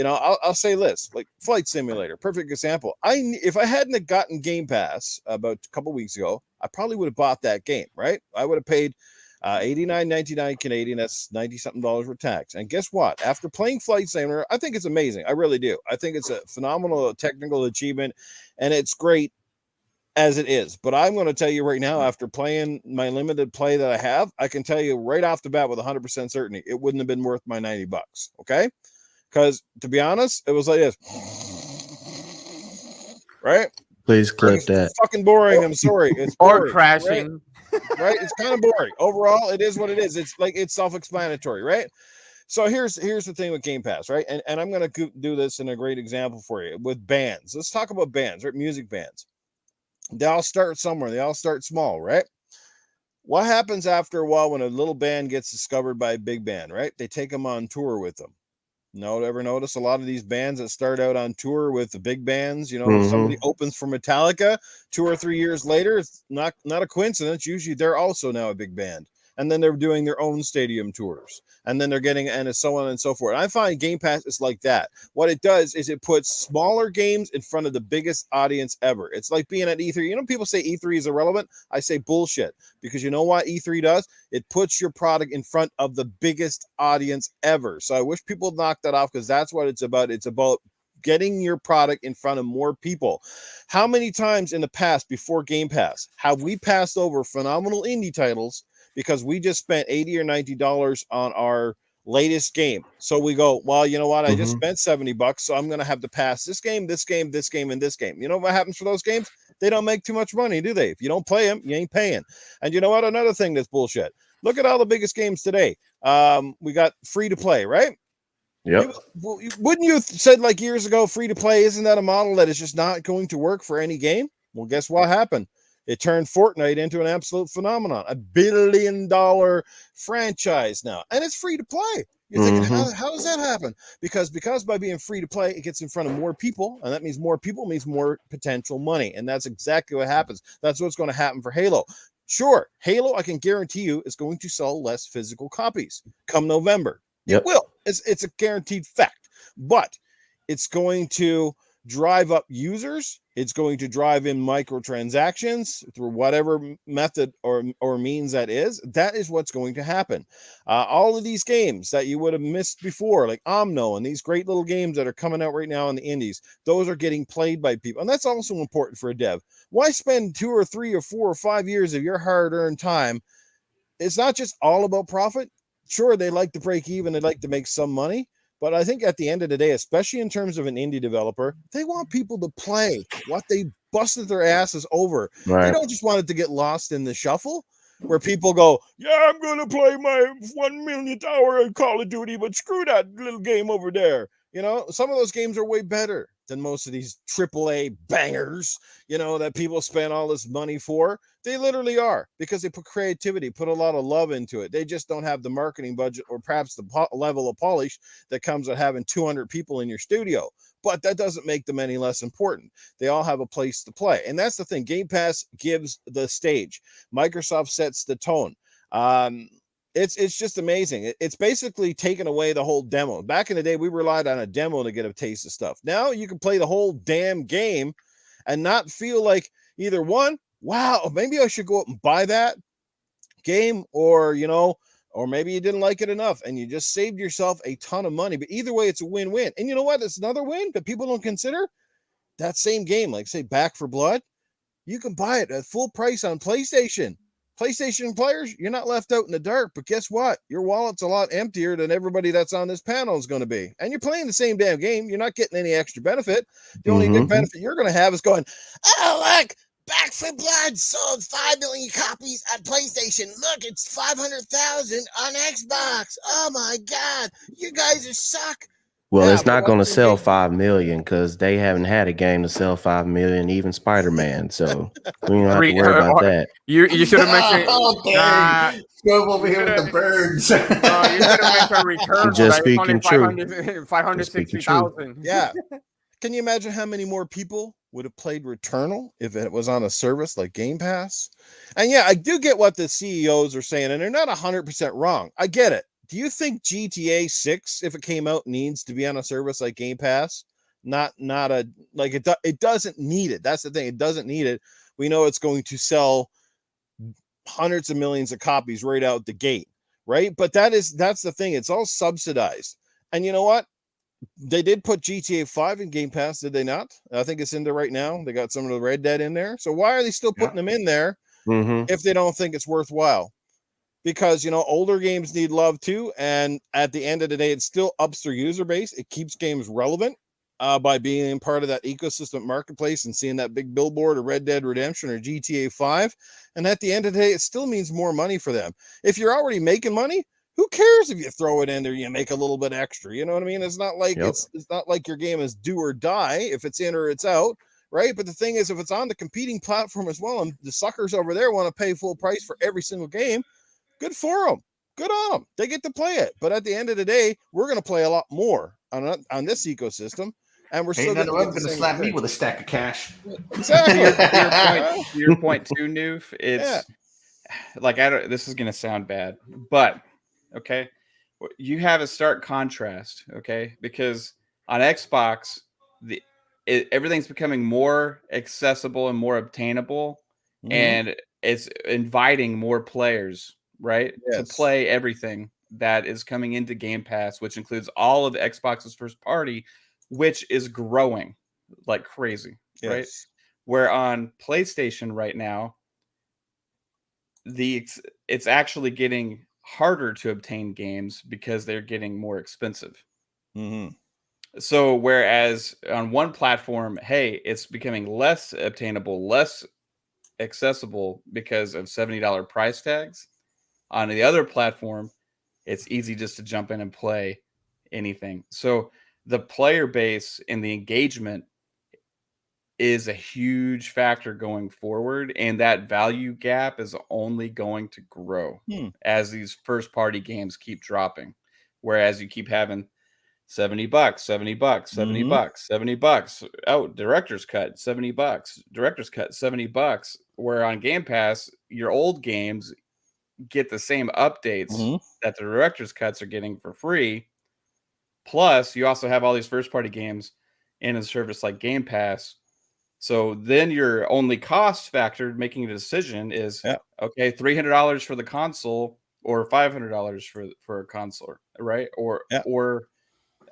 I'll say this, like Flight Simulator, perfect example. If I hadn't gotten Game Pass about a couple weeks ago, I probably would have bought that game, right? I would have paid $89.99 Canadian. That's $90-something with tax. And guess what? After playing Flight Simulator, I think it's amazing. I really do. I think it's a phenomenal technical achievement, and it's great as it is. But I'm going to tell you right now, after playing my limited play that I have, I can tell you right off the bat with 100% certainty, it wouldn't have been worth my $90. Okay? Because to be honest, it was like this. Right? Please clip that. It's fucking boring. I'm sorry. It's boring, or crashing. Right? It's kind of boring. Overall, it is what it is. It's self-explanatory, right? So here's the thing with Game Pass, right? And I'm going to do this in a great example for you with bands. Let's talk about bands, right? Music bands. They all start somewhere. They all start small, right? What happens after a while when a little band gets discovered by a big band, right? They take them on tour with them. Ever notice a lot of these bands that start out on tour with the big bands, somebody opens for Metallica 2 or 3 years later, it's not a coincidence. Usually they're also now a big band. And then they're doing their own stadium tours. And then they're getting, and so on and so forth. I find Game Pass is like that. What it does is it puts smaller games in front of the biggest audience ever. It's like being at E3. People say E3 is irrelevant. I say bullshit. Because you know what E3 does? It puts your product in front of the biggest audience ever. So I wish people would knock that off, because that's what it's about. It's about getting your product in front of more people. How many times in the past before Game Pass have we passed over phenomenal indie titles because we just spent $80 or $90 on our latest game? So we go, well, you know what? I just spent $70, so I'm going to have to pass this game, this game, this game, and this game. You know what happens for those games? They don't make too much money, do they? If you don't play them, you ain't paying. And you know what? Another thing that's bullshit. Look at all the biggest games today. We got free to play, right? Yep. Wouldn't you have said like years ago, free to play, isn't that a model that is just not going to work for any game? Well, guess what happened? It turned Fortnite into an absolute phenomenon, $1 billion franchise now, and it's free to play. You're thinking, how does that happen? Because by being free to play, it gets in front of more people, and that means more people means more potential money, and that's exactly what happens. That's what's going to happen for Halo. Sure, Halo, I can guarantee you, is going to sell less physical copies come November. It will. It's a guaranteed fact, but it's going to drive up users. It's going to drive in microtransactions through whatever method or means that is. That is what's going to happen. All of these games that you would have missed before, like Omno and these great little games that are coming out right now in the indies, those are getting played by people. And that's also important for a dev. Why spend 2 or 3 or 4 or 5 years of your hard-earned time? It's not just all about profit. Sure, they like to break even. They like to make some money. But I think at the end of the day, especially in terms of an indie developer, they want people to play what they busted their asses over. Right. They don't just want it to get lost in the shuffle where people go, yeah, I'm going to play my 1 millionth hour of Call of Duty, but screw that little game over there. You know, some of those games are way better than most of these AAA bangers, you know, that people spend all this money for. They literally are, because they put creativity, put a lot of love into it. They just don't have the marketing budget or perhaps the level of polish that comes with having 200 people in your studio. But that doesn't make them any less important. They all have a place to play. And that's the thing. Game Pass gives the stage. Microsoft sets the tone. It's just amazing. It's basically taken away the whole demo. Back in the day, we relied on a demo to get a taste of stuff. Now you can play the whole damn game and not feel like either one, wow, maybe I should go up and buy that game, or, you know, or maybe you didn't like it enough and you just saved yourself a ton of money. But either way, it's a win-win. And you know what? It's another win that people don't consider. That same game, like say Back for Blood, you can buy it at full price on PlayStation. PlayStation players, you're not left out in the dark, but guess what? Your wallet's a lot emptier than everybody that's on this panel is going to be. And you're playing the same damn game. You're not getting any extra benefit. The only big benefit you're going to have is going, oh, look, Back for Blood sold 5 million copies on PlayStation. Look, it's 500,000 on Xbox. Oh my God, you guys are suck. Well, it's not going to sell 5 million because they haven't had a game to sell 5 million, even Spider-Man. So we don't have to worry about that. You should have mentioned. Go over here with the birds. You should have mentioned return. Just speaking true. 560,000. Yeah. Can you imagine how many more people would have played Returnal if it was on a service like Game Pass? And yeah, I do get what the CEOs are saying, and they're not 100% wrong. I get it. Do you think GTA 6, if it came out, needs to be on a service like Game Pass? Not a, like it doesn't need it. That's the thing. It doesn't need it. We know it's going to sell hundreds of millions of copies right out the gate, right? But that's the thing. It's all subsidized. And you know what? They did put GTA 5 in Game Pass, did they not? I think it's in there right now. They got some of the Red Dead in there. So why are they still putting them in there if they don't think it's worthwhile? Because, you know, older games need love too. And at the end of the day, it still ups their user base. It keeps games relevant by being part of that ecosystem marketplace and seeing that big billboard of Red Dead Redemption or GTA 5. And at the end of the day, it still means more money for them. If you're already making money, who cares if you throw it in there, you make a little bit extra, you know what I mean? It's not like it's not like your game is do or die if it's in or it's out, right? But the thing is, if it's on the competing platform as well, and the suckers over there want to pay full price for every single game, good for them. Good on them. They get to play it. But at the end of the day, we're going to play a lot more on this ecosystem. And we're still going to slap me with a stack of cash. Exactly. To your point too, Newf. It's like, this is going to sound bad, but okay, you have a stark contrast. Okay, because on Xbox, everything's becoming more accessible and more obtainable, and it's inviting more players, right, to play everything that is coming into Game Pass, which includes all of Xbox's first party which is growing like crazy, right? Yes. Where on PlayStation right now, it's actually getting harder to obtain games because they're getting more expensive. Mm-hmm. So whereas on one platform, hey, it's becoming less obtainable, less accessible because of $70 price tags. On the other platform, it's easy just to jump in and play anything. So the player base and the engagement is a huge factor going forward, and that value gap is only going to grow as these first party games keep dropping. Whereas you keep having $70, $70, $70, $70. Oh, director's cut, $70. Director's cut, $70. Where on Game Pass, your old games get the same updates that the director's cuts are getting for free. Plus, you also have all these first party games in a service like Game Pass. So then your only cost factor making a decision is okay, $300 for the console or $500 for a console, right? Or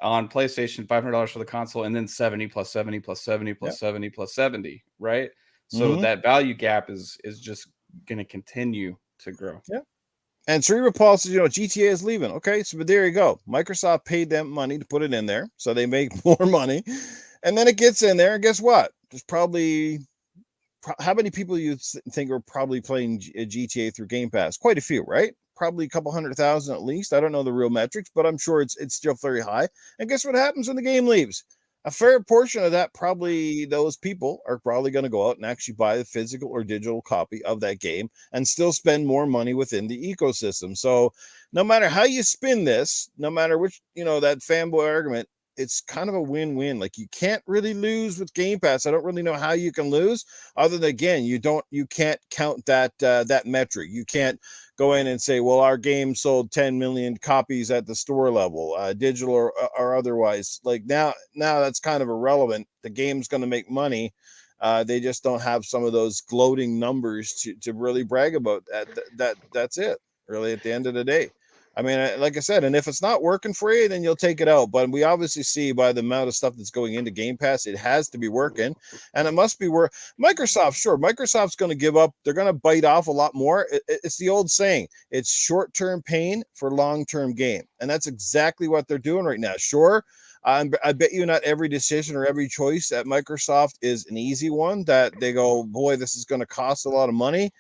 on PlayStation, $500 for the console, and then 70 plus 70 plus 70 plus 70 plus 70, right? So that value gap is just going to continue to grow. Yeah. And Cerebral Paul says, GTA is leaving. Okay, so but there you go. Microsoft paid them money to put it in there, so they make more money. And then it gets in there, and guess what? There's probably how many people you think are probably playing GTA through Game Pass? Quite a few, right? Probably a couple 100,000 at least. I don't know the real metrics, but I'm sure it's still very high. And guess what happens when the game leaves? A fair portion of that, probably those people are probably going to go out and actually buy the physical or digital copy of that game and still spend more money within the ecosystem. So no matter how you spin this, no matter which, that fanboy argument, it's kind of a win-win. Like you can't really lose with Game Pass. I don't really know how you can lose other than, again, you can't count that metric. You can't go in and say, well, our game sold 10 million copies at the store level, digital or otherwise. Like now that's kind of irrelevant. The game's going to make money. They just don't have some of those gloating numbers to really brag about. That's it, really, at the end of the day. I mean, like I said, and if it's not working for you, then you'll take it out. But we obviously see by the amount of stuff that's going into Game Pass, it has to be working, and it must be work. Microsoft's going to give up. They're going to bite off a lot more. It's the old saying: it's short-term pain for long-term gain, and that's exactly what they're doing right now. Sure, I bet you not every decision or every choice at Microsoft is an easy one. That they go, boy, this is going to cost a lot of money.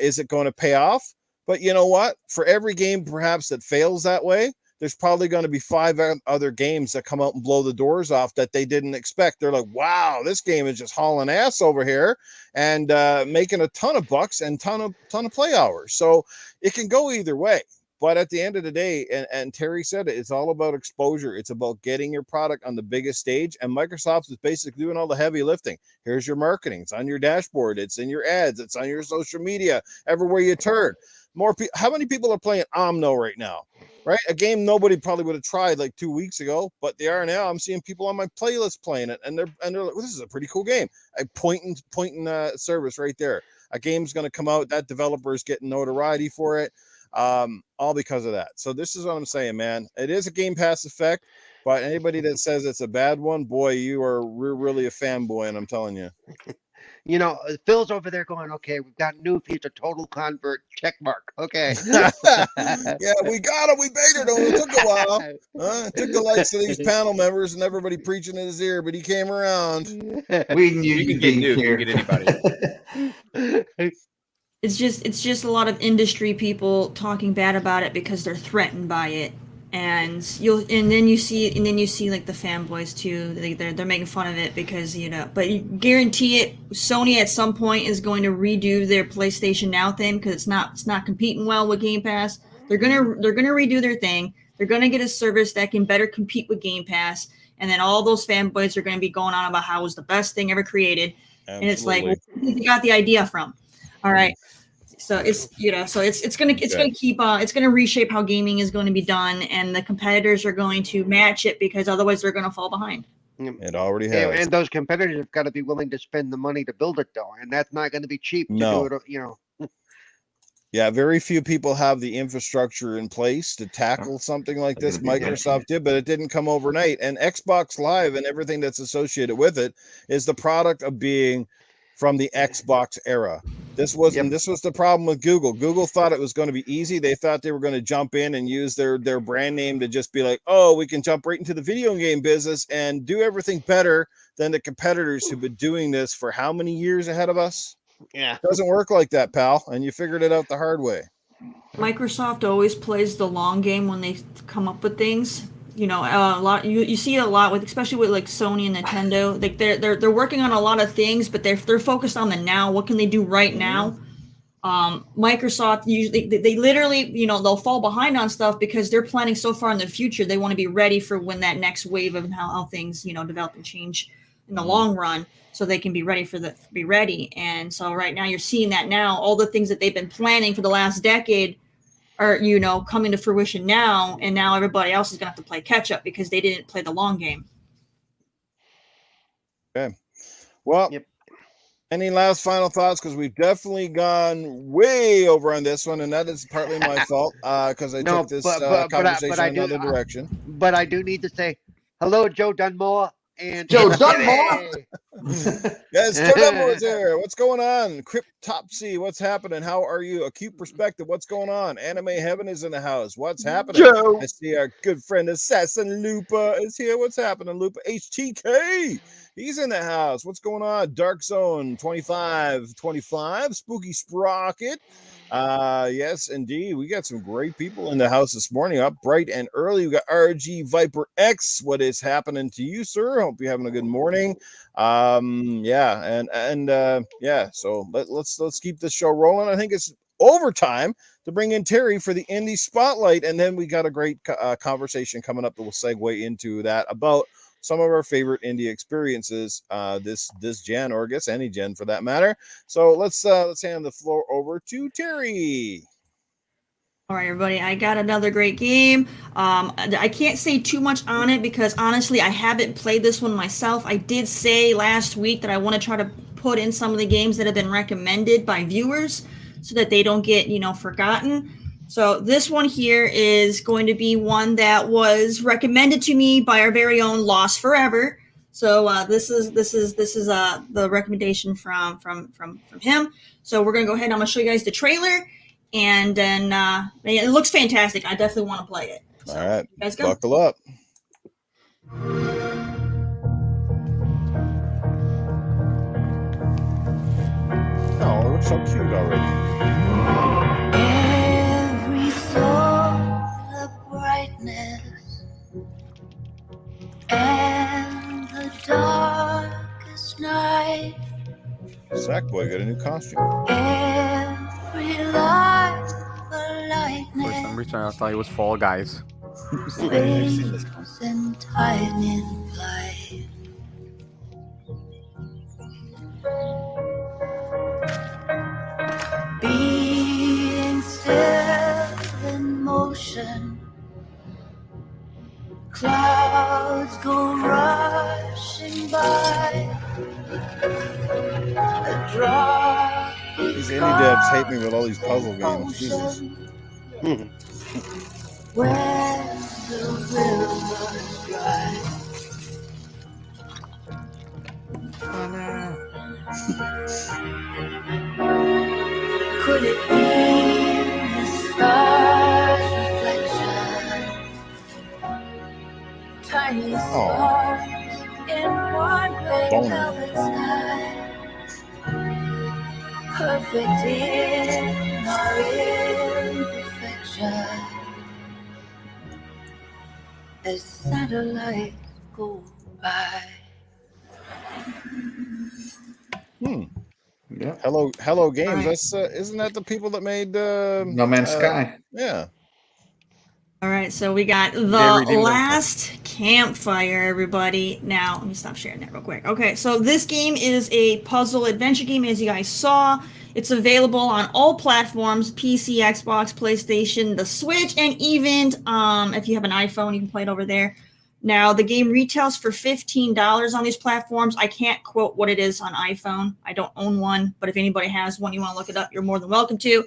Is it going to pay off? But you know what? For every game perhaps that fails that way, there's probably going to be 5 other games that come out and blow the doors off that they didn't expect. They're like, wow, this game is just hauling ass over here and making a ton of bucks and ton of play hours. So it can go either way. But at the end of the day, and Terry said it, it's all about exposure. It's about getting your product on the biggest stage. And Microsoft is basically doing all the heavy lifting. Here's your marketing. It's on your dashboard. It's in your ads. It's on your social media. Everywhere you turn. How many people are playing Omno right now? Right, a game nobody probably would have tried like 2 weeks ago, but they are now. I'm seeing people on my playlist playing it, and they're like, well, "This is a pretty cool game." I pointing service right there. A game's going to come out. That developer is getting notoriety for it, all because of that. So this is what I'm saying, man. It is a Game Pass effect, but anybody that says it's a bad one, boy, we're really a fanboy, and I'm telling you. Phil's over there going, okay, we've got Newf. He's a total convert. Check mark. Okay. Yeah, we got him. We baited him. It took a while. It took the likes of these panel members and everybody preaching in his ear, but he came around. We knew you can get Newf. You can get anybody. It's just a lot of industry people talking bad about it because they're threatened by it. And then you see like the fanboys too. They're making fun of it because but you guarantee it. Sony at some point is going to redo their PlayStation Now thing because it's not competing well with Game Pass. They're gonna redo their thing. They're gonna get a service that can better compete with Game Pass, and then all those fanboys are gonna be going on about how it was the best thing ever created. Absolutely. And it's like, where did you got the idea from? All right. So it's gonna reshape how gaming is going to be done, and the competitors are going to match it because otherwise they're going to fall behind. It already has. And those competitors have got to be willing to spend the money to build it, though, and that's not going to be cheap to do it. Yeah, very few people have the infrastructure in place to tackle something like this. Microsoft did, but it didn't come overnight. And Xbox Live and everything that's associated with it is the product of being from the Xbox era. This wasn't. This was the problem with Google. Google thought it was going to be easy. They thought they were going to jump in and use their brand name to just be like, oh, we can jump right into the video game business and do everything better than the competitors who've been doing this for how many years ahead of us? Yeah. It doesn't work like that, pal. And you figured it out the hard way. Microsoft always plays the long game when they come up with things. You know, a lot you see it a lot with, especially with like Sony and Nintendo. Like they're working on a lot of things, but they're focused on the now. What can they do right now? Microsoft usually they literally, you know, they'll fall behind on stuff because they're planning so far in the future. They want to be ready for when that next wave of how things, you know, develop and change in the long run, so they can be ready be ready. And so right now you're seeing that now. All the things that they've been planning for the last decade are, you know, coming to fruition now, and now everybody else is gonna have to play catch up because they didn't play the long game. Okay. Well, any last final thoughts? Because we've definitely gone way over on this one, and that is partly my fault because I took this conversation in another direction. But I do need to say hello, Joe Dunmore. And Joe Dunmore. Yes, Joe Dunmore's here. What's going on? Cryptopsy, what's happening? How are you? Acute Perspective, what's going on? Anime Heaven is in the house. What's happening? Joe. I see our good friend Assassin Lupa is here. What's happening, Lupa? HTK, he's in the house. What's going on? Dark Zone 2525, Spooky Sprocket. Yes, indeed. We got some great people in the house this morning, up bright and early. We got RG Viper X. What is happening to you, sir? Hope you're having a good morning. Yeah, yeah. So let's keep this show rolling. I think it's overtime to bring in Terry for the Indie Spotlight, and then we got a great conversation coming up that will segue into that about some of our favorite indie experiences this gen, or I guess any gen for that matter. So let's hand the floor over to Terry. All right, everybody, I got another great game. I can't say too much on it because honestly, I haven't played this one myself. I did say last week that I want to try to put in some of the games that have been recommended by viewers so that they don't get, you know, forgotten. So this one here is going to be one that was recommended to me by our very own Lost Forever. So this is the recommendation from him. So we're gonna go ahead. I'm gonna show you guys the trailer, and then it looks fantastic. I definitely want to play it. So, all right, you guys go. buckle up. Oh, it looks so cute already. Every soul of brightness and the darkest night. Sackboy got a new costume. Every light the lightning. For some reason, I thought it was Fall Guys. Wings and time in flight. Being still in motion, clouds go rushing by. A drop. These indie devs hate me with all these puzzle games. Jesus. Where the rivers dry. Oh no. Could it be the star's reflection? Tiny stars in one great velvet sky. Perfect in our imperfection. As satellites go by. Yeah. Hello Games. That's isn't that the people that made No Man's Sky? Yeah. All right, so we got the last campfire, everybody. Now, let me stop sharing that real quick. Okay, so this game is a puzzle adventure game, as you guys saw. It's available on all platforms, PC, Xbox, PlayStation, the Switch, and even if you have an iPhone, you can play it over there. Now, the game retails for $15 on these platforms. I can't quote what it is on iPhone. I don't own one, but if anybody has one, you want to look it up, you're more than welcome to.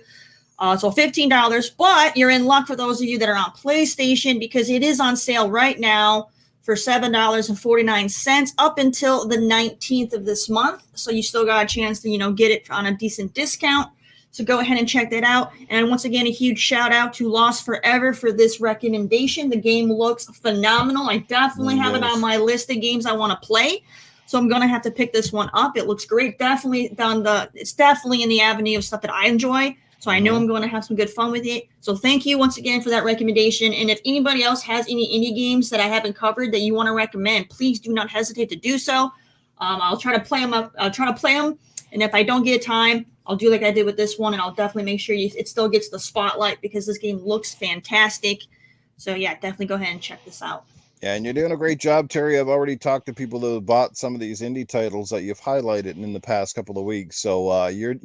So $15, but you're in luck for those of you that are on PlayStation because it is on sale right now for $7.49 up until the 19th of this month. So you still got a chance to, get it on a decent discount. So go ahead and check that out. And once again, a huge shout out to Lost Forever for this recommendation. The game looks phenomenal. I definitely have it on my list of games I want to play. So I'm going to have to pick this one up. It looks great. It's definitely in the avenue of stuff that I enjoy. So I know I'm going to have some good fun with it. So thank you once again for that recommendation. And if anybody else has any indie games that I haven't covered that you want to recommend, please do not hesitate to do so. I'll try to play them up. I'll try to play them. And if I don't get time, I'll do like I did with this one, and I'll definitely make sure it still gets the spotlight because this game looks fantastic. So yeah, definitely go ahead and check this out. Yeah, and you're doing a great job, Terry. I've already talked to people that have bought some of these indie titles that you've highlighted in the past couple of weeks. So you're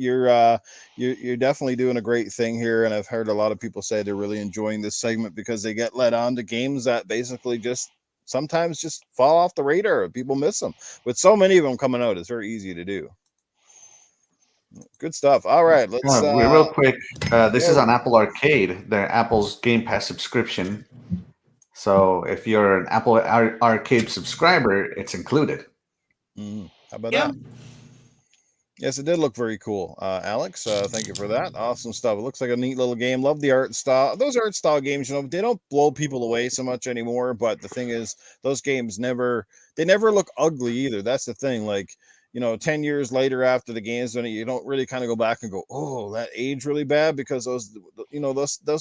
definitely doing a great thing here, and I've heard a lot of people say they're really enjoying this segment because they get led on to games that basically sometimes just fall off the radar. People miss them. With so many of them coming out, it's very easy to do. Good stuff. All right, let's real quick. This is on Apple Arcade. They're Apple's Game Pass subscription. So if you're an Apple Arcade subscriber, it's included. How about that? Yes, it did look very cool. Alex, thank you for that. Awesome stuff. It looks like a neat little game. Love the art style. Those art style games, they don't blow people away so much anymore. But the thing is, those games never look ugly either. That's the thing. Like, 10 years later after the game's done, you don't really kind of go back and go, oh, that aged really bad, because those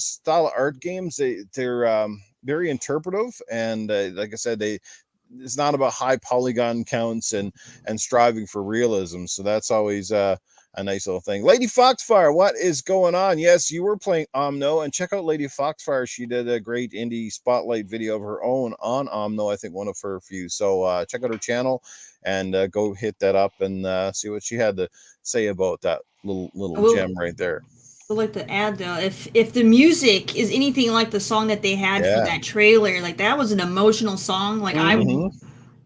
style of art games, they're very interpretive. And like I said, it's not about high polygon counts and striving for realism. So that's always a nice little thing. Lady Foxfire, what is going on? Yes, you were playing Omno, and check out Lady Foxfire. She did a great indie spotlight video of her own on Omno. I think one of her few. So check out her channel and go hit that up and see what she had to say about that little gem right there. I'd like to add though, if the music is anything like the song that they had for that trailer, like that was an emotional song. Like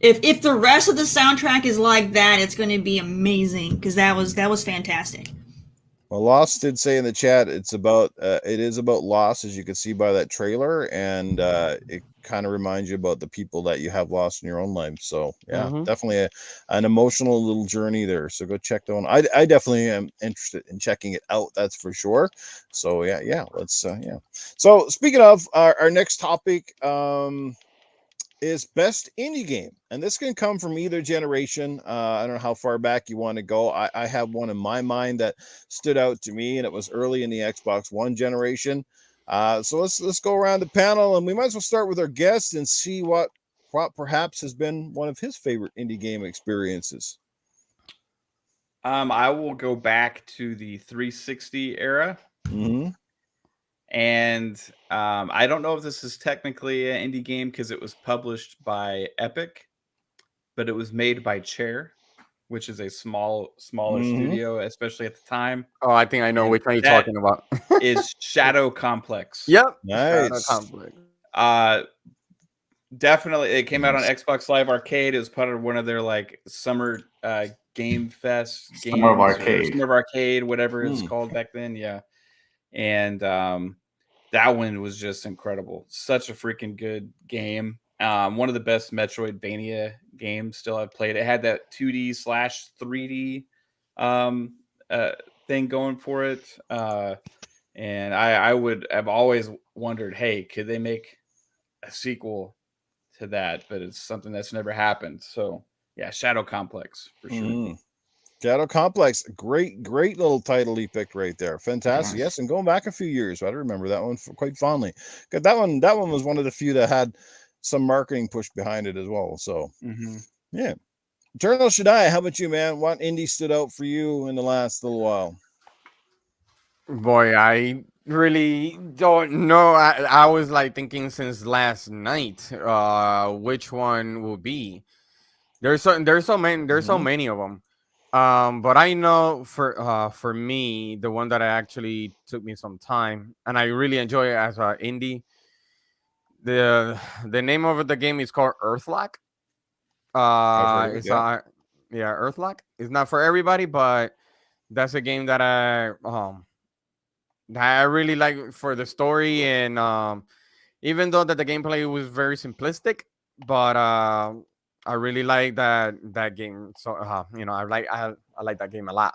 if the rest of the soundtrack is like that, it's going to be amazing because that was fantastic. Well, Lost did say in the chat it is about loss, as you can see by that trailer, and it kind of reminds you about the people that you have lost in your own life. So yeah, definitely an emotional little journey there. So go check that one. I definitely am interested in checking it out. That's for sure. So yeah, let's So speaking of our next topic, is best indie game, and this can come from either generation. I don't know how far back you want to go. I have one in my mind that stood out to me, and it was early in the Xbox One generation. So let's go around the panel, and we might as well start with our guest and see what perhaps has been one of his favorite indie game experiences. I will go back to the 360 era. And I don't know if this is technically an indie game because it was published by Epic, but it was made by Chair, which is a smaller studio, especially at the time. Oh, I think I know which one you're talking about. Is Shadow Complex. Yep. Nice. Shadow Complex. Definitely, it came out on Xbox Live Arcade. It was part of one of their like summer game fest games. Summer of Arcade, whatever it's called back then. Yeah. And that one was just incredible. Such a freaking good game. One of the best Metroidvania games still I've played. It had that 2D/3D thing going for it. And I've always wondered, hey, could they make a sequel to that? But it's something that's never happened. So yeah, Shadow Complex for sure. Shadow Complex, great little title he picked right there. Fantastic. Yes, and going back a few years, I remember that one quite fondly. That one was one of the few that had some marketing push behind it as well. So yeah. Eternal Shaddai, how about you, man? What indie stood out for you in the last little while? Boy, I really don't know. I was like thinking since last night, which one will be. There's so many of them. But I know for me, the one that I actually took me some time and I really enjoy it as an indie. The name of the game is called Earthlock. Earthlock. It's not for everybody, but that's a game that I really like for the story, and even though that the gameplay was very simplistic, but I really like that game. So I like that game a lot.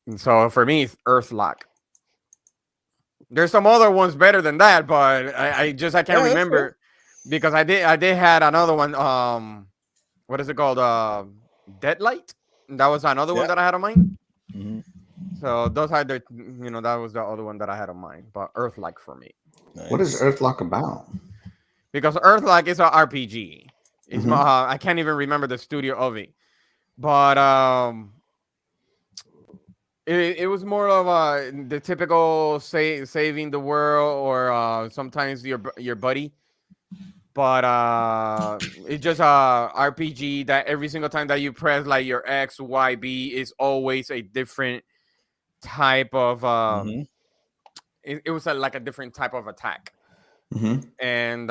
And so for me, it's Earthlock. There's some other ones better than that, but I can't Yeah, that's remember because I did had another one. What is it called? Deadlight. That was another one Yeah. that I had on mind. hmm So those are that was the other one that I had on mind. But Earthlock for me. What is Nice. Earthlock about? Because Earthlock is an RPG. It's Mhm. I can't even remember the studio of it, but it was more of the typical saving the world or sometimes your buddy, but it's just a RPG that every single time that you press like your X, Y, B is always a different type of hmm it was like a different type of attack, Mhm. and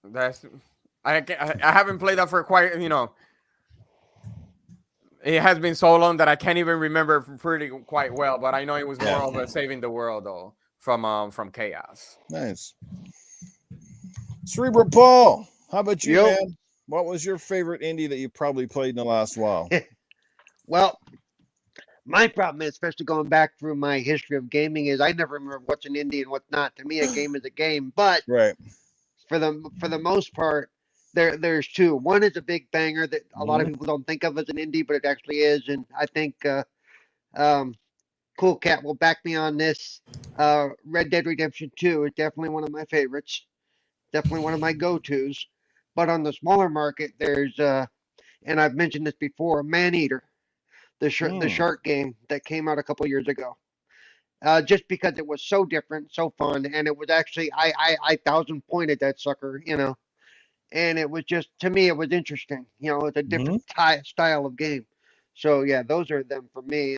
that's I haven't played that for quite it has been so long that I can't even remember pretty quite well, but I know it was more Yeah. of a saving the world though from chaos. Nice. Cerebral Paul, how about you, Yo. man? What was your favorite indie that you probably played in the last while? Well, my problem is, especially going back through my history of gaming, is I never remember what's an indie and what's not. To me, a game is a game. But Right. for the most part, there's two. One is a big banger that a lot of Mhm. people don't think of as an indie, but it actually is. And I think um, Cool Cat will back me on this. Red Dead Redemption 2 is definitely one of my favorites. Definitely one of my go-tos. But on the smaller market, there's and I've mentioned this before, Maneater, the Mm. shark game that came out a couple years ago. Just because it was so different, so fun, and it was actually I thousand pointed that sucker, and it was just to me it was interesting. It's a different Mhm. style of game. So yeah, those are them for me,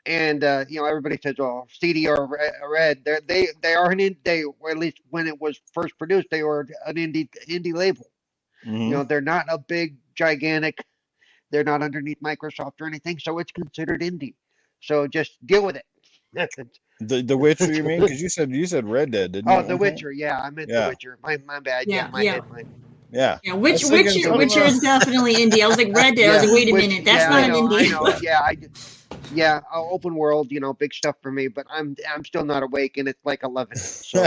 and everybody says, "Oh, CDR Red." They are an they or at least when it was first produced, they were an indie label. Mhm. They're not a big gigantic. They're not underneath Microsoft or anything, so it's considered indie. So just deal with it. The Witcher, you mean? Because you said Red Dead, didn't you? Oh, At The one point? Witcher. Yeah, I meant The Yeah. Witcher. My bad. Yeah, Yeah, my yeah. head. Yeah. Yeah, I was thinking Witcher something Witcher is definitely indie. I was like Red Dead. I was like, wait a minute, that's Yeah, not I an know. indie. Yeah, yeah, open world. Big stuff for me. But I'm still not awake, and it's like 11. So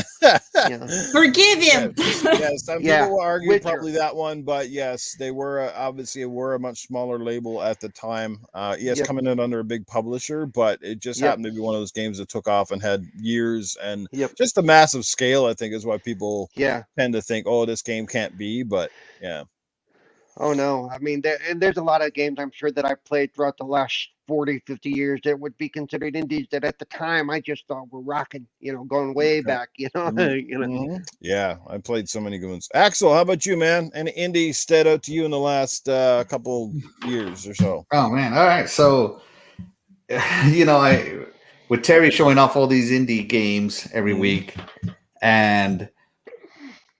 yeah, Forgive him. Yes, some yeah. people will argue Witcher. probably that one, but yes, they were obviously a much smaller label at the time. Yes, Yep. coming in under a big publisher, but it just Yep. happened to be one of those games that took off and had years and Yep. just the massive scale. I think is why people Yeah. tend to think, oh, this game can't be, but yeah. Oh no. I mean, there's a lot of games I'm sure that I've played throughout the last 40, 50 years that would be considered indies that at the time I just thought were rocking. Going way Okay. back. Mhm. Yeah, I played so many good ones. Axel, how about you, man? Any indie stood out to you in the last couple years or so? Oh man! All right, so I with Terry showing off all these indie games every Mhm. week, and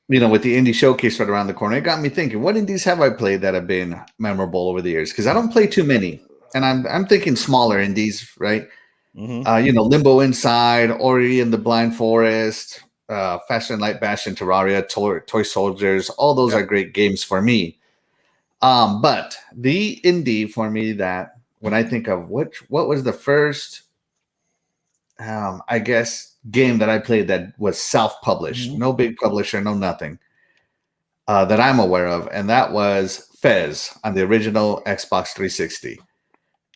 with the indie showcase right around the corner, it got me thinking: what indies have I played that have been memorable over the years? Because I don't play too many, and I'm thinking smaller indies, right? Mhm. Limbo Inside, Ori and the Blind Forest, Faster and Light Bash and Terraria, Toy Soldiers. All those Yep. are great games for me. But the indie for me that when I think of what was the first, I guess, game that I played that was self-published, Mhm. no big publisher, no nothing, that I'm aware of, and that was Fez on the original Xbox 360.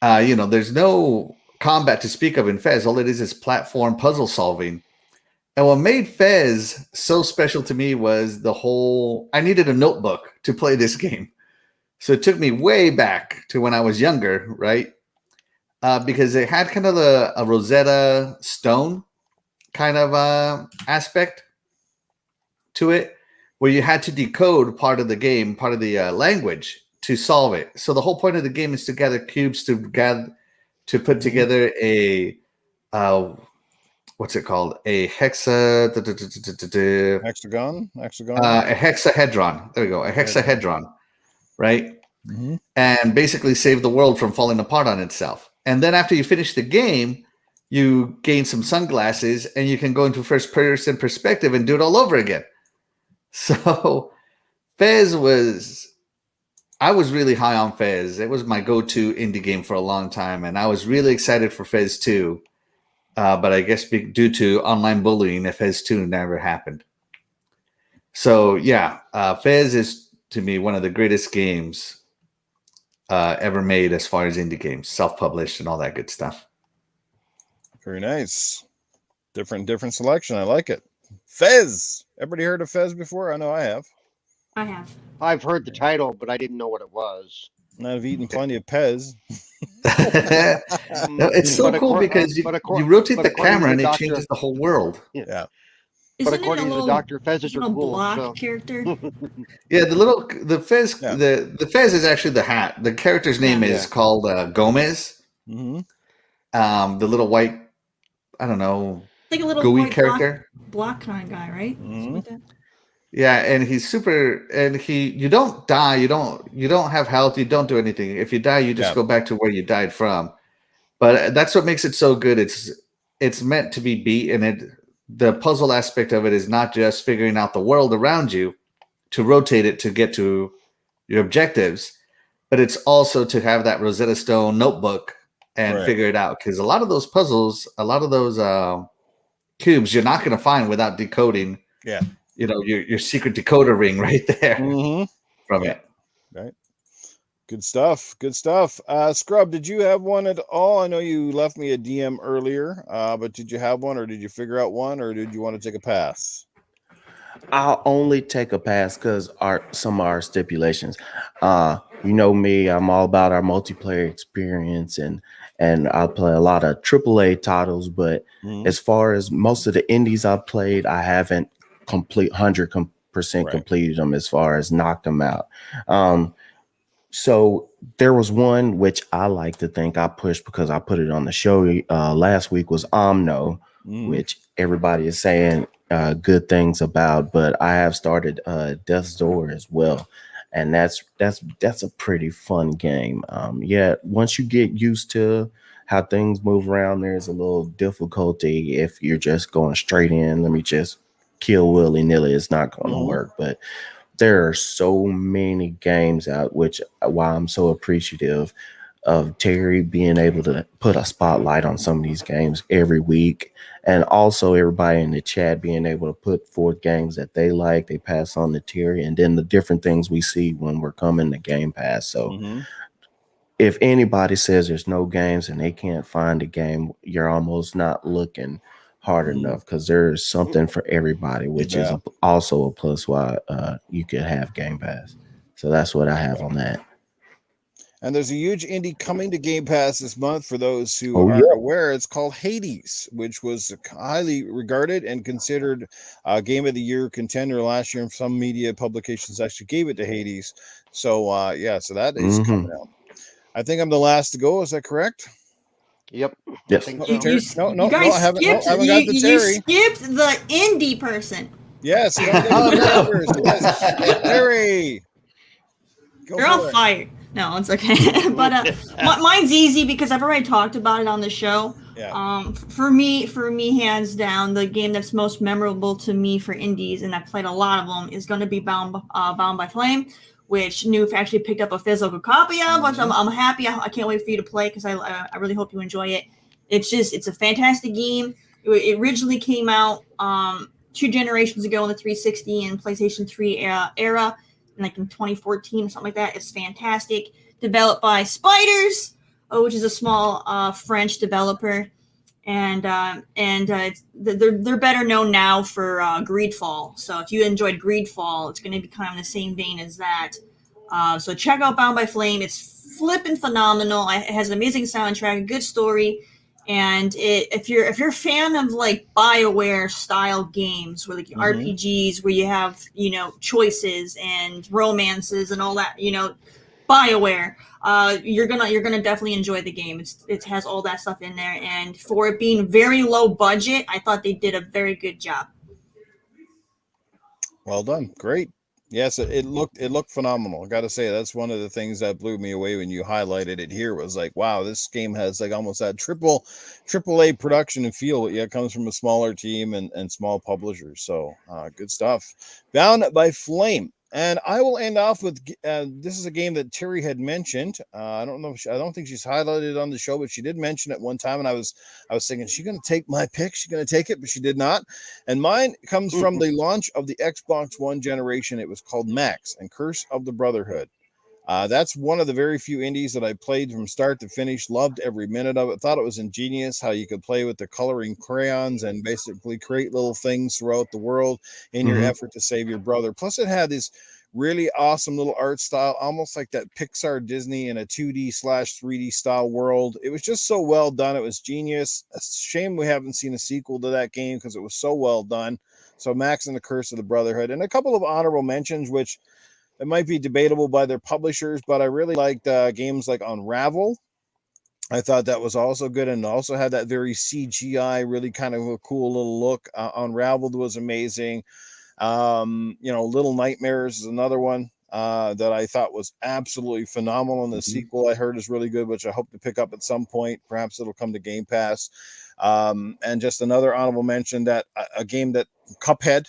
There's no combat to speak of in Fez. All it is platform puzzle solving. And what made Fez so special to me was I needed a notebook to play this game. So it took me way back to when I was younger, right? Because it had kind of a Rosetta Stone kind of aspect to it, where you had to decode part of the game, part of the language to solve it. So the whole point of the game is to gather cubes to put together a what's it called? A Hexagon. a hexahedron. There we go. A hexahedron, right? Mhm. And basically save the world from falling apart on itself. and then after you finish the game, you gain some sunglasses, and you can go into first-person perspective and do it all over again. So Fez I was really high on Fez. It was my go-to indie game for a long time, and I was really excited for Fez 2. But I guess due to online bullying, Fez 2 never happened. So yeah, Fez is to me one of the greatest games ever made as far as indie games, self-published and all that good stuff. Very nice. Different selection. I like it. Fez. Everybody heard of Fez before? I know I have. I have. I've heard the title, but I didn't know what it was. And I've eaten plenty of Pez. No, it's so But cool accor- because but you accor- rotate but the according to camera and the it doctor- changes the whole world. Yeah. Isn't But according it a to the little, doctor, Fezes are little cool. block So. character? Yeah, the Fez Yeah. the Fez is actually the hat. The character's name Yeah. is called Gomez. Mm-hmm. The little white, I don't know, Like a little gooey white character. block kind of guy, right? Mhm. Something like that. Yeah, and he's super. And you don't die. You don't have health. You don't do anything. If you die, you just Yeah. go back to where you died from. But that's what makes it so good. It's meant to be beat, and the puzzle aspect of it is not just figuring out the world around you to rotate it to get to your objectives, but it's also to have that Rosetta Stone notebook and Right. figure it out. Because a lot of those puzzles, a lot of those cubes, you're not going to find without decoding. Yeah. Your secret decoder ring right there Mm-hmm. from Yeah. it. Right. Good stuff. Good stuff. Scrub, did you have one at all? I know you left me a DM earlier, but did you have one, or did you figure out one, or did you want to take a pass? I'll only take a pass because some of our stipulations. You know me, I'm all about our multiplayer experience, and I play a lot of AAA titles. But Mhm. as far as most of the indies I've played, I haven't 100% Right. completed them as far as knocked them out. So there was one which I like to think I pushed because I put it on the show last week, was Omno, Mhm. which everybody is saying good things about, but I have started Death's Door as well, and that's a pretty fun game. Yeah, once you get used to how things move around, there's a little difficulty if you're just going straight in. Let me just kill willy-nilly. It's not going to Mhm. work, but there are so many games out, which why I'm so appreciative of Terry being able to put a spotlight on some of these games every week, and also everybody in the chat being able to put forth games that they like, they pass on to Terry, and then the different things we see when we're coming to Game Pass. So Mhm. if anybody says there's no games and they can't find a game, you're almost not looking hard Mhm. enough, because there's something for everybody, which is Yeah. also a plus why you could have Game Pass. So that's what I have on that. And there's a huge indie coming to Game Pass this month for those who Oh, are yeah. aware. It's called Hades, which was highly regarded and considered a Game of the Year contender last year. And some media publications actually gave it to Hades. So, yeah, so that is coming out. I think I'm the last to go. Is that correct? Yep. Yes. Think No, so. Terry- no, you guys I haven't- no, skipped. I haven't got the you Terry. skipped the indie person. Yes. You don't get Oh, the no. numbers. Yes. Terry. Go You're for all it. fired. No, it's okay. But mine's easy because I've already talked about it on the show. Yeah. For me, hands down, the game that's most memorable to me for indies, and I've played a lot of them, is going to be Bound by Flame, which Newf actually picked up a physical copy of, which I'm happy. I can't wait for you to play because I really hope you enjoy it. It's a fantastic game. It originally came out 2 generations ago on the 360 and PlayStation 3 era, like in 2014 or something like that. It's fantastic. Developed by Spiders, which is a small French developer, and they're better known now for Greedfall. So if you enjoyed Greedfall, it's going to be kind of in the same vein as that. So check out Bound by Flame. It's flipping phenomenal. It has an amazing soundtrack, a good story, and if you're a fan of like BioWare style games, where like RPGs where you have choices and romances and all that, BioWare, you're gonna definitely enjoy the game. It has all that stuff in there, and for it being very low budget, I thought they did a very good job. Well done. Great. Yes, it looked phenomenal. I got to say, that's one of the things that blew me away when you highlighted it here. Was like, wow, this game has like almost that triple A production and feel. Yeah, it comes from a smaller team and small publishers. So good stuff. Bound by Flame. And I will end off with this is a game that Terri had mentioned. I don't know. I don't think she's highlighted it on the show, but she did mention it one time, and I was thinking, she's going to take my pick. She's going to take it, but she did not. And mine comes from the launch of the Xbox One generation. It was called Max and Curse of the Brotherhood. That's one of the very few indies that I played from start to finish. Loved every minute of it. Thought it was ingenious how you could play with the coloring crayons and basically create little things throughout the world in your effort to save your brother. Plus, it had this really awesome little art style, almost like that Pixar Disney in a 2D/3D style world. It was just so well done. It was genius. A shame we haven't seen a sequel to that game because it was so well done. So Max and the Curse of the Brotherhood, and a couple of honorable mentions, which it might be debatable by their publishers, but I really liked games like Unravel. I thought that was also good, and also had that very CGI, really kind of a cool little look. Unraveled was amazing. Little Nightmares is another one that I thought was absolutely phenomenal. And the sequel I heard is really good, which I hope to pick up at some point. Perhaps it'll come to Game Pass. And just another honorable mention, that a game that Cuphead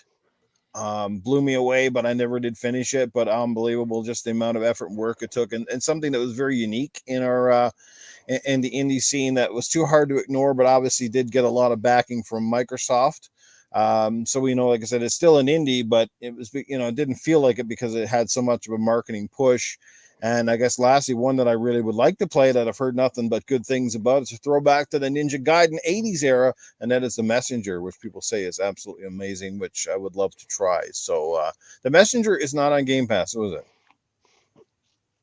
blew me away, but I never did finish it. But unbelievable, just the amount of effort and work it took, and something that was very unique in our in the indie scene that was too hard to ignore, but obviously did get a lot of backing from Microsoft. So we know, like I said, it's still an indie, but it was, it didn't feel like it because it had so much of a marketing push. And I guess lastly, one that I really would like to play that I've heard nothing but good things about. It's a throwback to the Ninja Gaiden 80s era, and that is The Messenger, which people say is absolutely amazing, which I would love to try. So The Messenger is not on Game Pass, was it?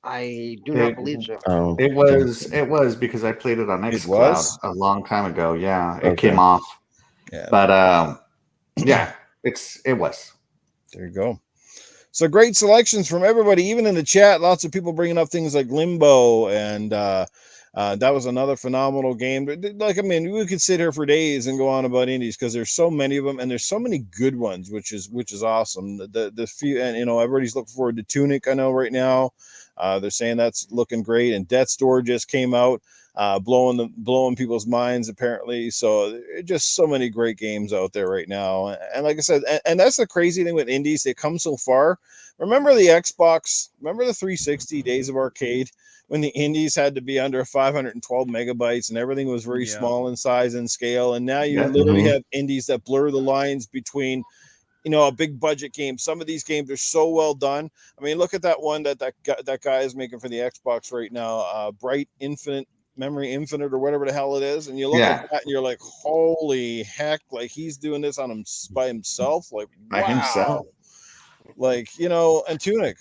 I do not believe so. Oh, It was because I played it on xCloud a long time ago. Yeah, it came off. Yeah, but yeah, it was. There you go. So great selections from everybody, even in the chat. Lots of people bringing up things like Limbo, and that was another phenomenal game. Like, I mean, we could sit here for days and go on about indies because there's so many of them, and there's so many good ones, which is awesome. The few, and everybody's looking forward to Tunic. I know right now, they're saying that's looking great, and Death's Door just came out. Blowing people's minds apparently. So just so many great games out there right now. And like I said, and that's the crazy thing with indies, they come so far. Remember the Xbox, remember the 360 days of arcade when the indies had to be under 512 megabytes and everything was very small in size and scale. And now you literally have indies that blur the lines between, a big budget game. Some of these games are so well done. I mean, look at that one that guy is making for the Xbox right now, Bright Memory Infinite or whatever the hell it is, and you look at that and you're like, holy heck, like he's doing this by himself, like wow. Like, and Tunic,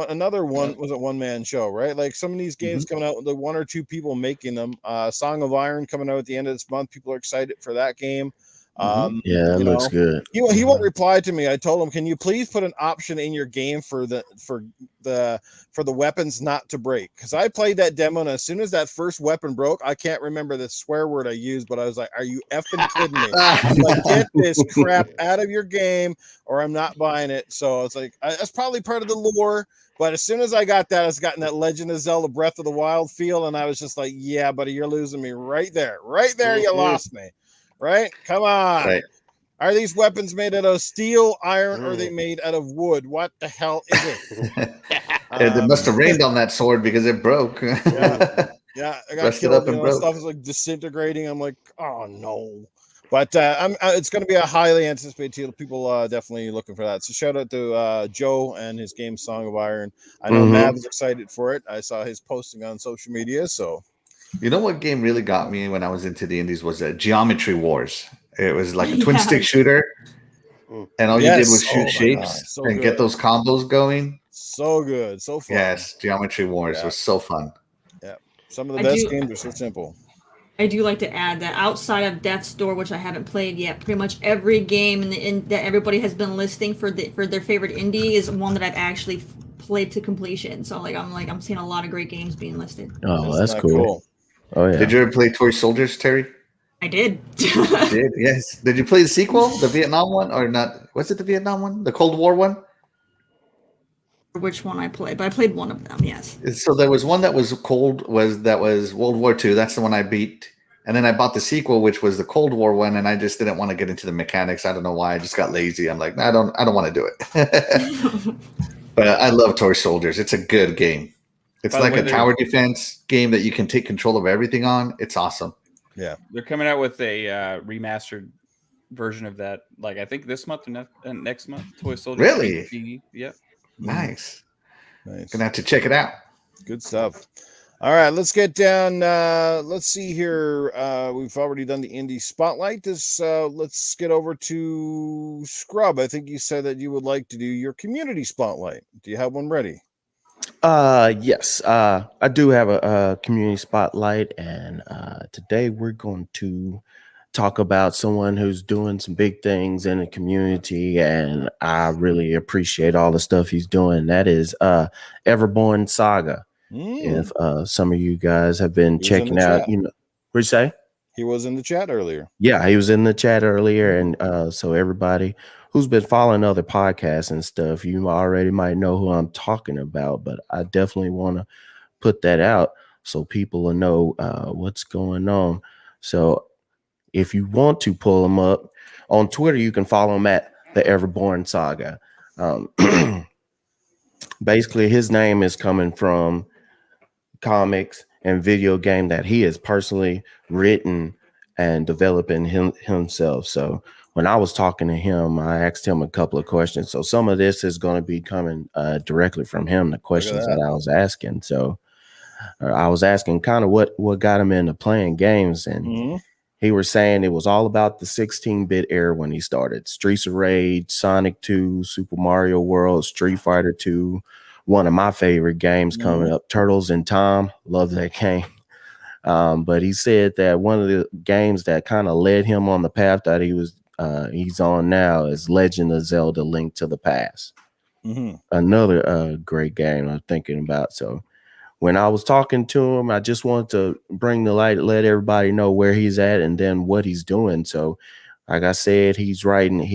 another one was a one-man show, right? Like some of these games coming out with the one or two people making them. Song of Iron coming out at the end of this month, people are excited for that game. Yeah, it looks good. He won't reply to me. I told him, can you please put an option in your game for the weapons not to break? Because I played that demo, and as soon as that first weapon broke, I can't remember the swear word I used, but I was like, are you effing kidding me? I'm like, get this crap out of your game or I'm not buying it. So it's like, that's probably part of the lore. But as soon as I got that, I was gotten that Legend of Zelda Breath of the Wild feel, and I was just like, yeah, buddy, you're losing me right there. Right there, you lost me. Right? Come on. Right. Are these weapons made out of steel, iron, or are they made out of wood? What the hell is it? It must have rained on that sword because it broke. Yeah. I got killed. Stuff is like disintegrating. I'm like, oh no. But it's going to be a highly anticipated title. People definitely looking for that. So shout out to Joe and his game Song of Iron. I know Mav is excited for it. I saw his posting on social media. So. You know what game really got me when I was into the indies was Geometry Wars. It was like a twin stick shooter, and all you did was shoot shapes and get those combos going. So good, so fun. Yes, Geometry Wars was so fun. Yeah, some of the best games are so simple. I do like to add that outside of Death's Door, which I haven't played yet, pretty much every game that everybody has been listing for their favorite indie is one that I've actually played to completion. So I'm seeing a lot of great games being listed. Oh, that's cool. Oh yeah. Did you ever play Toy Soldiers, Terry? I did. You did, yes. Did you play the sequel, the Vietnam one, or not? Was it the Vietnam one, the Cold War one? which one I played, but I played one of them. Yes. So there was one that was World War II. That's the one I beat. And then I bought the sequel, which was the Cold War one, and I just didn't want to get into the mechanics. I don't know why. I just got lazy. I'm like, I don't want to do it. But I love Toy Soldiers. It's a good game. It's By the like way, a tower defense game that you can take control of everything on. It's awesome. Yeah. They're coming out with a remastered version of that. Like I think this month or next month. Toy Soldiers. Really? HD. Yep. Nice. Nice. Gonna have to check it out. Good stuff. All right, let's get down. Let's see here. We've already done the indie spotlight. Let's get over to Scrub. I think you said that you would like to do your community spotlight. Do you have one ready? Yes. I do have a community spotlight, and today we're going to talk about someone who's doing some big things in the community, and I really appreciate all the stuff he's doing. That is Everborn Saga. If some of you guys have been checking out, chat. you know, what'd you say? He was in the chat earlier. Yeah, he was in the chat earlier, and so everybody who's been following other podcasts and stuff, you already might know who I'm talking about, but I definitely want to put that out so people will know what's going on. So if you want to pull him up on Twitter, you can follow him at the Everborn Saga. Basically, his name is coming from comics and video game that he has personally written and developing himself. So when I was talking to him, I asked him a couple of questions. So some of this is going to be coming directly from him, the questions that I was asking. So I was asking kind of what got him into playing games, and he was saying it was all about the 16-bit era when he started. Streets of Rage, Sonic 2, Super Mario World, Street Fighter 2, one of my favorite games coming up, Turtles in Time. Love that game. But he said that one of the games that kind of led him on the path that he's on now is Legend of Zelda: Link to the Past. Another great game I'm thinking about. So when I was talking to him, I just wanted to bring the light, let everybody know where he's at and then what he's doing. So like I said, he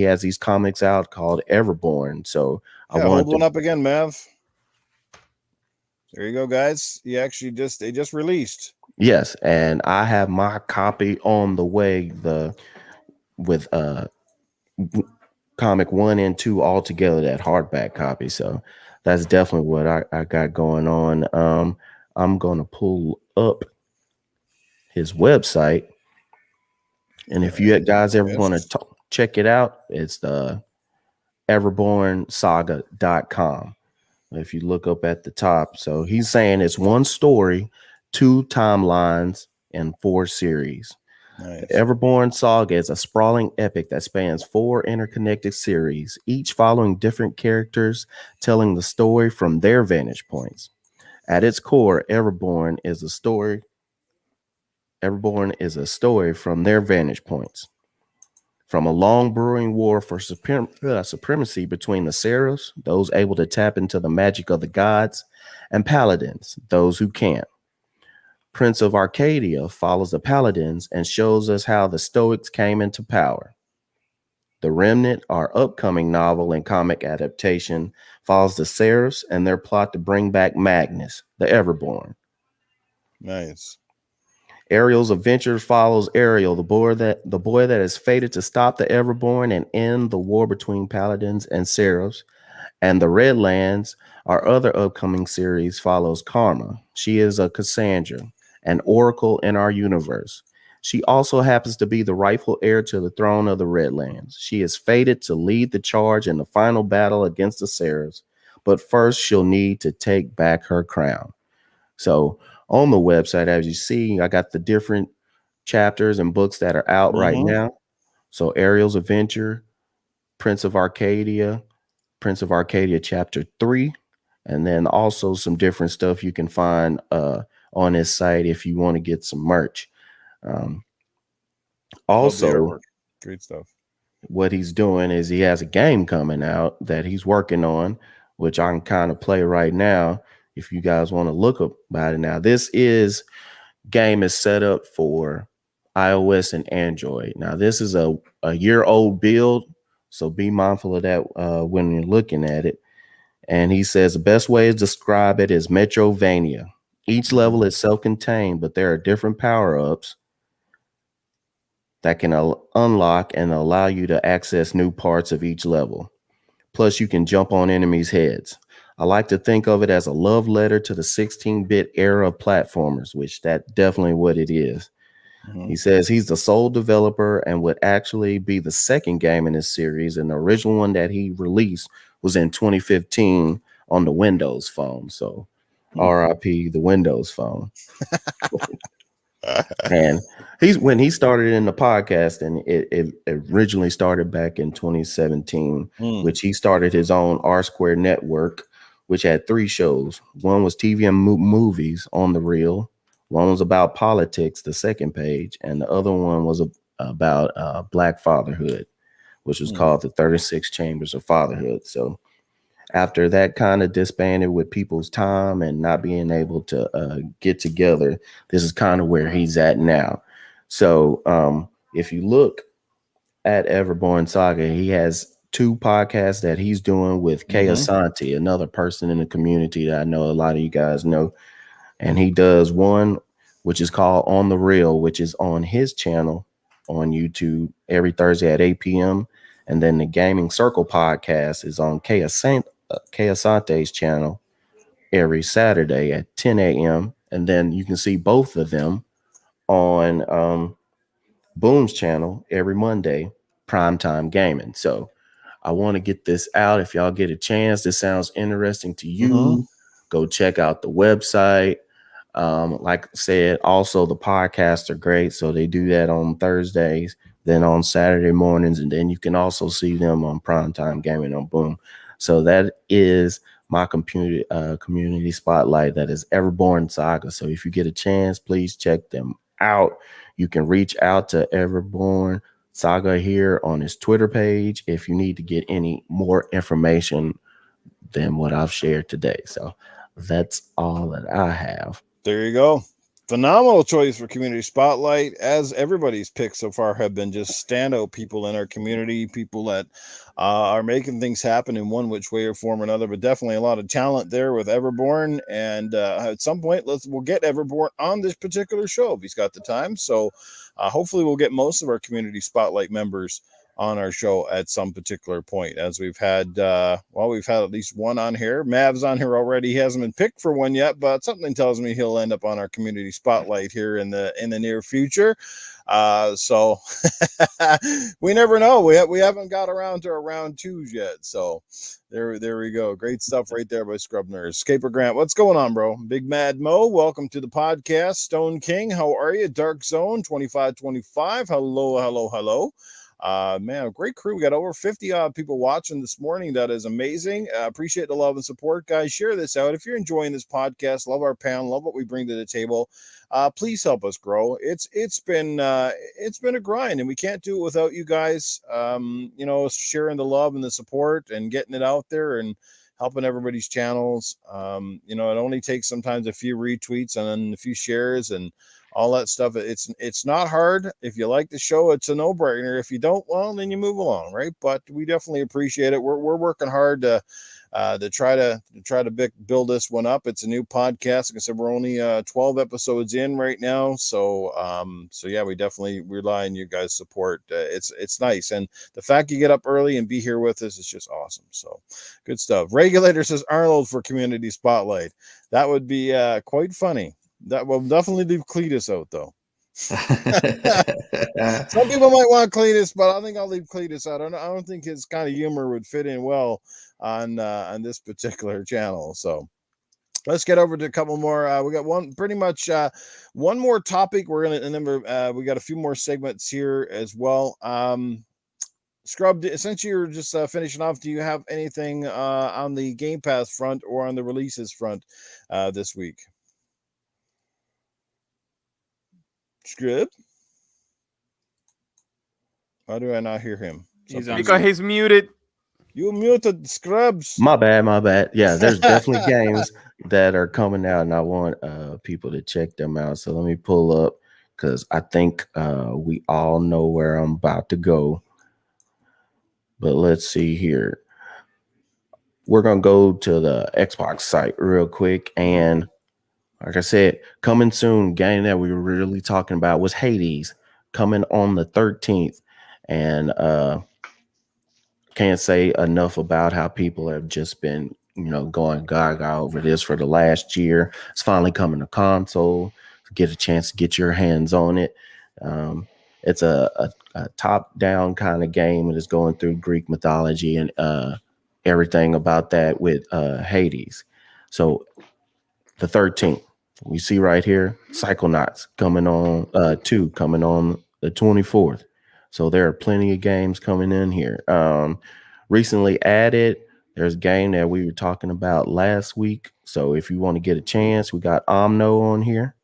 has these comics out called Everborn. So I hold one up again, Mav. There you go, guys. They just released. Yes, and I have my copy on the way, with comic 1 and 2 all together, that hardback copy. So that's definitely what I got going on. I'm gonna pull up his website, and if you guys ever want to check it out, it's the everbornsaga.com. If you look up at the top, so he's saying it's one story, 2 timelines, and 4 series. Nice. The Everborn Saga is a sprawling epic that spans 4 interconnected series, each following different characters, telling the story from their vantage points. At its core, Everborn is a story from their vantage points. From a long brewing war for supremacy between the Seraphs, those able to tap into the magic of the gods, and Paladins, those who can't. Prince of Arcadia follows the Paladins and shows us how the Stoics came into power. The Remnant, our upcoming novel and comic adaptation, follows the Seraphs and their plot to bring back Magnus, the Everborn. Nice. Ariel's adventure follows Ariel, the boy that is fated to stop the Everborn and end the war between Paladins and Seraphs. And the Redlands, our other upcoming series, follows Karma. She is a Cassandra, an oracle in our universe. She also happens to be the rightful heir to the throne of the Redlands. She is fated to lead the charge in the final battle against the Seraphs, but first she'll need to take back her crown. So on the website, as you see, I got the different chapters and books that are out right now. So Ariel's Adventure, Prince of Arcadia chapter 3, and then also some different stuff you can find on his site if you want to get some merch. Also, great stuff. What he's doing is he has a game coming out that he's working on, which I can kind of play right now if you guys want to look up about it. Now, this game is set up for iOS and Android. Now, this is a year-old build, so be mindful of that when you're looking at it. And he says the best way to describe it is Metrovania. Each level is self-contained, but there are different power-ups that can unlock and allow you to access new parts of each level. Plus, you can jump on enemies' heads. I like to think of it as a love letter to the 16-bit era of platformers, which that definitely what it is. He says he's the sole developer and would actually be the second game in this series. And the original one that he released was in 2015 on the Windows phone. So RIP the Windows phone. And when he started in the podcast, and it originally started back in 2017, which he started his own R Square Network, which had 3 shows. One was TV and movies on the reel. One was about politics, the second page, and the other one was about Black fatherhood, which was called the 36 Chambers of Fatherhood. So after that kind of disbanded with people's time and not being able to get together, this is kind of where he's at now. So if you look at Everborn Saga, he has 2 podcasts that he's doing with Kay Asante, another person in the community that I know a lot of you guys know. And he does one which is called On the Real, which is on his channel on YouTube every Thursday at 8 p.m. And then the Gaming Circle podcast is on Kay Asante's channel every Saturday at 10 a.m. And then you can see both of them on Boom's channel every Monday, Primetime Gaming. So I want to get this out. If y'all get a chance, this sounds interesting to you, go check out the website. Like I said, also the podcasts are great. So they do that on Thursdays, then on Saturday mornings, and then you can also see them on Primetime Gaming on Boom. So that is my community spotlight. That is Everborn Saga. So if you get a chance, please check them out. You can reach out to Everborn Saga here on his Twitter page if you need to get any more information than what I've shared today. So that's all that I have. There you go. Phenomenal choice for community spotlight, as everybody's picks so far have been just standout people in our community, people that are making things happen in one which way or form or another, but definitely a lot of talent there with Everborn. And at some point, we'll get Everborn on this particular show if he's got the time. So hopefully we'll get most of our community spotlight members on our show at some particular point, as we've had we've had at least one on here. Mav's on here already. He hasn't been picked for one yet, but something tells me he'll end up on our community spotlight here in the near future. So we never know. We haven't got around to our round 2s yet. So there we go. Great stuff right there by Scrub Nurse. Scaper Grant, what's going on, bro? Big Mad Mo, welcome to the podcast. Stone King, how are you? Dark Zone 2525, hello. Man, a great crew. We got over 50 people watching this morning. That is amazing. Appreciate the love and support, guys. Share this out if you're enjoying this podcast. Love our panel. Love what we bring to the table. Please help us grow. It's been a grind, and we can't do it without you guys. Sharing the love and the support and getting it out there and helping everybody's channels. It only takes sometimes a few retweets and then a few shares and all that stuff. It's not hard. If you like the show, it's a no-brainer. If you don't, well, then you move along, right? But we definitely appreciate it. We're working hard to try to build this one up. It's a new podcast. Like I said, we're only 12 episodes in right now. So yeah, we definitely rely on you guys' support. It's nice. And the fact you get up early and be here with us is just awesome. So good stuff. Regulator says Arnold for community spotlight. That would be quite funny. That will definitely leave Cletus out, though. Some people might want Cletus, but I think I'll leave Cletus out. I don't think his kind of humor would fit in well on this particular channel. So let's get over to a couple more. We got one more topic. We're gonna, and then we got a few more segments here as well. Scrub, since you're just finishing off, do you have anything on the Game Pass front or on the releases front this week? Scrub? Why do I not hear him? Because he's muted. You muted, Scrubs. My bad. Yeah, there's definitely games that are coming out, and I want people to check them out. So let me pull up, because I think we all know where I'm about to go. But let's see here. we're gonna go to the Xbox site real quick, and like I said, coming soon. Game that we were really talking about was Hades, coming on the 13th, and can't say enough about how people have just been, going gaga over this for the last year. It's finally coming to console. Get a chance to get your hands on it. It's a top-down kind of game, and it's going through Greek mythology and everything about that with Hades. So the 13th, we see right here, Psychonauts coming on, 2 coming on the 24th. So there are plenty of games coming in here. Recently added, there's a game that we were talking about last week. So if you want to get a chance, we got Omno on here.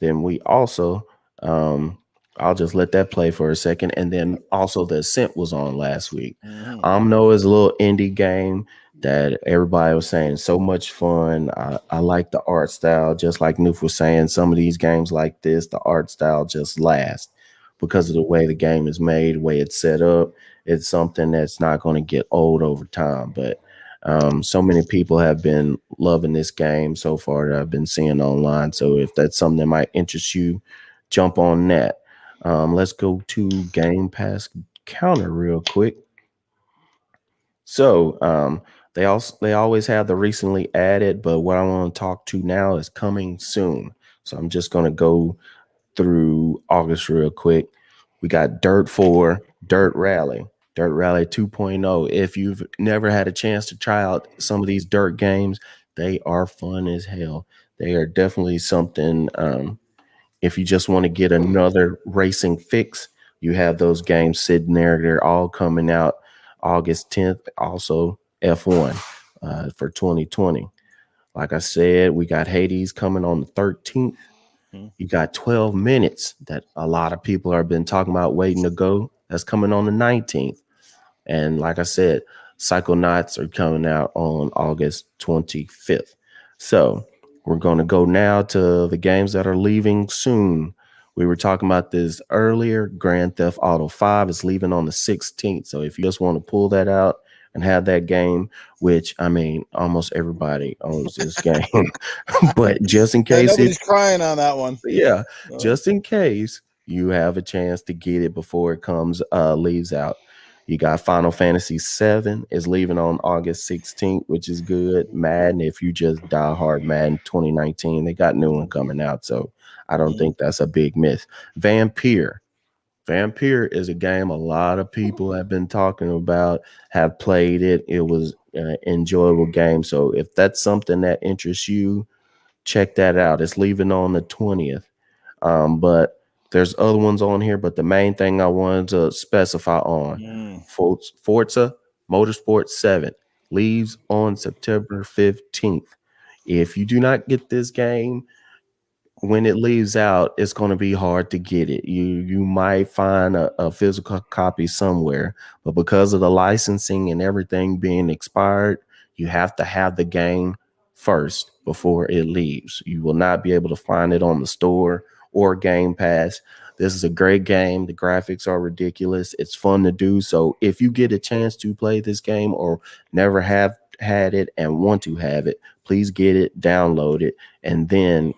Then we also, I'll just let that play for a second. And then also the Ascent was on last week. Omno is a little indie game that everybody was saying so much fun. I like the art style, just like Newf was saying. Some of these games like this, the art style just lasts because of the way the game is made, the way it's set up. It's something that's not going to get old over time. But so many people have been loving this game so far that I've been seeing online. So if that's something that might interest you, jump on that. Let's go to Game Pass Counter real quick. So they always have the recently added, but what I want to talk to now is coming soon. So I'm just going to go through August real quick. We got Dirt 4, Dirt Rally 2.0. If you've never had a chance to try out some of these dirt games, they are fun as hell. They are definitely something. If you just want to get another racing fix, you have those games sitting there. They're all coming out August 10th. Also F1 for 2020. Like I said, we got Hades coming on the 13th. You got 12 minutes that a lot of people have been talking about waiting to go. That's coming on the 19th. And like I said, Psychonauts are coming out on August 25th. So we're going to go now to the games that are leaving soon. We were talking about this earlier. Grand Theft Auto 5 is leaving on the 16th. So if you just want to pull that out and have that game, which, I mean, almost everybody owns this game. But just in case nobody's crying on that one. Yeah, just in case you have a chance to get it before it leaves out. You got Final Fantasy VII is leaving on August 16th, which is good. Madden, if you just die hard Madden 2019, they got new one coming out. So I don't think that's a big myth. Vampire is a game a lot of people have been talking about, have played it. It was an enjoyable game. So if that's something that interests you, check that out. It's leaving on the 20th. But there's other ones on here, but the main thing I wanted to specify on Forza Motorsport 7 leaves on September 15th. If you do not get this game, when it leaves out, it's going to be hard to get it. You might find a physical copy somewhere, but because of the licensing and everything being expired, you have to have the game first before it leaves. You will not be able to find it on the store or Game Pass. This is a great game. The graphics are ridiculous. It's fun to do. So if you get a chance to play this game or never have had it and want to have it, please get it, download it, and then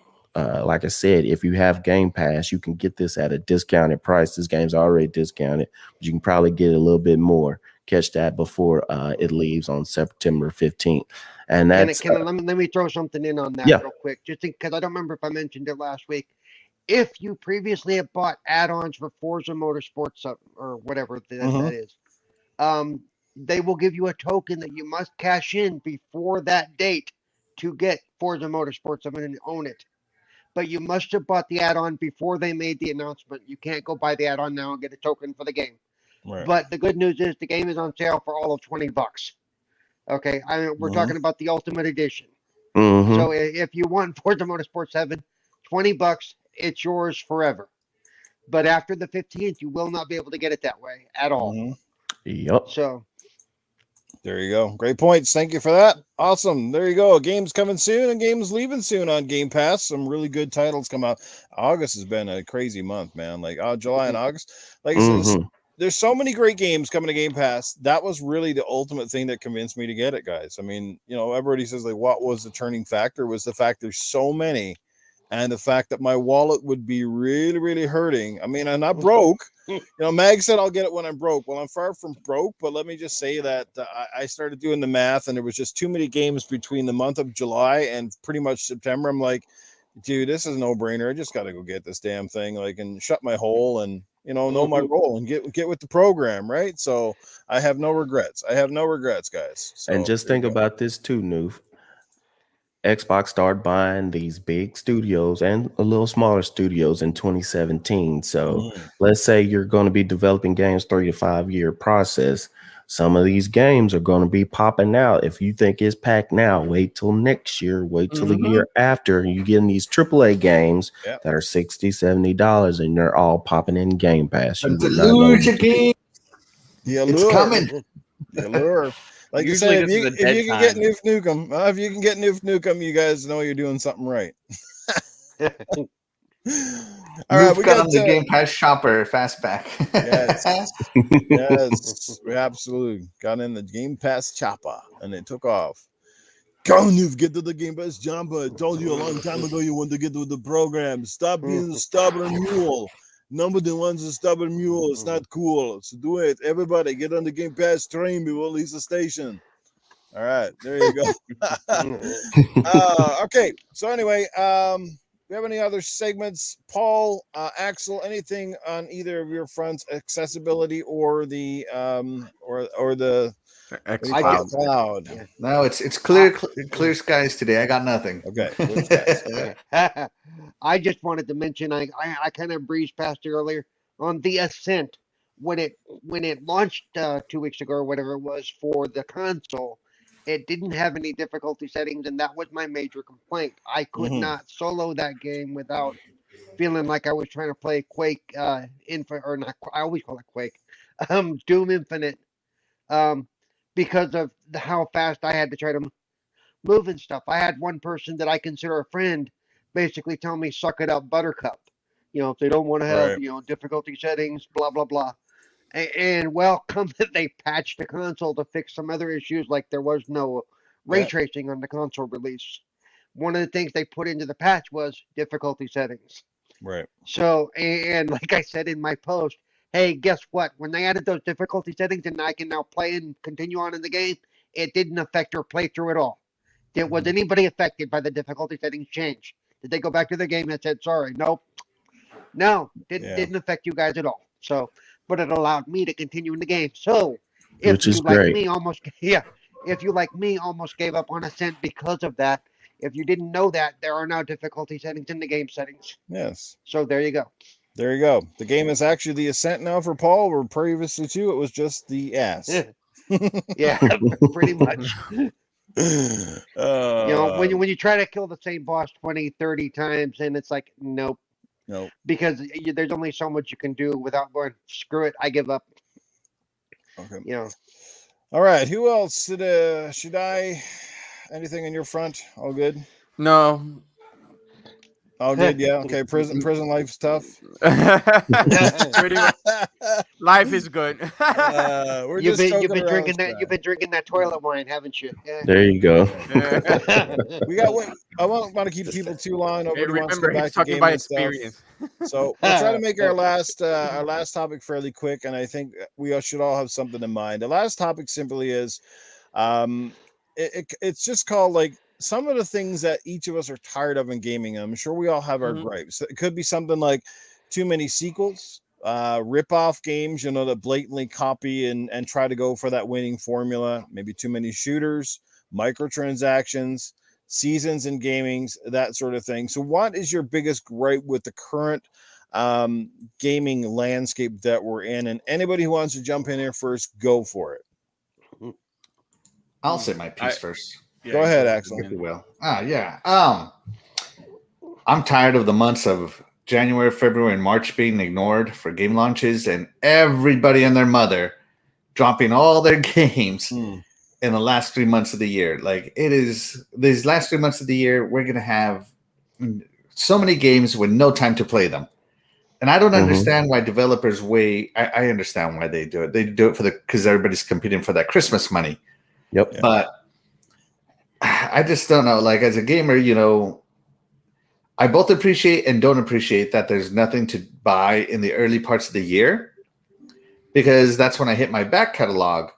like I said, if you have Game Pass, you can get this at a discounted price. This game's already discounted, but you can probably get it a little bit more. Catch that before it leaves on September 15th. And that's let me throw something in on that real quick, just because I don't remember if I mentioned it last week. If you previously have bought add-ons for Forza Motorsports or whatever that is, they will give you a token that you must cash in before that date to get Forza Motorsports and own it. But you must have bought the add-on before they made the announcement. You can't go buy the add-on now and get a token for the game. Right. But the good news is the game is on sale for all of $20. Okay, we're talking about the Ultimate Edition. So if you want Forza Motorsport 7, $20, it's yours forever. But after the 15th, you will not be able to get it that way at all. Yep. So there you go. Great points. Thank you for that. Awesome. There you go. Games coming soon and games leaving soon on Game Pass. Some really good titles come out. August has been a crazy month, man. Like July and August. Like there's so many great games coming to Game Pass. That was really the ultimate thing that convinced me to get it, guys. I mean, everybody says like, what was the turning factor? Was the fact there's so many, and the fact that my wallet would be really, really hurting. I mean, I'm not broke. Mag said I'll get it when I'm broke. Well, I'm far from broke, but let me just say that I started doing the math, and there was just too many games between the month of July and pretty much September. I'm like, dude, this is a no-brainer. I just got to go get this damn thing, and shut my hole and know my role and get with the program, right? So I have no regrets. Guys. So, and just think about this too, Newf. Xbox started buying these big studios and a little smaller studios in 2017. So let's say you're going to be developing games 3 to 5 year process. Some of these games are going to be popping out. If you think it's packed now, wait till next year, wait till the year after. You get in these AAA games that are $60, $70, and they're all popping in Game Pass. You deluge game. It's coming. The allure. Like usually you say, if you can get Newf Nukem, you guys know you're doing something right. All right, we got on the Game Pass shopper fastback. Yes, we absolutely got in the Game Pass chopper, and it took off. Go, Newf, get to the Game Pass jumper. I told you a long time ago you want to get to the program. Stop being a stubborn mule. Nobody wants a stubborn mule. It's not cool. So do it. Everybody get on the Game Pass train. We will leave the station. All right. There you go. Okay. So anyway, do you have any other segments? Paul, Axel, anything on either of your fronts, accessibility or the or the xCloud? No, it's clear skies today. I got nothing. Okay. I just wanted to mention I kind of breezed past it earlier on the Ascent when it launched 2 weeks ago or whatever it was for the console. It didn't have any difficulty settings, and that was my major complaint. I could not solo that game without feeling like I was trying to play Quake Infinite, or not. I always call it Quake, Doom Infinite, because of how fast I had to try to move and stuff. I had one person that I consider a friend basically tell me, "Suck it up, Buttercup." If they don't want to have difficulty settings, blah blah blah. And well, they patched the console to fix some other issues, like there was no ray tracing on the console release. One of the things they put into the patch was difficulty settings. Right. So, and like I said in my post, hey, guess what? When they added those difficulty settings and I can now play and continue on in the game, it didn't affect your playthrough at all. Was anybody affected by the difficulty settings change? Did they go back to the game and said, sorry? Nope. No, didn't affect you guys at all. So, but it allowed me to continue in the game. So, if you like me, almost gave up on Ascent because of that. If you didn't know that, there are now difficulty settings in the game settings. Yes. So there you go. There you go. The game is actually the Ascent now for Paul, where previously too it was just the ass. Yeah, pretty much. When you try to kill the same boss 20, 30 times, and it's like, nope. Because there's only so much you can do without going, screw it, I give up. Okay. All right. Who else did Shaddai? Anything in your front? All good? No. All good, yeah. Okay. Prison life's tough. Pretty much. Life is good. You've been drinking that toilet wine, haven't you? Yeah. There you go. We got one. I won't want to keep people too long. Nobody wants to go back to talking by stuff. experience. So we'll try to make our last topic fairly quick, and I think we should all have something in mind. The last topic simply is, it's just called like some of the things that each of us are tired of in gaming. I'm sure we all have our gripes. It could be something like too many sequels, rip-off games, that blatantly copy and try to go for that winning formula. Maybe too many shooters, microtransactions, seasons in gaming, that sort of thing. So what is your biggest gripe with the current gaming landscape that we're in? And anybody who wants to jump in here first, go for it. I'll say my piece first. Yeah, go ahead, Axel. If you will. I'm tired of the months of January, February, and March being ignored for game launches, and everybody and their mother dropping all their games in the last 3 months of the year. Like, it is these last 3 months of the year, we're going to have so many games with no time to play them. And I don't Mhm. understand why developers wait. I understand why they do it. They do it because everybody's competing for that Christmas money. Yep. But I just don't know. Like as a gamer, I both appreciate and don't appreciate that there's nothing to buy in the early parts of the year, because that's when I hit my back catalog.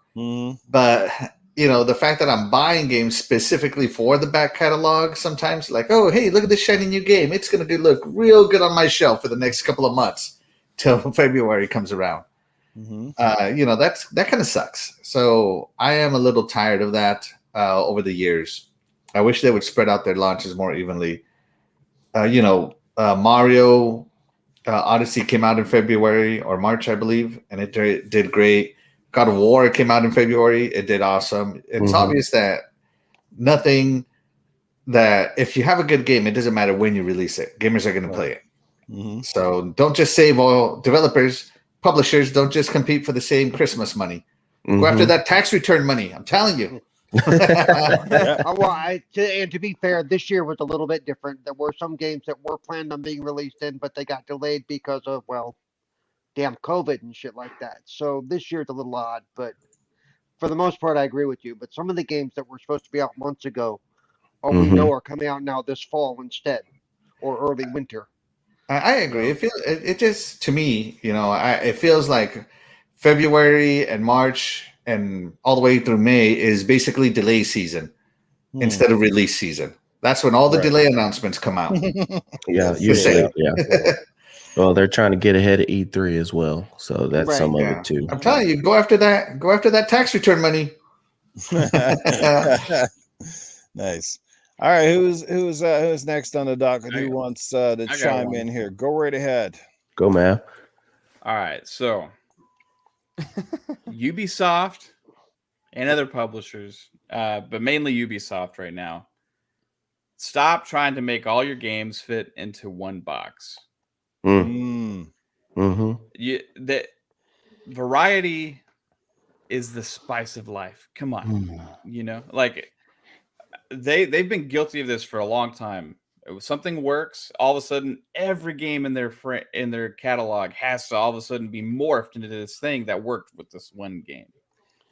But the fact that I'm buying games specifically for the back catalog sometimes, like, oh, hey, look at this shiny new game. It's going to look real good on my shelf for the next couple of months till February comes around. That kind of sucks. So I am a little tired of that over the years. I wish they would spread out their launches more evenly. Mario Odyssey came out in February or March, I believe, and it did great. God of War came out in February. It did awesome. It's obvious that if you have a good game, it doesn't matter when you release it. Gamers are going to play it. So don't just save all developers, publishers. Don't just compete for the same Christmas money. Go after that tax return money. I'm telling you. To be fair, this year was a little bit different. There were some games that were planned on being released but they got delayed because of, damn COVID and shit like that. So this year's a little odd, but for the most part, I agree with you. But some of the games that were supposed to be out months ago, we know are coming out now this fall instead, or early winter. I agree. It just, to me, it feels like February and March and all the way through May is basically delay season instead of release season. That's when all the delay announcements come out. Yeah, usually. Yeah. Well, they're trying to get ahead of E3 as well, so that's some of it too. I'm telling you, go after that tax return money. Nice. All right, who's next on the docket? Who wants to chime in here? Go right ahead. Go, man. All right, so Ubisoft and other publishers, but mainly Ubisoft right now, stop trying to make all your games fit into one box. The variety is the spice of life. Come on, like they've been guilty of this for a long time. Something works, all of a sudden, every game in their catalog has to all of a sudden be morphed into this thing that worked with this one game.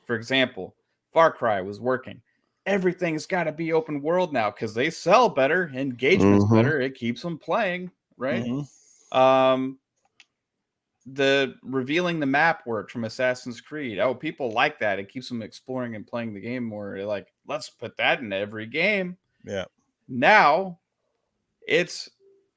For example, Far Cry was working. Everything's got to be open world now because they sell better, engagement's better, it keeps them playing, right? The revealing the map work from Assassin's Creed. Oh, people like that. It keeps them exploring and playing the game more. They're like, let's put that in every game. Yeah. Now it's,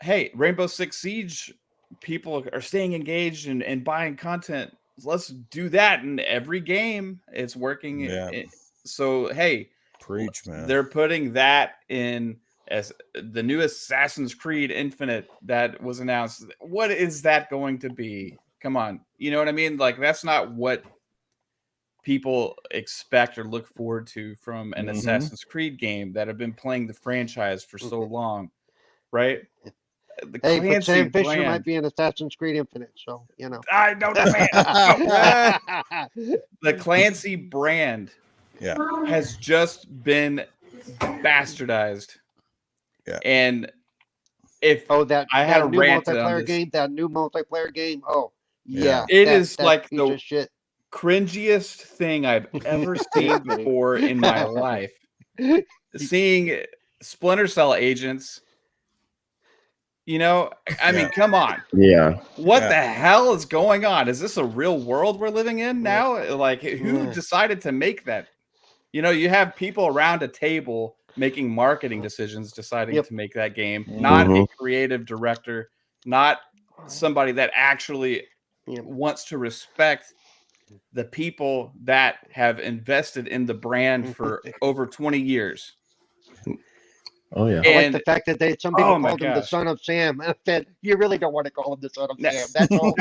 hey, Rainbow Six Siege people are staying engaged and buying content. Let's do that in every game. It's working. Yeah. So, hey, preach, man. They're putting that in as the new Assassin's Creed Infinite that was announced. What is that going to be? Come on. You know what I mean? Like, that's not what people expect or look forward to from an Assassin's Creed game that have been playing the franchise for so long, right? The but Sam Fisher might be an Assassin's Creed Infinite, so, I don't know. The Clancy brand has just been bastardized. Yeah. And if that had a new rant multiplayer game, it is like the shit. cringiest thing I've ever seen before in my life. Seeing Splinter Cell agents, I mean, come on. Yeah. What the hell is going on? Is this a real world we're living in now? Like, who decided to make that? You have people around a table making marketing decisions, deciding to make that game, not a creative director, not somebody that actually wants to respect the people that have invested in the brand for over 20 years. Oh yeah, I like the fact that some people called him the son of Sam. I said, you really don't want to call him the son of Sam. That's all.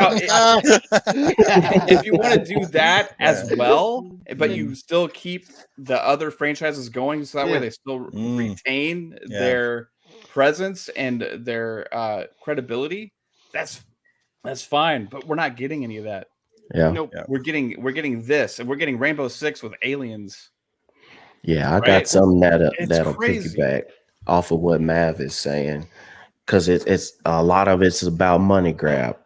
If you want to do that as well, but you still keep the other franchises going, so that way they still retain their presence and their credibility. That's fine, but we're not getting any of that. Yeah, nope. We're getting this, and we're getting Rainbow Six with aliens. Yeah, I got something that'll piggyback off of what Mav is saying, because it's a lot of it's about money grab.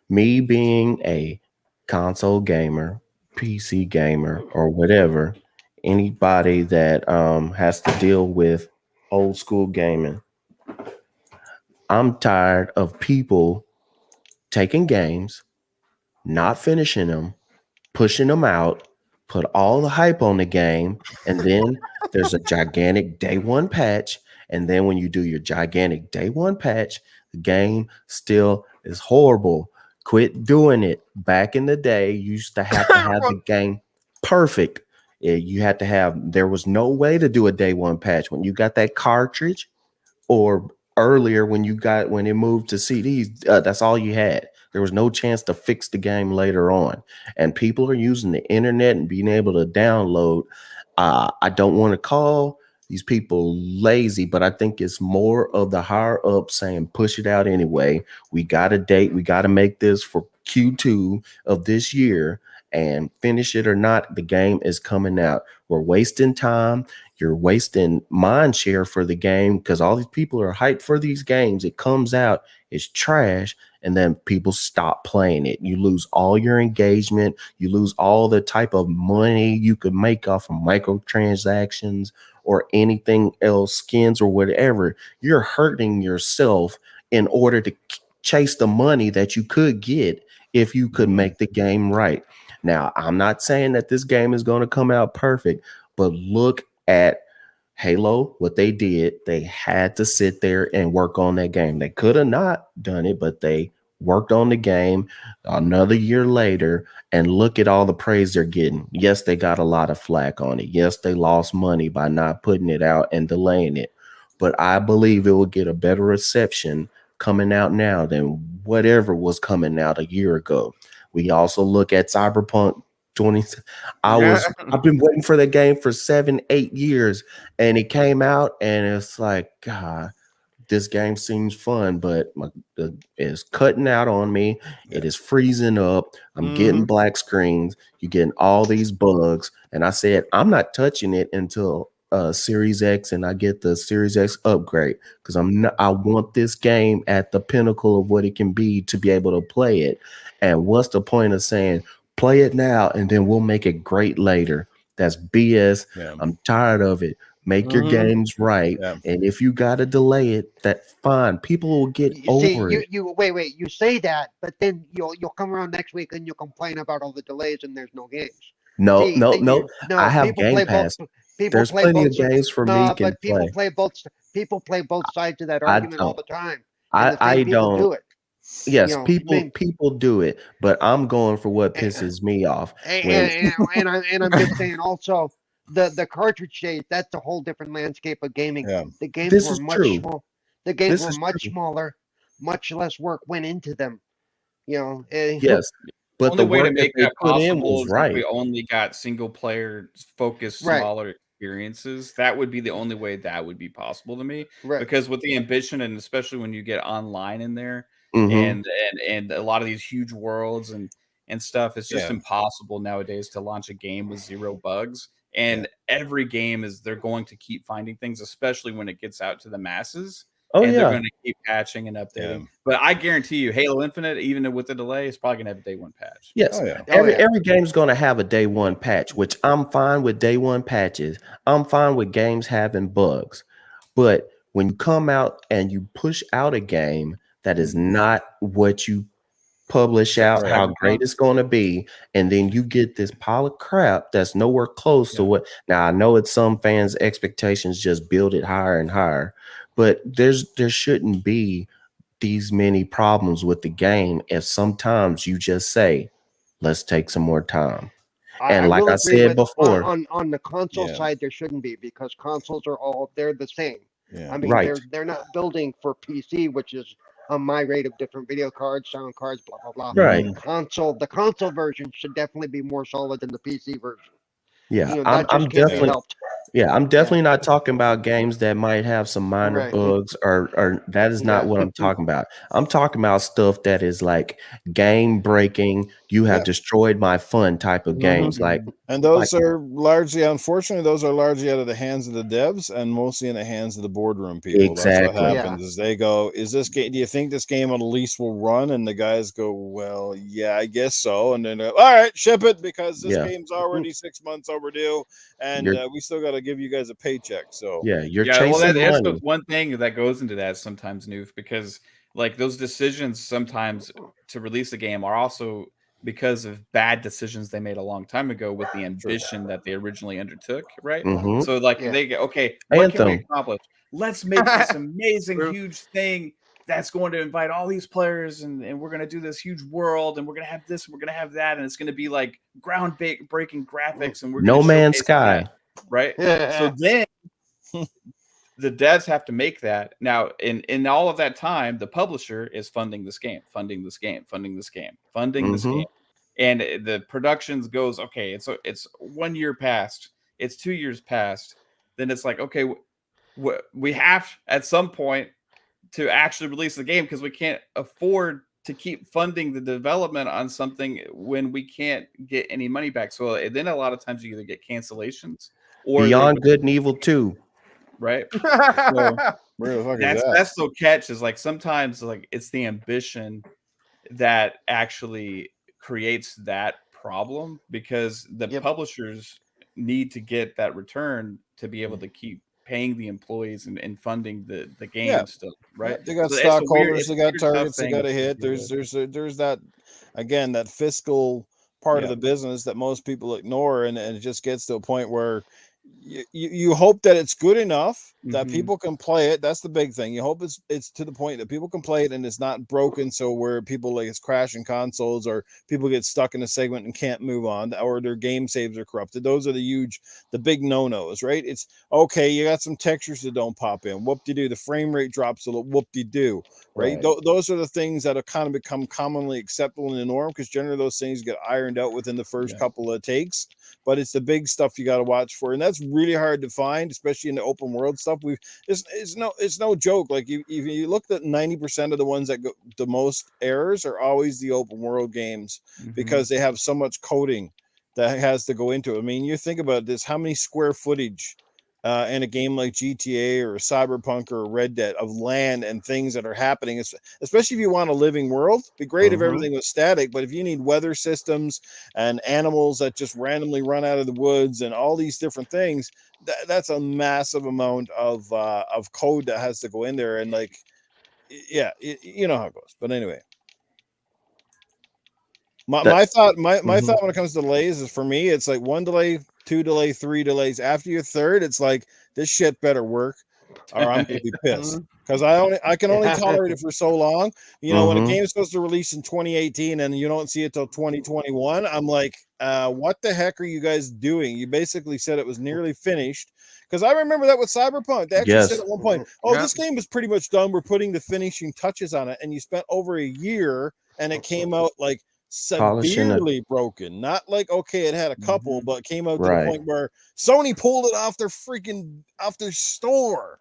Me being a console gamer, PC gamer, or whatever, anybody that has to deal with old school gaming, I'm tired of people taking games, not finishing them, pushing them out, put all the hype on the game, and then there's a gigantic day one patch. And then when you do your gigantic day one patch, the game still is horrible. Quit doing it. Back in the day, you used to have the game perfect. You had to have, there was no way to do a day one patch. When you got that cartridge, or earlier when it moved to CDs, that's all you had. There was no chance to fix the game later on. And people are using the internet and being able to download. I don't want to call these people lazy, but I think it's more of the higher up saying, push it out anyway. We got a date. We got to make this for Q2 of this year, and finish it or not, the game is coming out. We're wasting time. You're wasting mind share for the game because all these people are hyped for these games. It comes out, it's trash, and then people stop playing it. You lose all your engagement. You lose all the type of money you could make off of microtransactions or anything else, skins or whatever. You're hurting yourself in order to chase the money that you could get if you could make the game right. Now, I'm not saying that this game is going to come out perfect, but look at Halo, what they did. They had to sit there and work on that game. They could have not done it, but they worked on the game another year later, and look at all the praise they're getting. Yes, they got a lot of flack on it. Yes, they lost money by not putting it out and delaying it, but I believe it will get a better reception coming out now than whatever was coming out a year ago. We also look at Cyberpunk 20. I've been waiting for that game for 7-8 years, and it came out, and it's like, God, this game seems fun, but it's cutting out on me. It is freezing up. I'm getting black screens. You're getting all these bugs, and I said I'm not touching it until Series X, and I get the Series X upgrade, because I want this game at the pinnacle of what it can be to be able to play it. And what's the point of saying play it now and then we'll make it great later? That's BS. I'm tired of it. Make your games right, and if you gotta delay it, that's fine. People will get over it. You wait. You say that, but then you'll come around next week and you'll complain about all the delays and there's no games. No. No. I have Game Pass. There's plenty of games for me can play. People play both sides of that argument all the time. I don't do it. Yes, people do it, but I'm going for what pisses me off. And I'm just saying also, the cartridge days, that's a whole different landscape of gaming. The games were much small. The games were much smaller, much less work went into them. Yes, but the the way work to make that that they put in possible was is right. if we only got single player focused smaller experiences. That would be the only way that would be possible to me. Because with the ambition, and especially when you get online in there, and a lot of these huge worlds and stuff, it's just impossible nowadays to launch a game with 0 bugs. And every game they're going to keep finding things, especially when it gets out to the masses. They're going to keep patching and updating. But I guarantee you, Halo Infinite, even with the delay, is probably going to have a day one patch. Yes, every game's going to have a day one patch, which I'm fine with day one patches. I'm fine with games having bugs. But when you come out and you push out a game that is not what you publish out, how great it's going to be, and then you get this pile of crap that's nowhere close to what. Now, I know it's some fans' expectations just build it higher and higher, but there shouldn't be these many problems with the game if sometimes you just say, let's take some more time. And like I said before, on the console side, there shouldn't be, because consoles they're the same. I mean, they're not building for PC, which is a myriad of different video cards, sound cards, blah blah blah. Right. The console version should definitely be more solid than the PC version. Yeah, that just can't be helped. Yeah, I'm definitely not talking about games that might have some minor Right. bugs or that is not Yeah. what I'm talking about. I'm talking about stuff that is like game breaking, you have Yeah. destroyed my fun type of games. Like And those are largely, unfortunately, those are largely out of the hands of the devs and mostly in the hands of the boardroom people. That's what exactly. happens is they go, is this game, do you think this game at least will run? And the guys go, well, yeah, I guess so. And then, all right, ship it because this Yeah. game's already 6 months overdue and You're we still got to give you guys a paycheck. So, yeah, you're Yeah, well, chasing that's money. one thing that goes into that sometimes, Newf, because like those decisions sometimes to release a game are also because of bad decisions they made a long time ago with the ambition that they originally undertook, right? Mhm. So like Yeah. they go, okay, what can we Anthem. accomplish? Let's make this amazing, True. huge thing that's going to invite all these players and we're going to do this huge world and we're going to have this, and we're going to have that, and it's going to be like breaking graphics and we're going No to Man's showcase Sky. that, right? So then the devs have to make that. Now, in all of that time, the publisher is funding this game, funding this game. And the productions goes, okay, it's 1 year past, it's 2 years past. Then it's like, okay, we have at some point to actually release the game because we can't afford to keep funding the development on something when we can't get any money back. So then a lot of times you either get cancellations or Beyond Good and Evil 2. right. So where the fuck is that? that's the catch is like sometimes like it's the ambition that actually creates that problem because the publishers need to get that return to be able to keep paying the employees and funding the game Yeah. still, right? They got So it's a stockholders, it's they a got weird, tough targets, they thing got to to hit. deal There's that, again, that fiscal part of Yeah. the business that most people ignore, and it just gets to a point where you hope that it's good enough that Mhm. people can play it. That's the big thing. You hope it's to the point that people can play it and it's not broken, so where people like it's crashing consoles or people get stuck in a segment and can't move on, or their game saves are corrupted. Those are the big no-nos, right? It's okay, you got some textures that don't pop in. Whoop-de-doo, the frame rate drops a little, whoop-de-doo, right? Those are the things that have kind of become commonly acceptable in the norm because generally those things get ironed out within the first couple of takes. But it's the big stuff you got to watch for, and that's really hard to find, especially in the open world stuff. It's no joke. Like if you look at 90% of the ones that go the most errors are always the open world games because they have so much coding that has to go into it. I mean, you think about this: how many square footage in a game like GTA or Cyberpunk or Red Dead of land and things that are happening, especially if you want a living world. It'd be great if everything was static, but if you need weather systems and animals that just randomly run out of the woods and all these different things, that's a massive amount of code that has to go in there. And like, yeah, you know how it goes. But anyway. My thought when it comes to delays is, for me, it's like 1 delay, 2 delay, 3 delays. After your third, it's like this shit better work, or I'm gonna be pissed because I can only tolerate it for so long. You know, when a game's supposed to release in 2018 and you don't see it till 2021, I'm like, what the heck are you guys doing? You basically said it was nearly finished. Because I remember that with Cyberpunk. They actually said at one point, this game is pretty much done. We're putting the finishing touches on it. And you spent over a year and it came out like severely broken. Not like, okay, it had a couple, but it came out to the point where Sony pulled it off their store.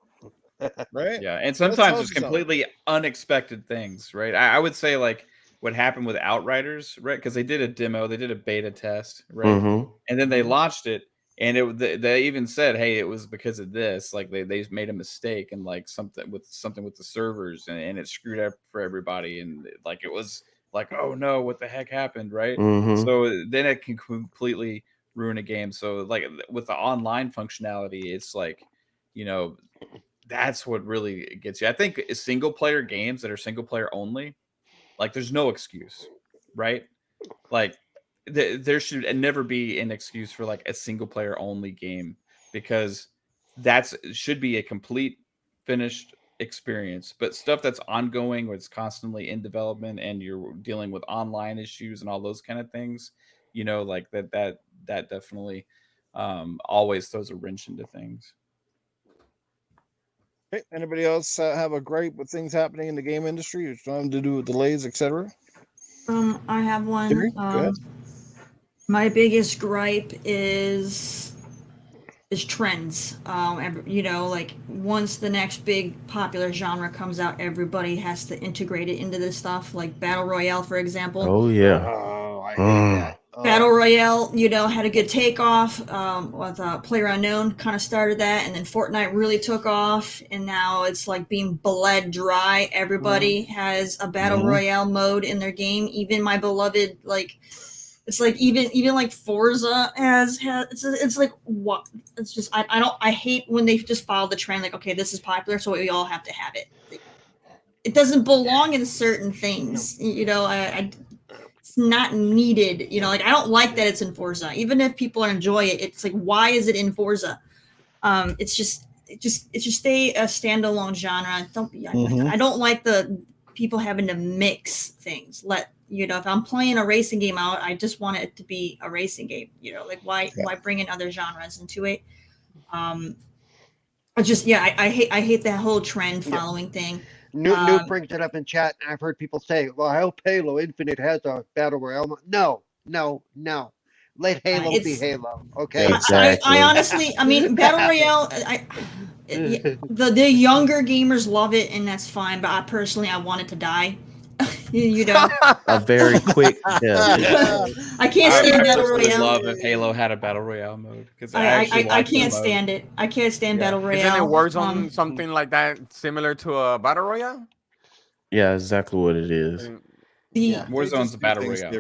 Right? Yeah, and sometimes it's completely unexpected things, right? I would say like what happened with Outriders, right? Because they did a demo, they did a beta test, right? And then they launched it, and they even said, "Hey, it was because of this. Like they made a mistake and like something with the servers, and it screwed up for everybody, and like it was like, oh no, what the heck happened, right? So then it can completely ruin a game. So like with the online functionality, it's like, you know." That's what really gets you. I think single player games that are single player only, like there's no excuse, right? Like there should never be an excuse for like a single player only game because should be a complete finished experience. But stuff that's ongoing or it's constantly in development and you're dealing with online issues and all those kind of things, you know, like that definitely always throws a wrench into things. Okay. Anybody else have a gripe with things happening in the game industry or something to do with delays, etc.? I have one. Terri, go ahead. My biggest gripe is is trends. You know, like once the next big popular genre comes out, everybody has to integrate it into this stuff. Like Battle Royale, for example. Oh yeah. Oh, I hate that. Oh. Battle Royale, you know, had a good takeoff. With PlayerUnknown kind of started that, and then Fortnite really took off, and now it's like being bled dry. Everybody has a Battle Royale mode in their game. Even my beloved, like, it's like even like Forza has it's like what it's just I hate when they just follow the trend, like, okay, this is popular, so we all have to have it. Like, it doesn't belong in certain things, you know. It's not needed, you know. Like, I don't like that it's in Forza, even if people enjoy it. It's like, why is it in Forza? It should stay a standalone genre. I don't like the people having to mix things. You know, if I'm playing a racing game out, I just want it to be a racing game. You know, like why bring in other genres into it? I hate that whole trend following thing. Newf brings it up in chat, and I've heard people say, "Well, I hope Halo Infinite has a battle royale." No. Let Halo be Halo. Okay. Exactly. I honestly, I mean, battle royale. The younger gamers love it, and that's fine. But I want it to die. You know, a very quick. Yeah. I can't stand battle I would royale. love if Halo had a battle royale mode, because I can't stand it. I can't stand battle royale. Isn't it Warzone something like that, similar to a battle royale? Yeah, exactly what it is. Warzone's a battle royale.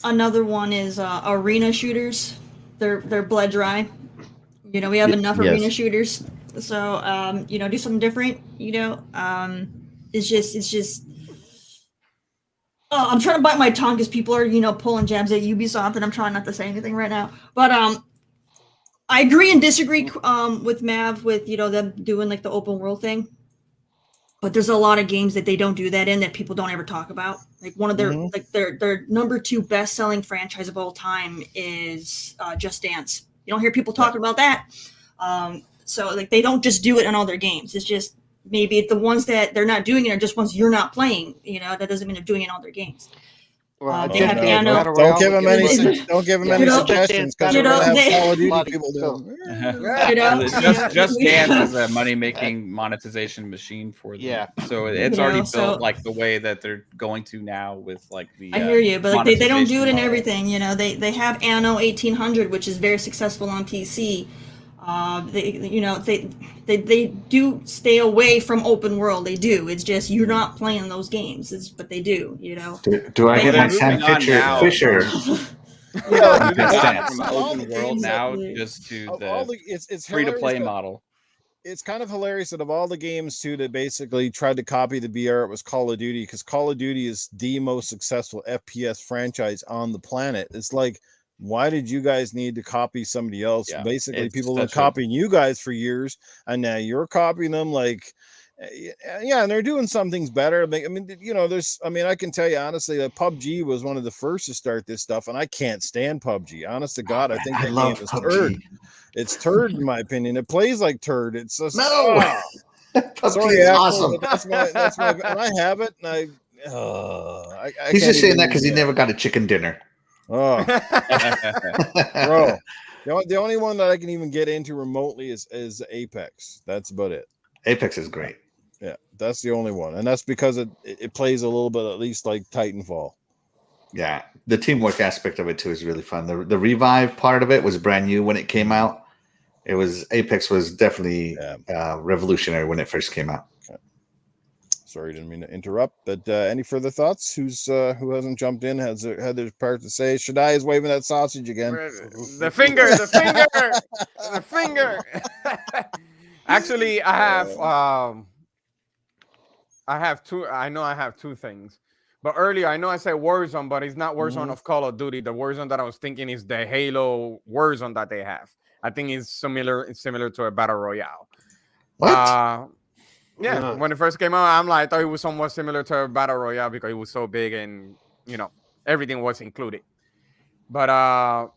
Another one is arena shooters. They're bled dry. You know, we have enough arena shooters, so you know, do something different. You know, it's just. Oh, I'm trying to bite my tongue because people are, you know, pulling jabs at Ubisoft, and I'm trying not to say anything right now. But I agree and disagree with Mav with, you know, them doing like the open world thing. But there's a lot of games that they don't do that in, that people don't ever talk about. Like one of their their number 2 best selling franchise of all time is Just Dance. You don't hear people talking about that. So like they don't just do it in all their games. It's just maybe the ones that they're not doing it are just ones you're not playing. You know, that doesn't mean they're doing it in all their games. Well, They have piano. Don't give them any suggestions, because we're gonna have Call of Duty people doing. You know? Just Dance is a money-making monetization machine for them. Yeah, so it's already built like the way that they're going to now with like the. I hear you, but like they don't do it in everything. You know, they have Anno 1800, which is very successful on PC. They do stay away from open world. They do. It's just you're not playing those games. But they do. You know. Do I get my Sam Fisher? From open world now just to the free-to-play model. It's kind of hilarious that of all the games too that basically tried to copy the BR, it was Call of Duty, because Call of Duty is the most successful FPS franchise on the planet. It's like, why did you guys need to copy somebody else? Yeah, basically, people have been copying you guys for years, and now you're copying them. Like, yeah, and they're doing some things better. I mean, you know, I can tell you honestly that PUBG was one of the first to start this stuff, and I can't stand PUBG. Honest to God, I think that game is turd. It's turd in my opinion. It plays like turd. It's just PUBG is awesome. That's my, and I have it, and he's just saying that because he never got a chicken dinner. Oh, bro, the only one that I can even get into remotely is Apex. That's about it. Apex is great. Yeah, that's the only one, and that's because it plays a little bit at least like Titanfall. Yeah, the teamwork aspect of it too is really fun. The revive part of it was brand new when it came out. Apex was definitely revolutionary when it first came out. Okay. Sorry, didn't mean to interrupt. But any further thoughts? Who hasn't jumped in had their part to say? Shaddai is waving that sausage again. The finger. Actually, I have two. I know I have two things. But earlier, I know I said Warzone, but it's not Warzone of Call of Duty. The Warzone that I was thinking is the Halo Warzone that they have. I think it's similar. It's similar to a battle royale. What? Yeah, when it first came out, I thought it was somewhat similar to a battle royale because it was so big and everything was included. But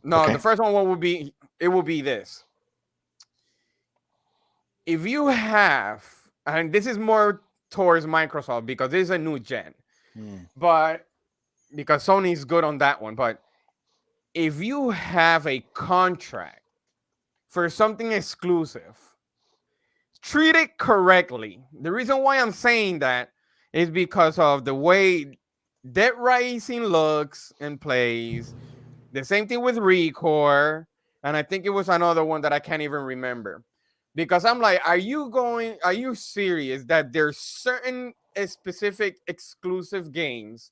the first one would be this. If you have, and this is more towards Microsoft because this is a new gen, but because Sony is good on that one. But if you have a contract for something exclusive, treat it correctly. The reason why I'm saying that is because of the way Dead Rising looks and plays. The same thing with Recore, and I think it was another one that I can't even remember. Because I'm like, are you serious that there's certain specific exclusive games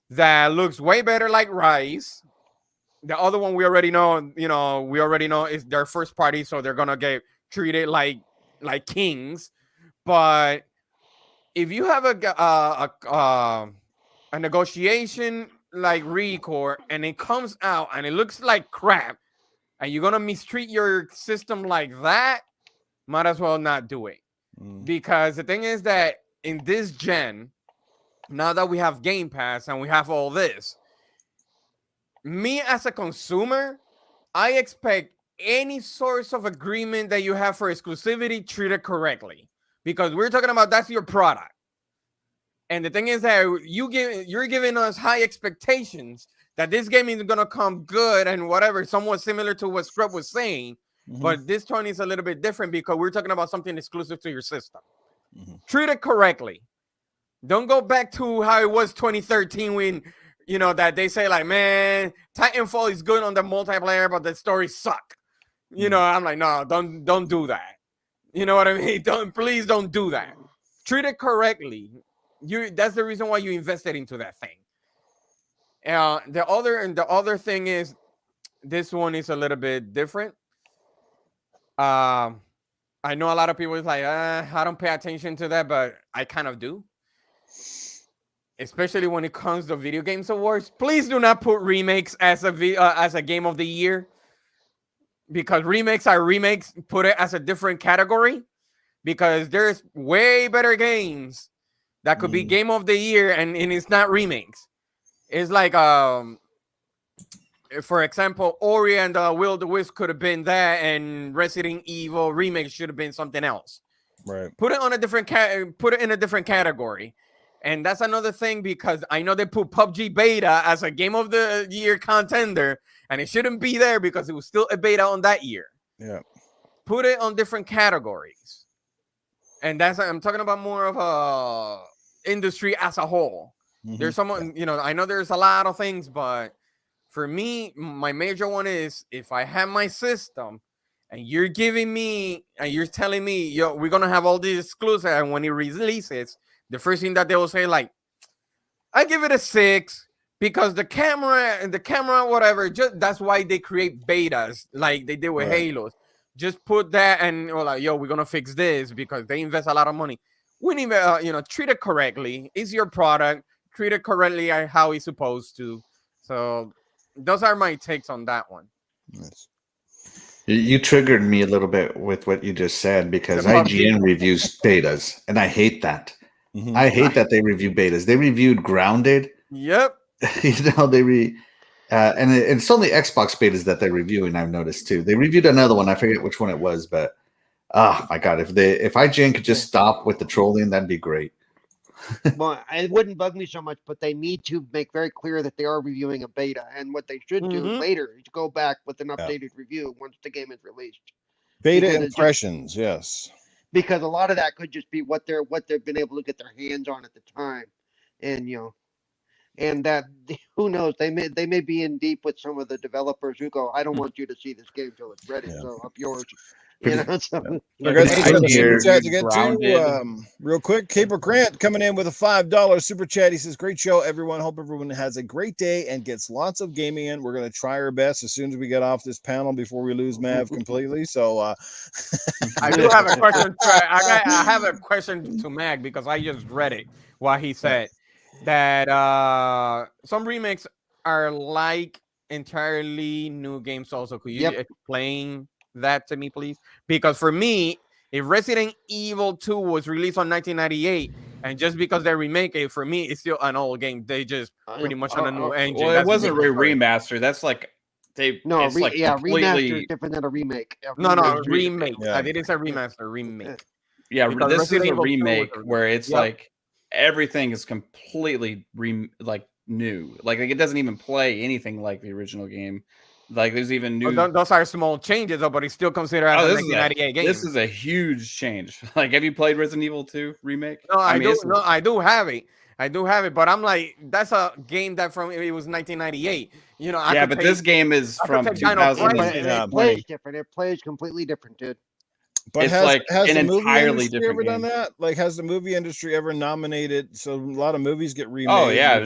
that looks way better like Rise? The other one we already know, is their first party, so they're gonna get treated like kings. But if you have a negotiation like Recore and it comes out and it looks like crap, and you're gonna mistreat your system like that, might as well not do it. Because the thing is that in this gen, now that we have Game Pass and we have all this, me as a consumer, I expect any source of agreement that you have for exclusivity treated correctly, because we're talking about that's your product. And the thing is that you're giving us high expectations that this game is gonna come good and whatever, somewhat similar to what Scrub was saying. But this turn is a little bit different because we're talking about something exclusive to your system. Treat it correctly. Don't go back to how it was 2013 when, that they say like, man, Titanfall is good on the multiplayer, but the story suck. I'm like, no, don't do that. You know what I mean? Please don't do that. Treat it correctly. That's the reason why you invested into that thing. The other thing is, this one is a little bit different. I know a lot of people is like, I don't pay attention to that, but I kind of do. Especially when it comes to Video Games Awards. Please do not put remakes as a game of the year, because remakes are remakes. Put it as a different category, because there's way better games that could be game of the year, and it's not remakes. It's like, for example, Ori and Will the Wisp could have been that, and Resident Evil remake should have been something else. Right. Put it on a different put it in a different category. And that's another thing, because I know they put PUBG beta as a game of the year contender, and it shouldn't be there because it was still a beta on that year. Yeah. Put it on different categories. And I'm talking about more of a industry as a whole. There's someone, I know there's a lot of things, but for me, my major one is, if I have my system and you're giving me and you're telling me, yo, we're gonna have all these exclusives, and when it releases, the first thing that they will say, like, I give it a 6 because the camera, whatever. Just that's why they create betas like they did with Halos. Just put that and like, yo, we're gonna fix this because they invest a lot of money. We need, treat it correctly. It's your product. Treat it correctly how it's supposed to. So those are my takes on that one. Nice. You triggered me a little bit with what you just said, because IGN reviews betas, and I hate that. I hate that they review betas. They reviewed Grounded. Yep. And it's only Xbox betas that they're reviewing, I've noticed too. They reviewed another one. I forget which one it was, but oh my God, if IGN could just stop with the trolling, that'd be great. Well, it wouldn't bug me so much, but they need to make very clear that they are reviewing a beta, and what they should do later is go back with an updated review once the game is released. Beta impressions, yes. Because a lot of that could just be what they've been able to get their hands on at the time, and and that, who knows, they may be in deep with some of the developers who go, I don't want you to see this game till it's ready, so up yours. So, super chat to get to real quick. Caper Grant coming in with a $5 super chat. He says, great show, everyone. Hope everyone has a great day and gets lots of gaming in. We're going to try our best as soon as we get off this panel before we lose Mav completely. So I do have a question. I have a question to Mag, because I just read it while he said that some remakes are like entirely new games also. Could you explain that to me, please? Because for me, if Resident Evil 2 was released on 1998, and just because they remake it, for me, it's still an old game. They just pretty much on a new engine. Well, it wasn't a remaster. That's like completely... remaster is different than a remake. Remake. Yeah. I didn't say remaster, remake. Yeah, Because this Resident is a Evil 2 remake was where it's like everything is completely new. Like it doesn't even play anything like the original game. Like there's even new. Those are small changes, though, but it's still considered as a 1998 game. This is a huge change. Like, have you played Resident Evil 2 remake? No, I do. No, I do have it. I do have it, but I'm like, that's a game that it was 1998. You know, yeah, but this game is from 2000. It plays different. It plays completely different, dude. But it's has, like has an the movie entirely industry different ever done game. that? Like, has the movie industry ever nominated? So a lot of movies get remade. Oh yeah,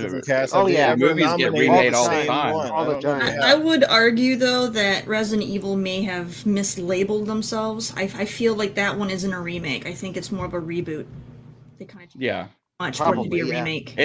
movies get remade all the time. I would argue though that Resident Evil may have mislabeled themselves. I feel like that one isn't a remake. I think it's more of a reboot. They kind of much for it to be a remake.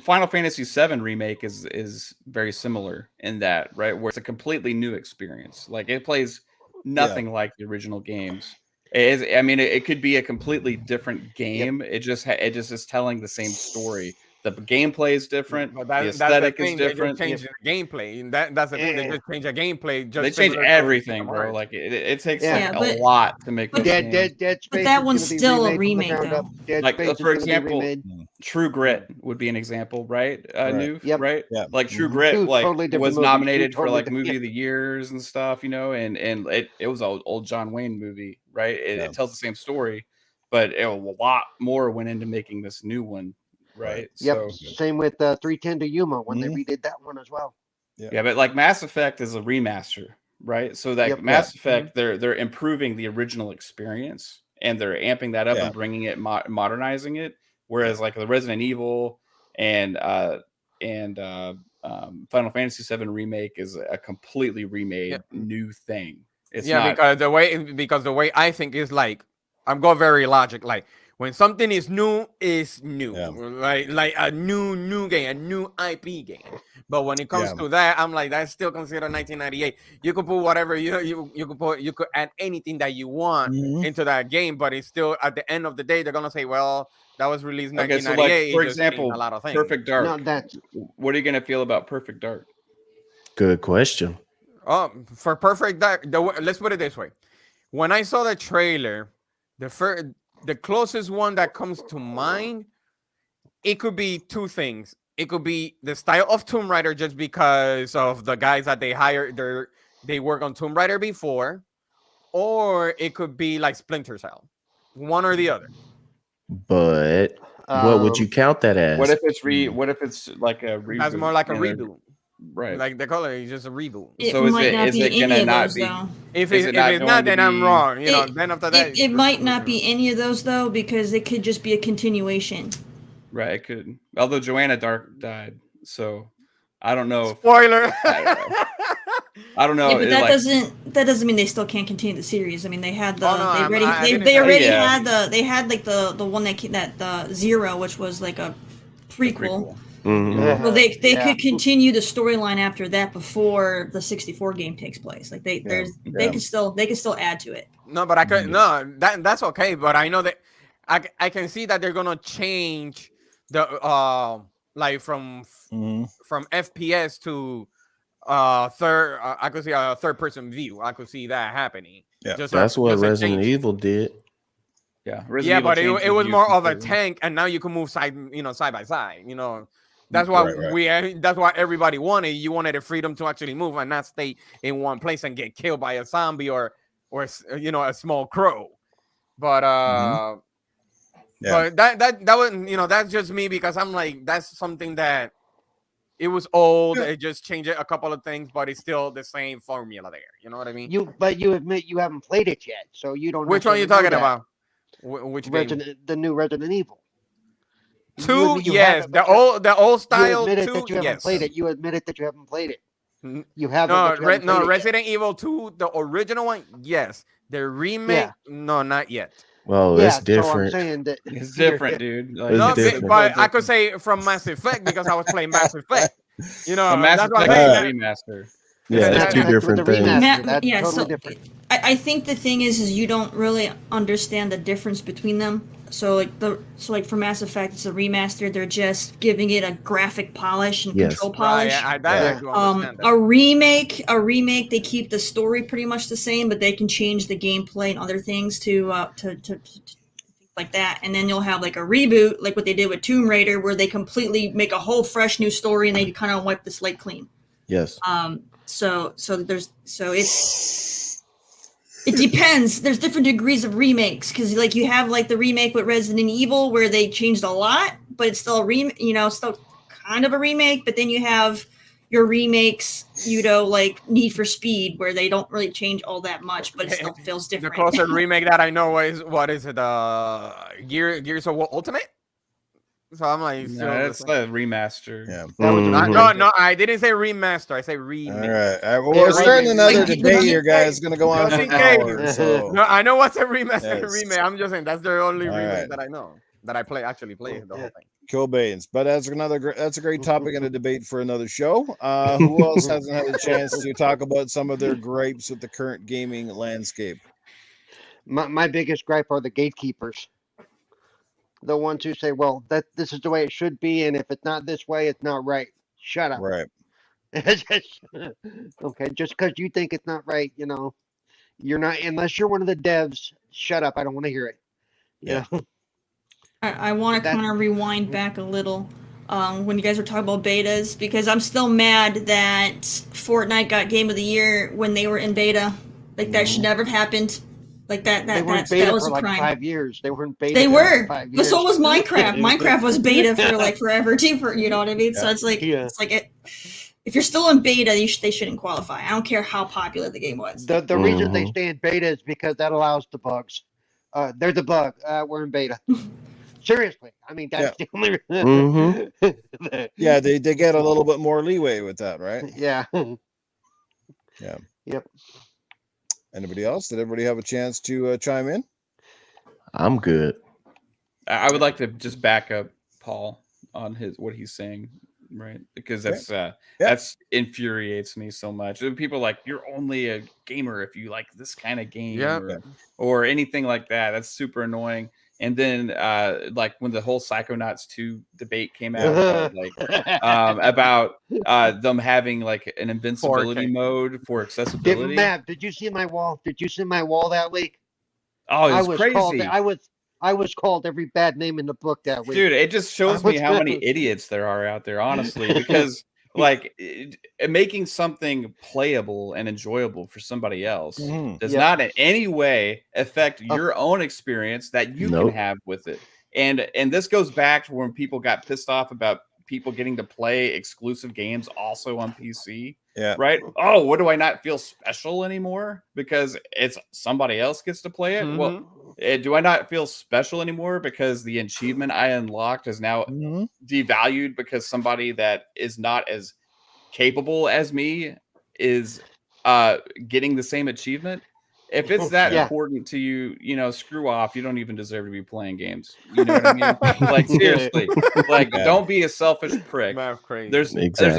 Final Fantasy VII remake is very similar in that, right, where it's a completely new experience. Like it plays nothing like the original games. It could be a completely different game. It just is telling the same story. The gameplay is different. But the aesthetic is different. They just changed the gameplay, and that's the thing. They just change the gameplay. They change everything, bro. Like it takes a lot to make. But that one's still a remake, though. Like for example, True Grit would be an example, right? Newf, right? Yeah. Like True Grit, like totally was nominated for like movie of the years and stuff, you know, and it was an old John Wayne movie, right? It tells the same story, but a lot more went into making this new one. Right. Yep. So, same with 310 to Yuma when they redid that one as well. Yeah, but like Mass Effect is a remaster, right? So that Mass Effect, they're improving the original experience and they're amping that up and bringing it, modernizing it. Whereas like the Resident Evil and Final Fantasy VII remake is a completely remade new thing. It's not, because the way I think is like I'm going very logic, like. When something is new, like a new game, a new IP game. But when it comes to that, I'm like, that's still considered 1998. You could put whatever you could add anything that you want into that game, but it's still at the end of the day, they're gonna say, well, that was released in 1998. So like, for example, a lot of things. Perfect Dark. What are you gonna feel about Perfect Dark? Good question. For Perfect Dark, let's put it this way: when I saw the trailer, the closest one that comes to mind, it could be two things. It could be the style of Tomb Raider just because of the guys that they hired. They work on Tomb Raider before, or it could be like Splinter Cell, one or the other. But what would you count that as? What if it's like a reboot? That's more like a reboot. Right. Like the color is just a reboot. So is it gonna not be? If it's not, then I'm wrong. You know, then after that, it might not be any of those though, because it could just be a continuation. Right, it could. Although Joanna Dark died, so I don't know. Spoiler. I don't know. Yeah, but that doesn't mean they still can't continue the series. I mean, they had the they already had the one that the Zero, which was like a prequel. Mm-hmm. Well, they could continue the storyline after that before the 64 game takes place. Like they can still add to it. No, but that's okay. But I know that I can see that they're gonna change the like from FPS to I could see a third person view. I could see that happening. Yeah, that's what Resident Evil did. Yeah, but it was more of a tank, and now you can move side by side. You know. That's why that's why everybody wanted. You wanted the freedom to actually move and not stay in one place and get killed by a zombie or a small crow. But but that was that's just me, because I'm like, that's something that it was old. It just changed a couple of things, but it's still the same formula there. You know what I mean? But you admit you haven't played it yet, so you don't. Which one are you talking about? Which the new Resident Evil? 2, yes. The old style. You admitted 2, that you haven't played it. You admitted that you haven't played it. You haven't. No, Resident Evil 2, the original one, yes. The remake, no, not yet. Well, it's different. So I'm saying that it's different, dude. Like, different. But I could say from Mass Effect, because I was playing Mass Effect. You know, Mass Effect remaster. Yeah, it's two different things. Totally different. I think the thing is you don't really understand the difference between them. So like for Mass Effect, it's a remaster. They're just giving it a graphic polish and control polish. A remake. They keep the story pretty much the same, but they can change the gameplay and other things to like that. And then you'll have like a reboot, like what they did with Tomb Raider, where they completely make a whole fresh new story and they kind of wipe the slate clean. Yes. So it depends. There's different degrees of remakes because like you have like the remake with Resident Evil where they changed a lot, but it's still still kind of a remake. But then you have your remakes, like Need for Speed, where they don't really change all that much, but it still feels different. The closer remake that I know is what is it? Gears of War Ultimate. So I'm like, no, it's a remaster. Yeah. No, I didn't say remaster. I say remake. All right. Well, we're starting another debate here, guys. It's going to go on for hours. So. No, I know what's a remaster and remake. I'm just saying that's the only remake that I know that I actually play the whole thing. Cool beans. But that's a great topic and a debate for another show. Who else hasn't had a chance to talk about some of their gripes with the current gaming landscape? My biggest gripe are the gatekeepers. The ones who say, well, this is the way it should be, and if it's not this way, it's not right. Shut up. Right. Okay, just because you think it's not right, you're not, unless you're one of the devs, shut up. I don't want to hear it. Yeah. I want to kind of rewind back a little when you guys were talking about betas, because I'm still mad that Fortnite got Game of the Year when they were in beta. Like, that should never have happened. Like that was a crime. 5 years. They were in beta. They were. 5 years. But so was Minecraft. Minecraft was beta for like forever too. You know what I mean? So it's like if you're still in beta, they shouldn't qualify. I don't care how popular the game was. The reason they stay in beta is because that allows the bugs. There's a bug. We're in beta. Seriously, I mean that's the only. Yeah, they get a little bit more leeway with that, right? Yeah. Yeah. Yep. Anybody else? Did everybody have a chance to chime in? I'm good. I would like to just back up Paul on what he's saying, right? Because that's infuriates me so much. People are like, you're only a gamer if you like this kind of game, or anything like that. That's super annoying. And then, like when the whole Psychonauts 2 debate came out, about them having like an invincibility mode for accessibility. Matt, did you see my wall? Did you see my wall that week? Oh, it was crazy. I was called every bad name in the book that week. Dude, it just shows me how many idiots there are out there, honestly, because like making something playable and enjoyable for somebody else does not in any way affect your own experience that you can have with it. And this goes back to when people got pissed off about people getting to play exclusive games also on PC. Yeah. Right. Oh, what do I not feel special anymore because it's somebody else gets to play it? Well, do I not feel special anymore because the achievement I unlocked is now devalued because somebody that is not as capable as me is getting the same achievement? If it's that important to you, screw off. You don't even deserve to be playing games. You know what I mean? Like, seriously. Like, don't be a selfish prick. There's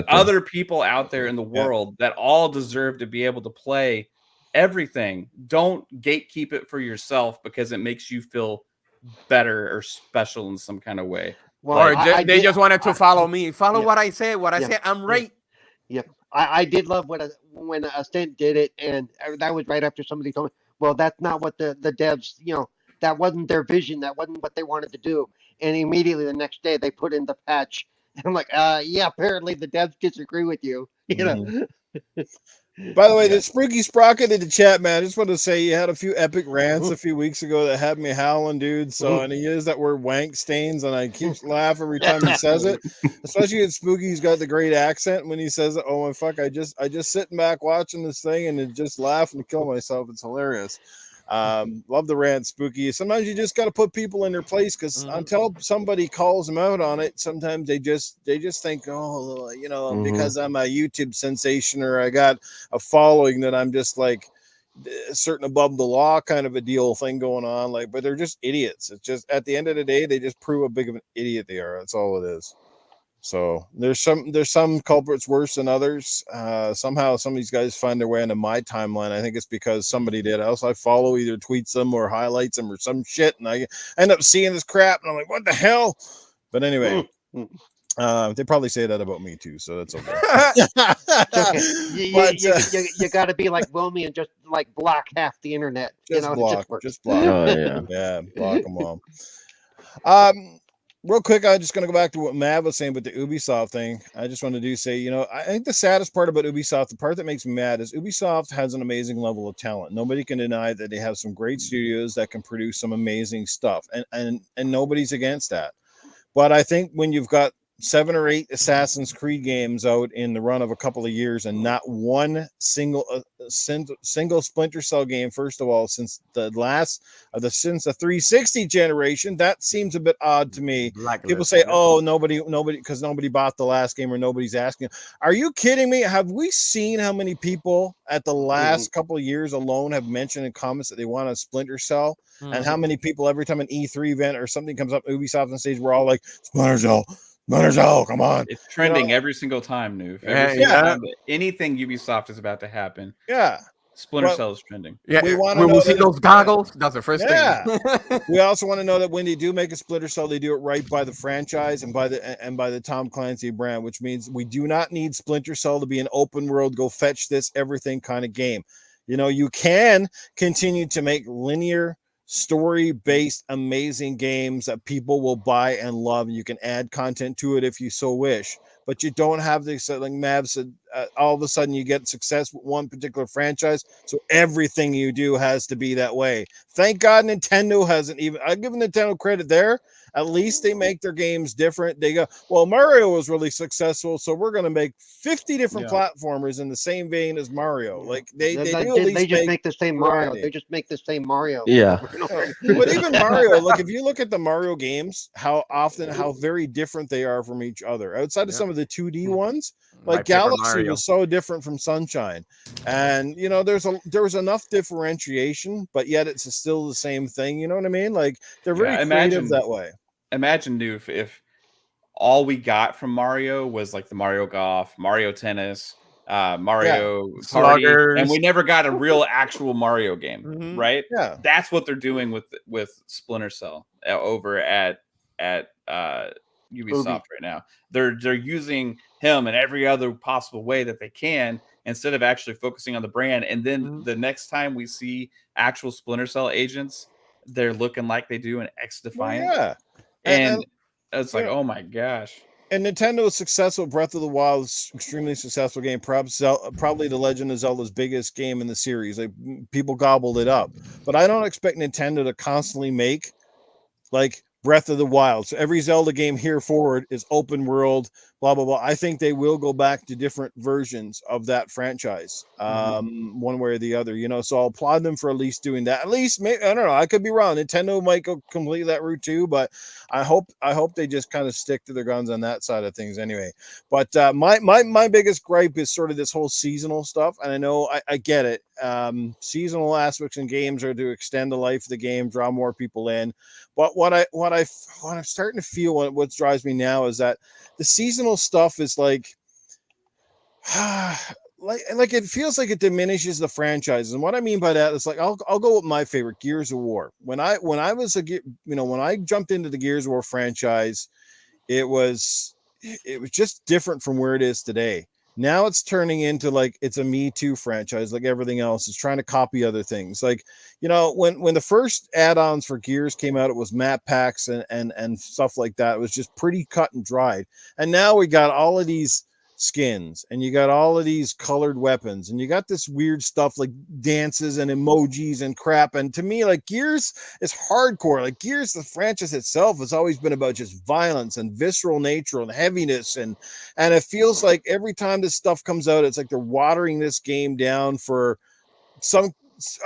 other people out there in the world that all deserve to be able to play everything. Don't gatekeep it for yourself because it makes you feel better or special in some kind of way. Well, or they just wanted to follow me. Follow what I say. What I say, I'm right. Yep. I did love when Ascent did it, and that was right after somebody told me, well, that's not what the devs, that wasn't their vision. That wasn't what they wanted to do. And immediately the next day they put in the patch. And I'm like, apparently the devs disagree with you. By the way, the Spooky Sprocket in the chat, man, I just want to say you had a few epic rants a few weeks ago that had me howling, dude. So, and he used that word wank stains, and I keep laughing every time he says it. Especially at Spooky, he's got the great accent when he says it. Oh my fuck! I just sitting back watching this thing and just laugh and kill myself. It's hilarious. Love the rant, Spooky. Sometimes you just got to put people in their place because until somebody calls them out on it, sometimes they just think, because I'm a YouTube sensation or I got a following that I'm just like certain above the law kind of a deal thing going on. Like, but they're just idiots. It's just at the end of the day, they just prove how big of an idiot they are. That's all it is. So there's some culprits worse than others. Somehow some of these guys find their way into my timeline. I think it's because somebody did. Else I follow either tweets them or highlights them or some shit, and I end up seeing this crap, and I'm like, what the hell? But anyway, they probably say that about me too, so that's okay. You got to be like Wilmy and just like block half the internet. Just block. Oh, yeah, block them all. real quick, I'm just going to go back to what Mav was saying with the Ubisoft thing. I just want to say, I think the saddest part about Ubisoft, the part that makes me mad, is Ubisoft has an amazing level of talent. Nobody can deny that they have some great studios that can produce some amazing stuff, and nobody's against that. But I think when you've got 7 or 8 Assassin's Creed games out in the run of a couple of years, and not one single Splinter Cell game, first of all, since the 360 generation, that seems a bit odd to me. People say, "Oh, nobody, because nobody bought the last game, or nobody's asking." Are you kidding me? Have we seen how many people at the last couple of years alone have mentioned in comments that they want a Splinter Cell? And how many people every time an E3 event or something comes up, Ubisoft on stage, we're all like, Splinter Cell, come on. It's trending every single time, Newf. Every single time that anything Ubisoft is about to happen. Yeah. Splinter Cell is trending. Yeah, when we see those goggles, that's the first thing. We also want to know that when they do make a Splinter Cell, they do it right by the franchise and by the Tom Clancy brand, which means we do not need Splinter Cell to be an open world, go fetch this everything kind of game. You can continue to make linear, story-based, amazing games that people will buy and love. You can add content to it if you so wish, but you don't have this, like Mav said, all of a sudden you get success with one particular franchise, so everything you do has to be that way. Thank God Nintendo hasn't even, I give Nintendo credit there. At least they make their games different. They go, well, Mario was really successful, so we're going to make 50 different platformers in the same vein as Mario. Like they just make the same Mario. They just make the same Mario. Yeah. But even Mario, like if you look at the Mario games, how very different they are from each other. Outside of some of the 2D ones, like Galaxy was so different from Sunshine, and there was enough differentiation, but yet it's still the same thing. You know what I mean? Like they're very creative that way. Imagine, Newf, if all we got from Mario was like the Mario Golf, Mario Tennis, Mario Party, and we never got a real actual Mario game, right? Yeah, that's what they're doing with Splinter Cell over at Ubisoft right now. They're using him in every other possible way that they can, instead of actually focusing on the brand. And then the next time we see actual Splinter Cell agents, they're looking like they do in X Defiant. Well, yeah. And it's like, oh my gosh. And Nintendo was successful. Breath of the Wild is extremely successful game. Probably the Legend of Zelda's biggest game in the series. Like people gobbled it up. But I don't expect Nintendo to constantly make like Breath of the Wild. So every Zelda game here forward is open world, blah, blah, blah. I think they will go back to different versions of that franchise, one way or the other, so I'll applaud them for at least doing that. At least, maybe, I don't know, I could be wrong. Nintendo might go completely that route too, but I hope they just kind of stick to their guns on that side of things anyway. But my biggest gripe is sort of this whole seasonal stuff. And I know I get it. Seasonal aspects in games are to extend the life of the game, draw more people in. But what I'm starting to feel, what drives me now is that the seasonal stuff is like it feels like it diminishes the franchises. And what I mean by that is like I'll go with my favorite, Gears of War. When I jumped into the Gears of War franchise, it was just different from where it is today. Now it's turning into like it's a Me Too franchise, like everything else. It's trying to copy other things. Like, when the first add-ons for Gears came out, it was map packs and stuff like that. It was just pretty cut and dried. And now we got all of these skins, and you got all of these colored weapons, and you got this weird stuff like dances and emojis and crap. And to me, like Gears is hardcore. Like Gears, the franchise itself has always been about just violence and visceral nature and heaviness, and it feels like every time this stuff comes out, it's like they're watering this game down for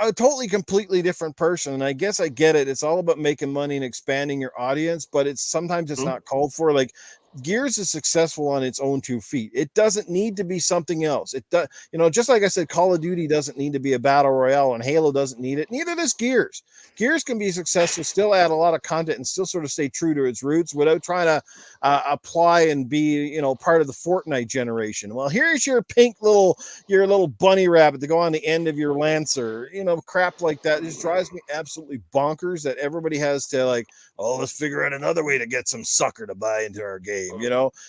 a totally completely different person. And I guess I get it. It's all about making money and expanding your audience, but sometimes it's not called for. Like Gears is successful on its own 2 feet. It doesn't need to be something else. It does, just like I said, Call of Duty doesn't need to be a battle royale, and Halo doesn't need it. Neither does Gears. Gears can be successful, still add a lot of content, and still sort of stay true to its roots without trying to apply and be, part of the Fortnite generation. Well, here's your your little bunny rabbit to go on the end of your Lancer. Crap like that. It just drives me absolutely bonkers that everybody has to like, oh, let's figure out another way to get some sucker to buy into our game.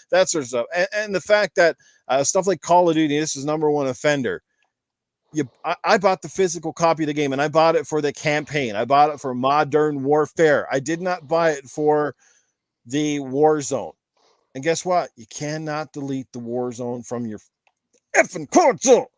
That sort of stuff. And the fact that stuff like Call of Duty, this is number one offender. I bought the physical copy of the game, and I bought it for the campaign. I bought it for Modern Warfare. I did not buy it for the war zone. And guess what? You cannot delete the war zone from your effing console.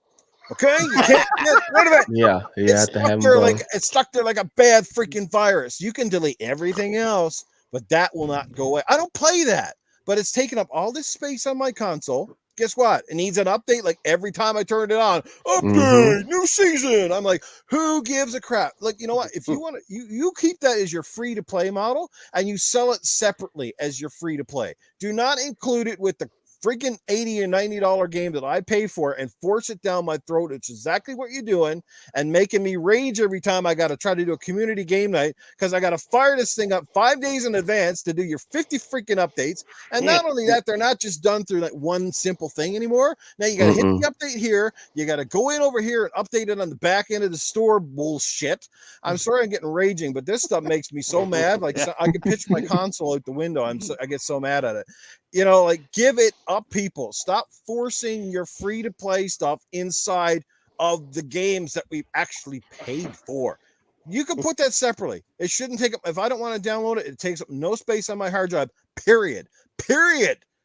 Okay, you can't get rid of it. Yeah, you It's have to stuck have there them like both. it's stuck there like a bad freaking virus. You can delete everything else, but that will not go away. I don't play that, but it's taking up all this space on my console. Guess what? It needs an update like every time I turn it on. Update, new season. I'm like, who gives a crap? Like, you know what? If you want to, you keep that as your free to play model and you sell it separately as your free to play. Do not include it with the freaking $80 or $90 game that I pay for and force it down my throat. It's exactly what you're doing and making me rage every time I got to try to do a community game night because I got to fire this thing up 5 days in advance to do your 50 freaking updates. And not only that, they're not just done through like one simple thing anymore. Now you got to hit the update here. You got to go in over here and update it on the back end of the store. Bullshit. I'm sorry I'm getting raging, but this stuff makes me so mad. Like so I can pitch my console out the window. I get so mad at it. You know, like give it up, people. Stop forcing your free to play stuff inside of the games that we've actually paid for. You can put that separately. It shouldn't take up, if I don't want to download it, it takes up no space on my hard drive, period.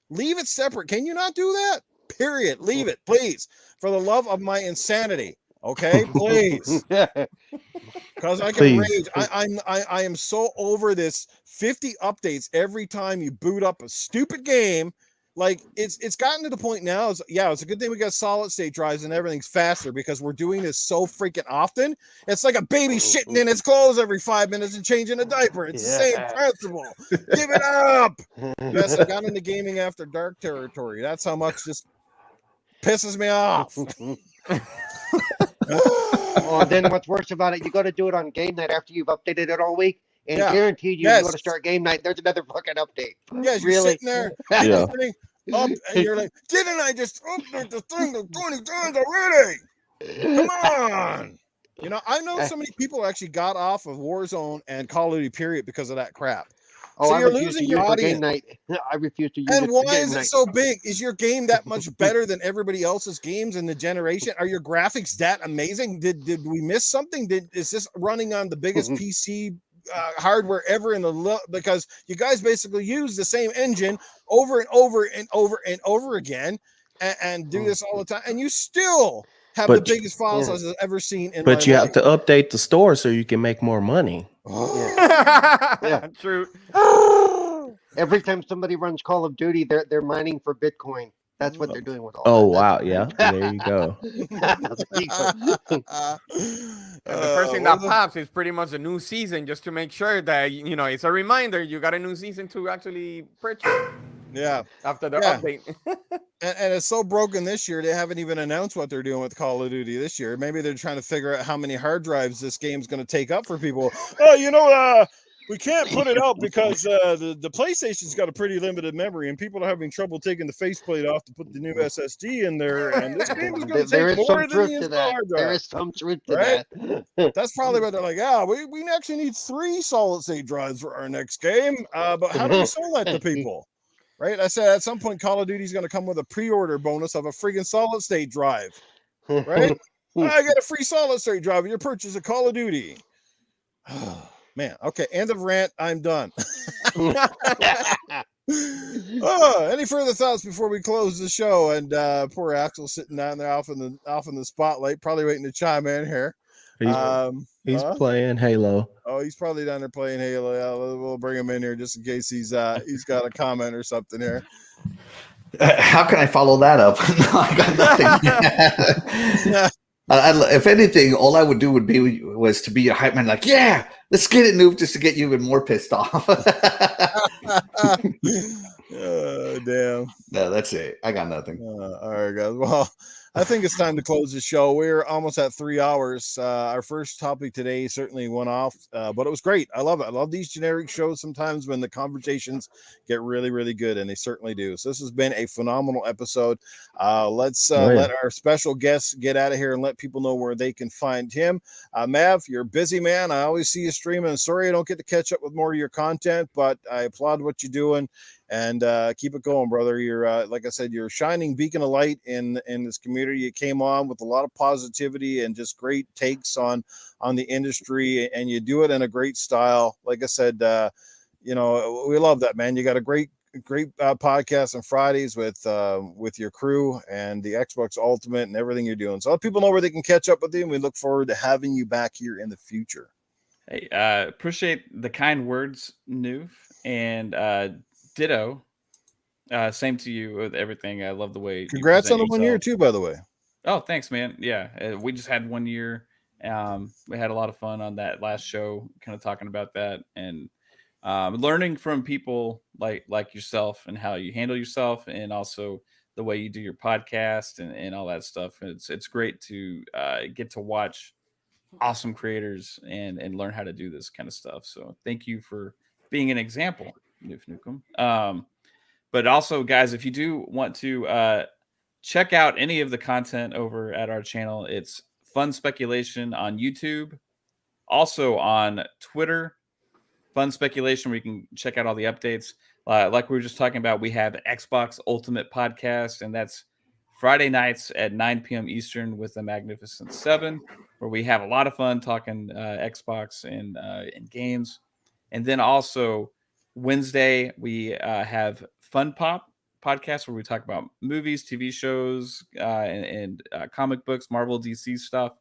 Leave it separate. Can you not do that? Period. Leave it, please. For the love of my insanity. Okay, please. Because I can rage. I am so over this 50 updates every time you boot up a stupid game. Like it's gotten to the point now. It's a good thing we got solid state drives and everything's faster because we're doing this so freaking often. It's like a baby shitting in its clothes every 5 minutes and changing a diaper. It's the same principle. Give it up. Yes, I got into gaming after dark territory. That's how much this pisses me off. Oh, then what's worse about it, you got to do it on game night after you've updated it all week, and guaranteed you go to start game night, there's another fucking update. Yes, you're really? sitting there, up, and you're like, didn't I just update the thing 20 times already? Come on. You know, I know so many people actually got off of Warzone and Call of Duty period because of that crap. Oh, so I you're refuse losing to your use it for audience. game night. I refuse to use And it for why game is it night. so big? Is your game that much better than everybody else's games in the generation? Are your graphics that amazing? Did we miss something? Is this running on the biggest PC hardware ever in the because you guys basically use the same engine over and over and over and over again and do this all the time, and you still have the biggest files I've ever seen in my life. But you have to update the store so you can make more money. True. Every time somebody runs Call of Duty, they're mining for Bitcoin. That's what they're doing with all. Oh wow, yeah. There you go. And the first thing that pops is pretty much a new season, just to make sure that it's a reminder you got a new season to actually purchase. Yeah. After the update. And it's so broken this year, they haven't even announced what they're doing with Call of Duty this year. Maybe they're trying to figure out how many hard drives this game's going to take up for people. Oh, we can't put it out because the PlayStation's got a pretty limited memory, and people are having trouble taking the faceplate off to put the new SSD in there. And this game is going to take more than the install hard drive. There is some truth to that. That's probably what they're like. We actually need 3 solid state drives for our next game. But how do we sell that to people? Right? I said at some point Call of Duty is going to come with a pre-order bonus of a friggin' solid state drive. Right? I get a free solid state drive. Your purchase of Call of Duty. Man, okay, end of rant. I'm done. Any further thoughts before we close the show? And poor Axel sitting down there off in the spotlight, probably waiting to chime in here. He's playing Halo. Oh, he's probably down there playing Halo. Yeah, we'll bring him in here just in case he's got a comment or something here. How can I follow that up? No, I got nothing. If anything, all I would do was to be a hype man, like, yeah, let's get it, Newf, just to get you even more pissed off. Oh, damn. No, that's it. I got nothing. All right, guys. Well, I think it's time to close the show. We're almost at 3 hours. Our first topic today certainly went off, but it was great. I love it. I love these generic shows sometimes when the conversations get really, really good, and they certainly do. So this has been a phenomenal episode. Let's let our special guests get out of here and let people know where they can find him. Mav, you're a busy man. I always see you streaming. Sorry I don't get to catch up with more of your content, but I applaud what you're doing. And keep it going, brother. You're like I said, you're a shining beacon of light in this community. You came on with a lot of positivity and just great takes on the industry, and you do it in a great style. Like I said, you know, we love that, man. You got a great podcast on Fridays with your crew and the Xbox Ultimate and everything you're doing. So let people know where they can catch up with you, and we look forward to having you back here in the future. Hey, appreciate the kind words, Newf, and ditto. Same to you with everything. I love the way. Congrats you on the 1 year too, by the way. Oh, thanks, man. Yeah, we just had 1 year. We had a lot of fun on that last show, kind of talking about that and learning from people like yourself and how you handle yourself, and also the way you do your podcast and all that stuff. It's great to get to watch awesome creators and learn how to do this kind of stuff. So thank you for being an example, Newf Nukem. But also, guys, if you do want to check out any of the content over at our channel, it's Fun Speculation on YouTube, also on Twitter, Fun Speculation, where you can check out all the updates. Like we were just talking about, we have Xbox Ultimate Podcast, and that's Friday nights at 9 p.m. Eastern with the Magnificent Seven, where we have a lot of fun talking Xbox and games. And then also Wednesday, we have Fun Pop podcast, where we talk about movies, TV shows, and comic books, Marvel, DC stuff.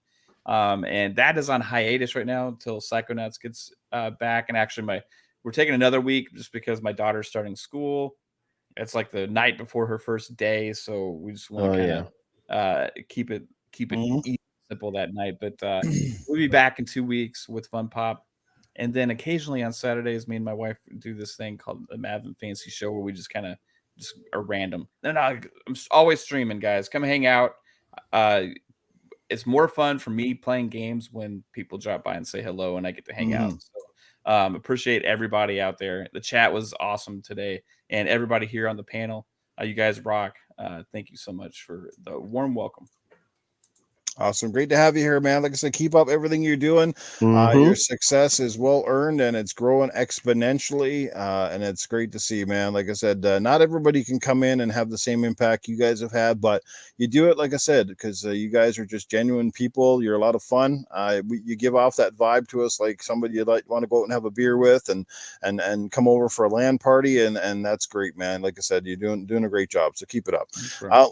And that is on hiatus right now until Psychonauts gets back. And actually, we're taking another week just because my daughter's starting school. It's like the night before her first day, so we just want to kind of keep it easy, simple that night. But we'll be back in 2 weeks with Fun Pop, and then occasionally on Saturdays, me and my wife do this thing called the Mav and Fancy Show, where we just kind of just are random. And I'm always streaming, guys. Come hang out. It's more fun for me playing games when people drop by and say hello, and I get to hang out. So, appreciate everybody out there. The chat was awesome today, and everybody here on the panel. You guys rock. Thank you so much for the warm welcome. Awesome. Great to have you here, man. Like I said, keep up everything you're doing. Your success is well earned, and it's growing exponentially. And it's great to see, man. Like I said, not everybody can come in and have the same impact you guys have had, but you do it, like I said, because you guys are just genuine people. You're a lot of fun. You give off that vibe to us like somebody you'd like want to go out and have a beer with and come over for a LAN party. And that's great, man. Like I said, you're doing a great job. So keep it up.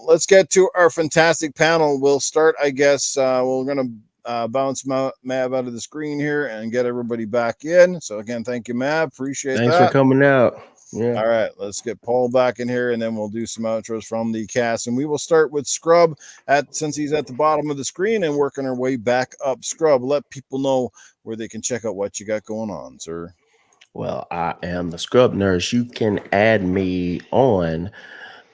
Let's get to our fantastic panel. We'll start, I guess. We're going to bounce Mav out of the screen here and get everybody back in. So again, thank you, Mav. Appreciate Thanks for coming out. Yeah. All right, let's get Paul back in here, and then we'll do some outros from the cast. And we will start with Scrub since he's at the bottom of the screen and working our way back up. Scrub, let people know where they can check out what you got going on, sir. Well, I am the Scrub Nurse. You can add me on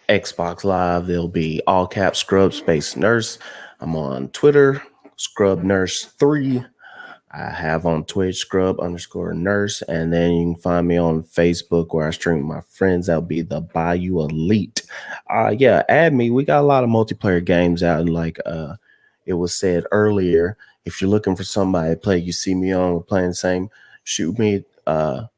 Xbox Live. There'll be all caps Scrub Space Nurse. I'm on Twitter, Scrub Nurse 3. I have on Twitch, Scrub_Nurse. And then you can find me on Facebook where I stream with my friends. That'll be the Bayou Elite. Yeah, add me. We got a lot of multiplayer games out. And like it was said earlier, if you're looking for somebody to play, you see me on, we're playing the same, shoot me a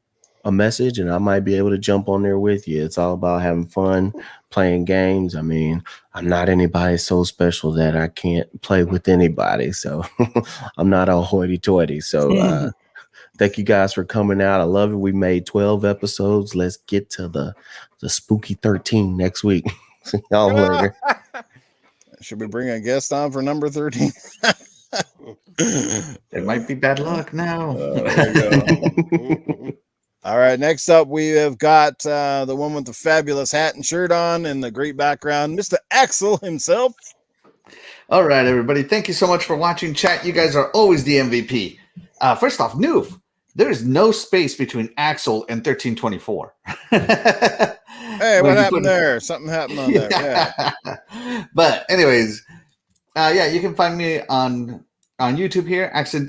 message and I might be able to jump on there with you. It's all about having fun, playing games. I mean, I'm not anybody so special that I can't play with anybody. So I'm not all hoity-toity. So thank you guys for coming out. I love it. We made 12 episodes. Let's get to the spooky 13 next week. See y'all later. Should we bring a guest on for number 13? It might be bad luck now. There you go. All right, next up, we have got the one with the fabulous hat and shirt on and the great background, Mr. Axel himself. All right, everybody. Thank you so much for watching. Chat, you guys are always the MVP. First off, Newf, there is no space between Axel and 1324. Hey, what happened there? Something happened on there. Yeah. But anyways, yeah, you can find me on YouTube here, Axel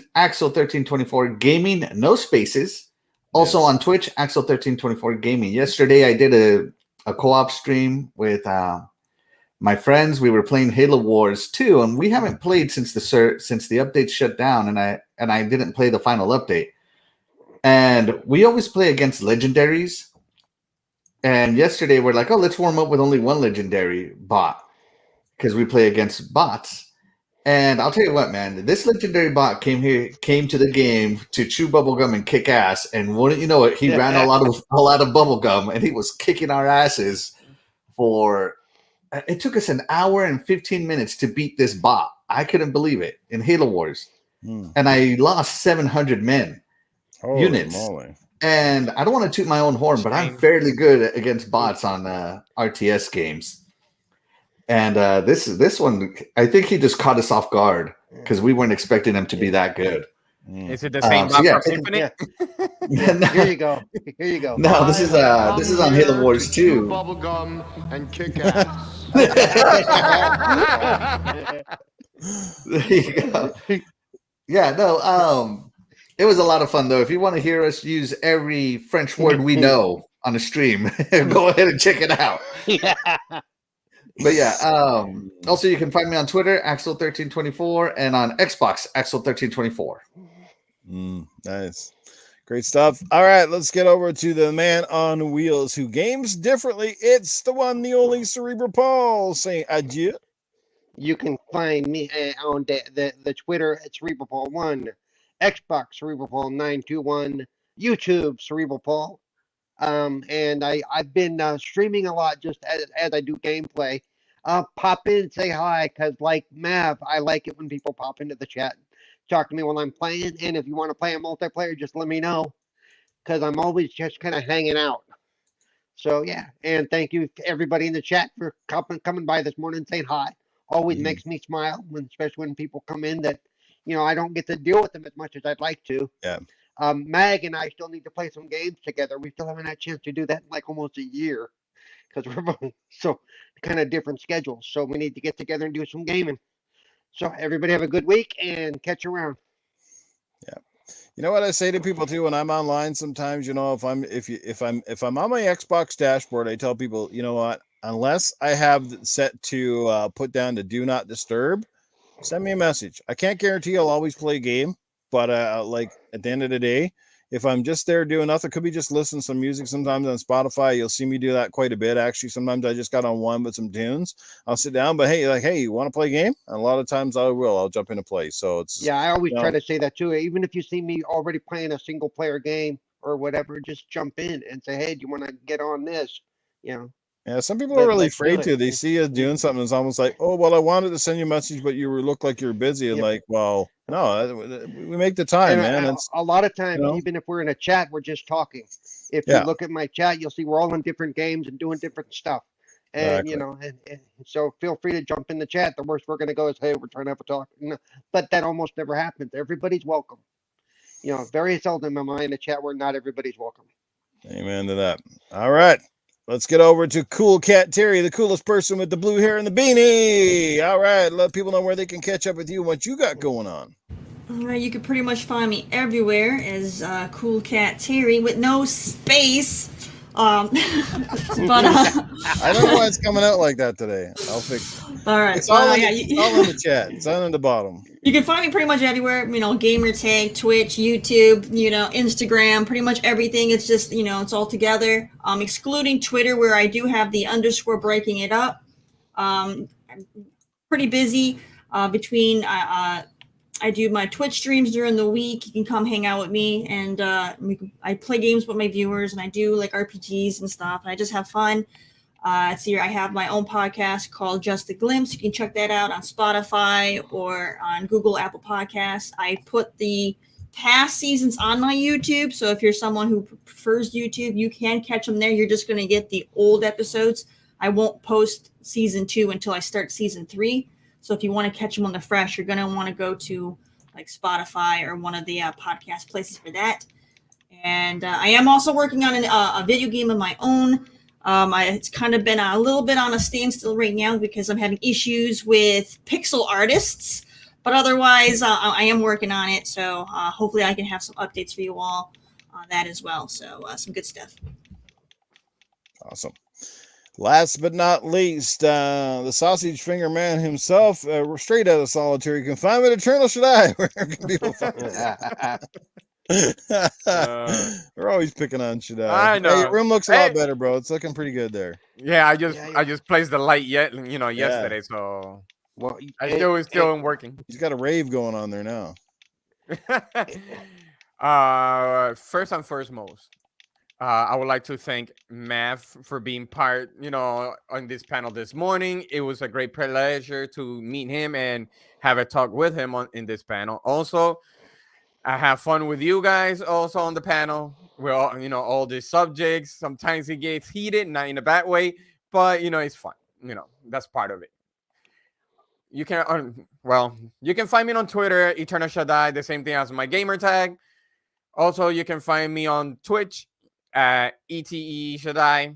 1324 Gaming, no spaces. Also on Twitch, Axel 1324 Gaming. Yesterday, I did a co-op stream with my friends. We were playing Halo Wars 2, and we haven't played since the update shut down, and I didn't play the final update. And we always play against legendaries. And yesterday, we're like, oh, let's warm up with only one legendary bot because we play against bots. And I'll tell you what, man, this legendary bot came to the game to chew bubblegum and kick ass, and wouldn't you know it, he ran a lot of bubblegum, and he was kicking our asses for. It took us an hour and 15 minutes to beat this bot. I couldn't believe it in Halo Wars, and I lost 700 men units. Moly. And I don't want to toot my own horn, but I'm fairly good against bots on RTS games. And this one, I think he just caught us off guard because we weren't expecting him to be that good. Is it the same bot from Infinite? Here you go. Here you go. No, this is on Halo Wars 2. Bubblegum and kick ass. There you go. Yeah, no, it was a lot of fun though. If you want to hear us use every French word we know on a stream, go ahead and check it out. Yeah. But yeah, also you can find me on Twitter, Axel1324, and on Xbox, Axel1324. Nice. Great stuff. All right, let's get over to the man on wheels who games differently. It's the one, the only Cerebral Paul saying adieu. You can find me on the Twitter at Cerebral Paul 1, Xbox Cerebral Paul 921, YouTube Cerebral Paul. And I've been streaming a lot just as I do gameplay. Pop in, say hi, because like Mav, I like it when people pop into the chat, talk to me while I'm playing. And if you want to play a multiplayer, just let me know, because I'm always just kind of hanging out. So yeah, and thank you to everybody in the chat for coming by this morning saying hi. Always makes me smile, especially when people come in that, I don't get to deal with them as much as I'd like to. Yeah. Mag and I still need to play some games together. We still haven't had a chance to do that in like almost a year because we're both so kind of different schedules. So we need to get together and do some gaming. So everybody have a good week and catch you around. Yeah. You know what I say to people too when I'm online sometimes, if I'm on my Xbox dashboard, I tell people, you know what, unless I have set to put down to do not disturb, send me a message. I can't guarantee I'll always play a game. But like at the end of the day, if I'm just there doing nothing, could be just listening to some music sometimes on Spotify. You'll see me do that quite a bit. Actually, sometimes I just got on one with some tunes. I'll sit down, but hey, you want to play a game? And a lot of times I will. I'll jump into play. So it's I always try to say that too. Even if you see me already playing a single player game or whatever, just jump in and say, hey, do you want to get on this? Yeah, some people are really afraid to. They see us doing something. It's almost like, oh, well, I wanted to send you a message, but you look like you're busy. And like, well, no, we make the time, man. It's a lot of times, even if we're in a chat, we're just talking. If you look at my chat, you'll see we're all in different games and doing different stuff. And, and so feel free to jump in the chat. The worst we're going to go is, hey, we're trying to have a talk. No, but that almost never happens. Everybody's welcome. Very seldom am I in a chat where not everybody's welcome. Amen to that. All right. Let's get over to Cool Cat Terri, the coolest person with the blue hair and the beanie. All right, let people know where they can catch up with you and what you got going on. All right, you can pretty much find me everywhere as Cool Cat Terri with no space. But I don't know why it's coming out like that today. I'll fix it. All right, it's all in the chat. It's on in the bottom. You can find me pretty much everywhere. Gamer tag, Twitch, YouTube, Instagram, pretty much everything. It's just it's all together. Excluding Twitter, where I do have the underscore breaking it up. I'm pretty busy between. I do my Twitch streams during the week. You can come hang out with me, and I play games with my viewers, and I do like RPGs and stuff, and I just have fun. I have my own podcast called Just a Glimpse. You can check that out on Spotify or on Google, Apple Podcasts. I put the past seasons on my YouTube, so if you're someone who prefers YouTube, you can catch them there. You're just going to get the old episodes. I won't post season 2 until I start season 3. So if you want to catch them on the fresh, you're going to want to go to like Spotify or one of the podcast places for that. And I am also working on a video game of my own. It's kind of been a little bit on a standstill right now because I'm having issues with pixel artists. But otherwise, I am working on it. So hopefully I can have some updates for you all on that as well. So some good stuff. Awesome. Last but not least, the sausage finger man himself, straight out of solitary confinement, Eternal Shaddai. Where can people find we're always picking on Shaddai. I know. Hey, your room looks a lot better, bro. It's looking pretty good there. Yeah, I just placed the light yesterday, so Well, I still am working. He's got a rave going on there now. First and foremost, I would like to thank Mav for being part, on this panel this morning. It was a great pleasure to meet him and have a talk with him in this panel. Also, I have fun with you guys also on the panel. We're all, all these subjects. Sometimes it gets heated, not in a bad way, but it's fun. That's part of it. You can, you can find me on Twitter, Eternal Shaddai, the same thing as my gamer tag. Also, you can find me on Twitch at ETE Shaddai.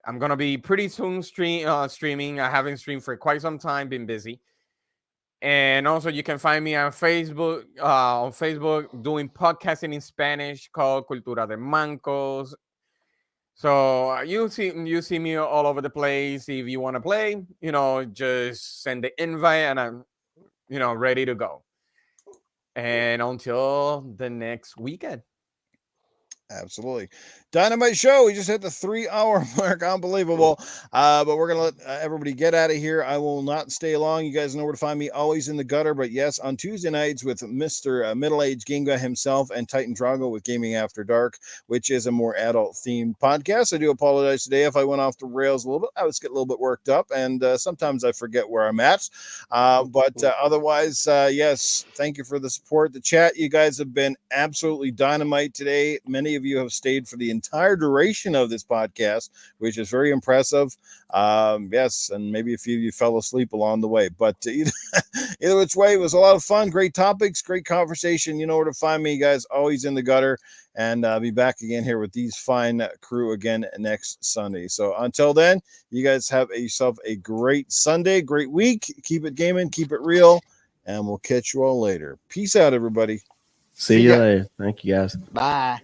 I'm gonna be pretty soon streaming. I haven't streamed for quite some time, been busy. And also, you can find me on Facebook. Doing podcasting in Spanish called Cultura de Mancos. So you see me all over the place. If you want to play, just send the invite, and I'm ready to go. And until the next weekend. Absolutely. Dynamite show. We just hit the 3-hour mark. Unbelievable. But we're going to let everybody get out of here. I will not stay long. You guys know where to find me, always in the gutter. But yes, on Tuesday nights with Mr. Middle-Aged Game Guy himself and Titan Drago with Gaming After Dark, which is a more adult-themed podcast. I do apologize today if I went off the rails a little bit. I was getting a little bit worked up, and sometimes I forget where I'm at. But otherwise, yes, thank you for the support. The chat, you guys have been absolutely dynamite today. Many of you have stayed for the entire duration of this podcast, which is very impressive. Yes, and maybe a few of you fell asleep along the way, but either which way, it was a lot of fun. Great topics, great conversation. You know where to find me, guys, always in the gutter, and I'll be back again here with these fine crew again next Sunday. So until then, you guys have yourself a great Sunday, great week. Keep it gaming, keep it real, and we'll catch you all later. Peace out, everybody. See you later. Thank you, guys. Bye.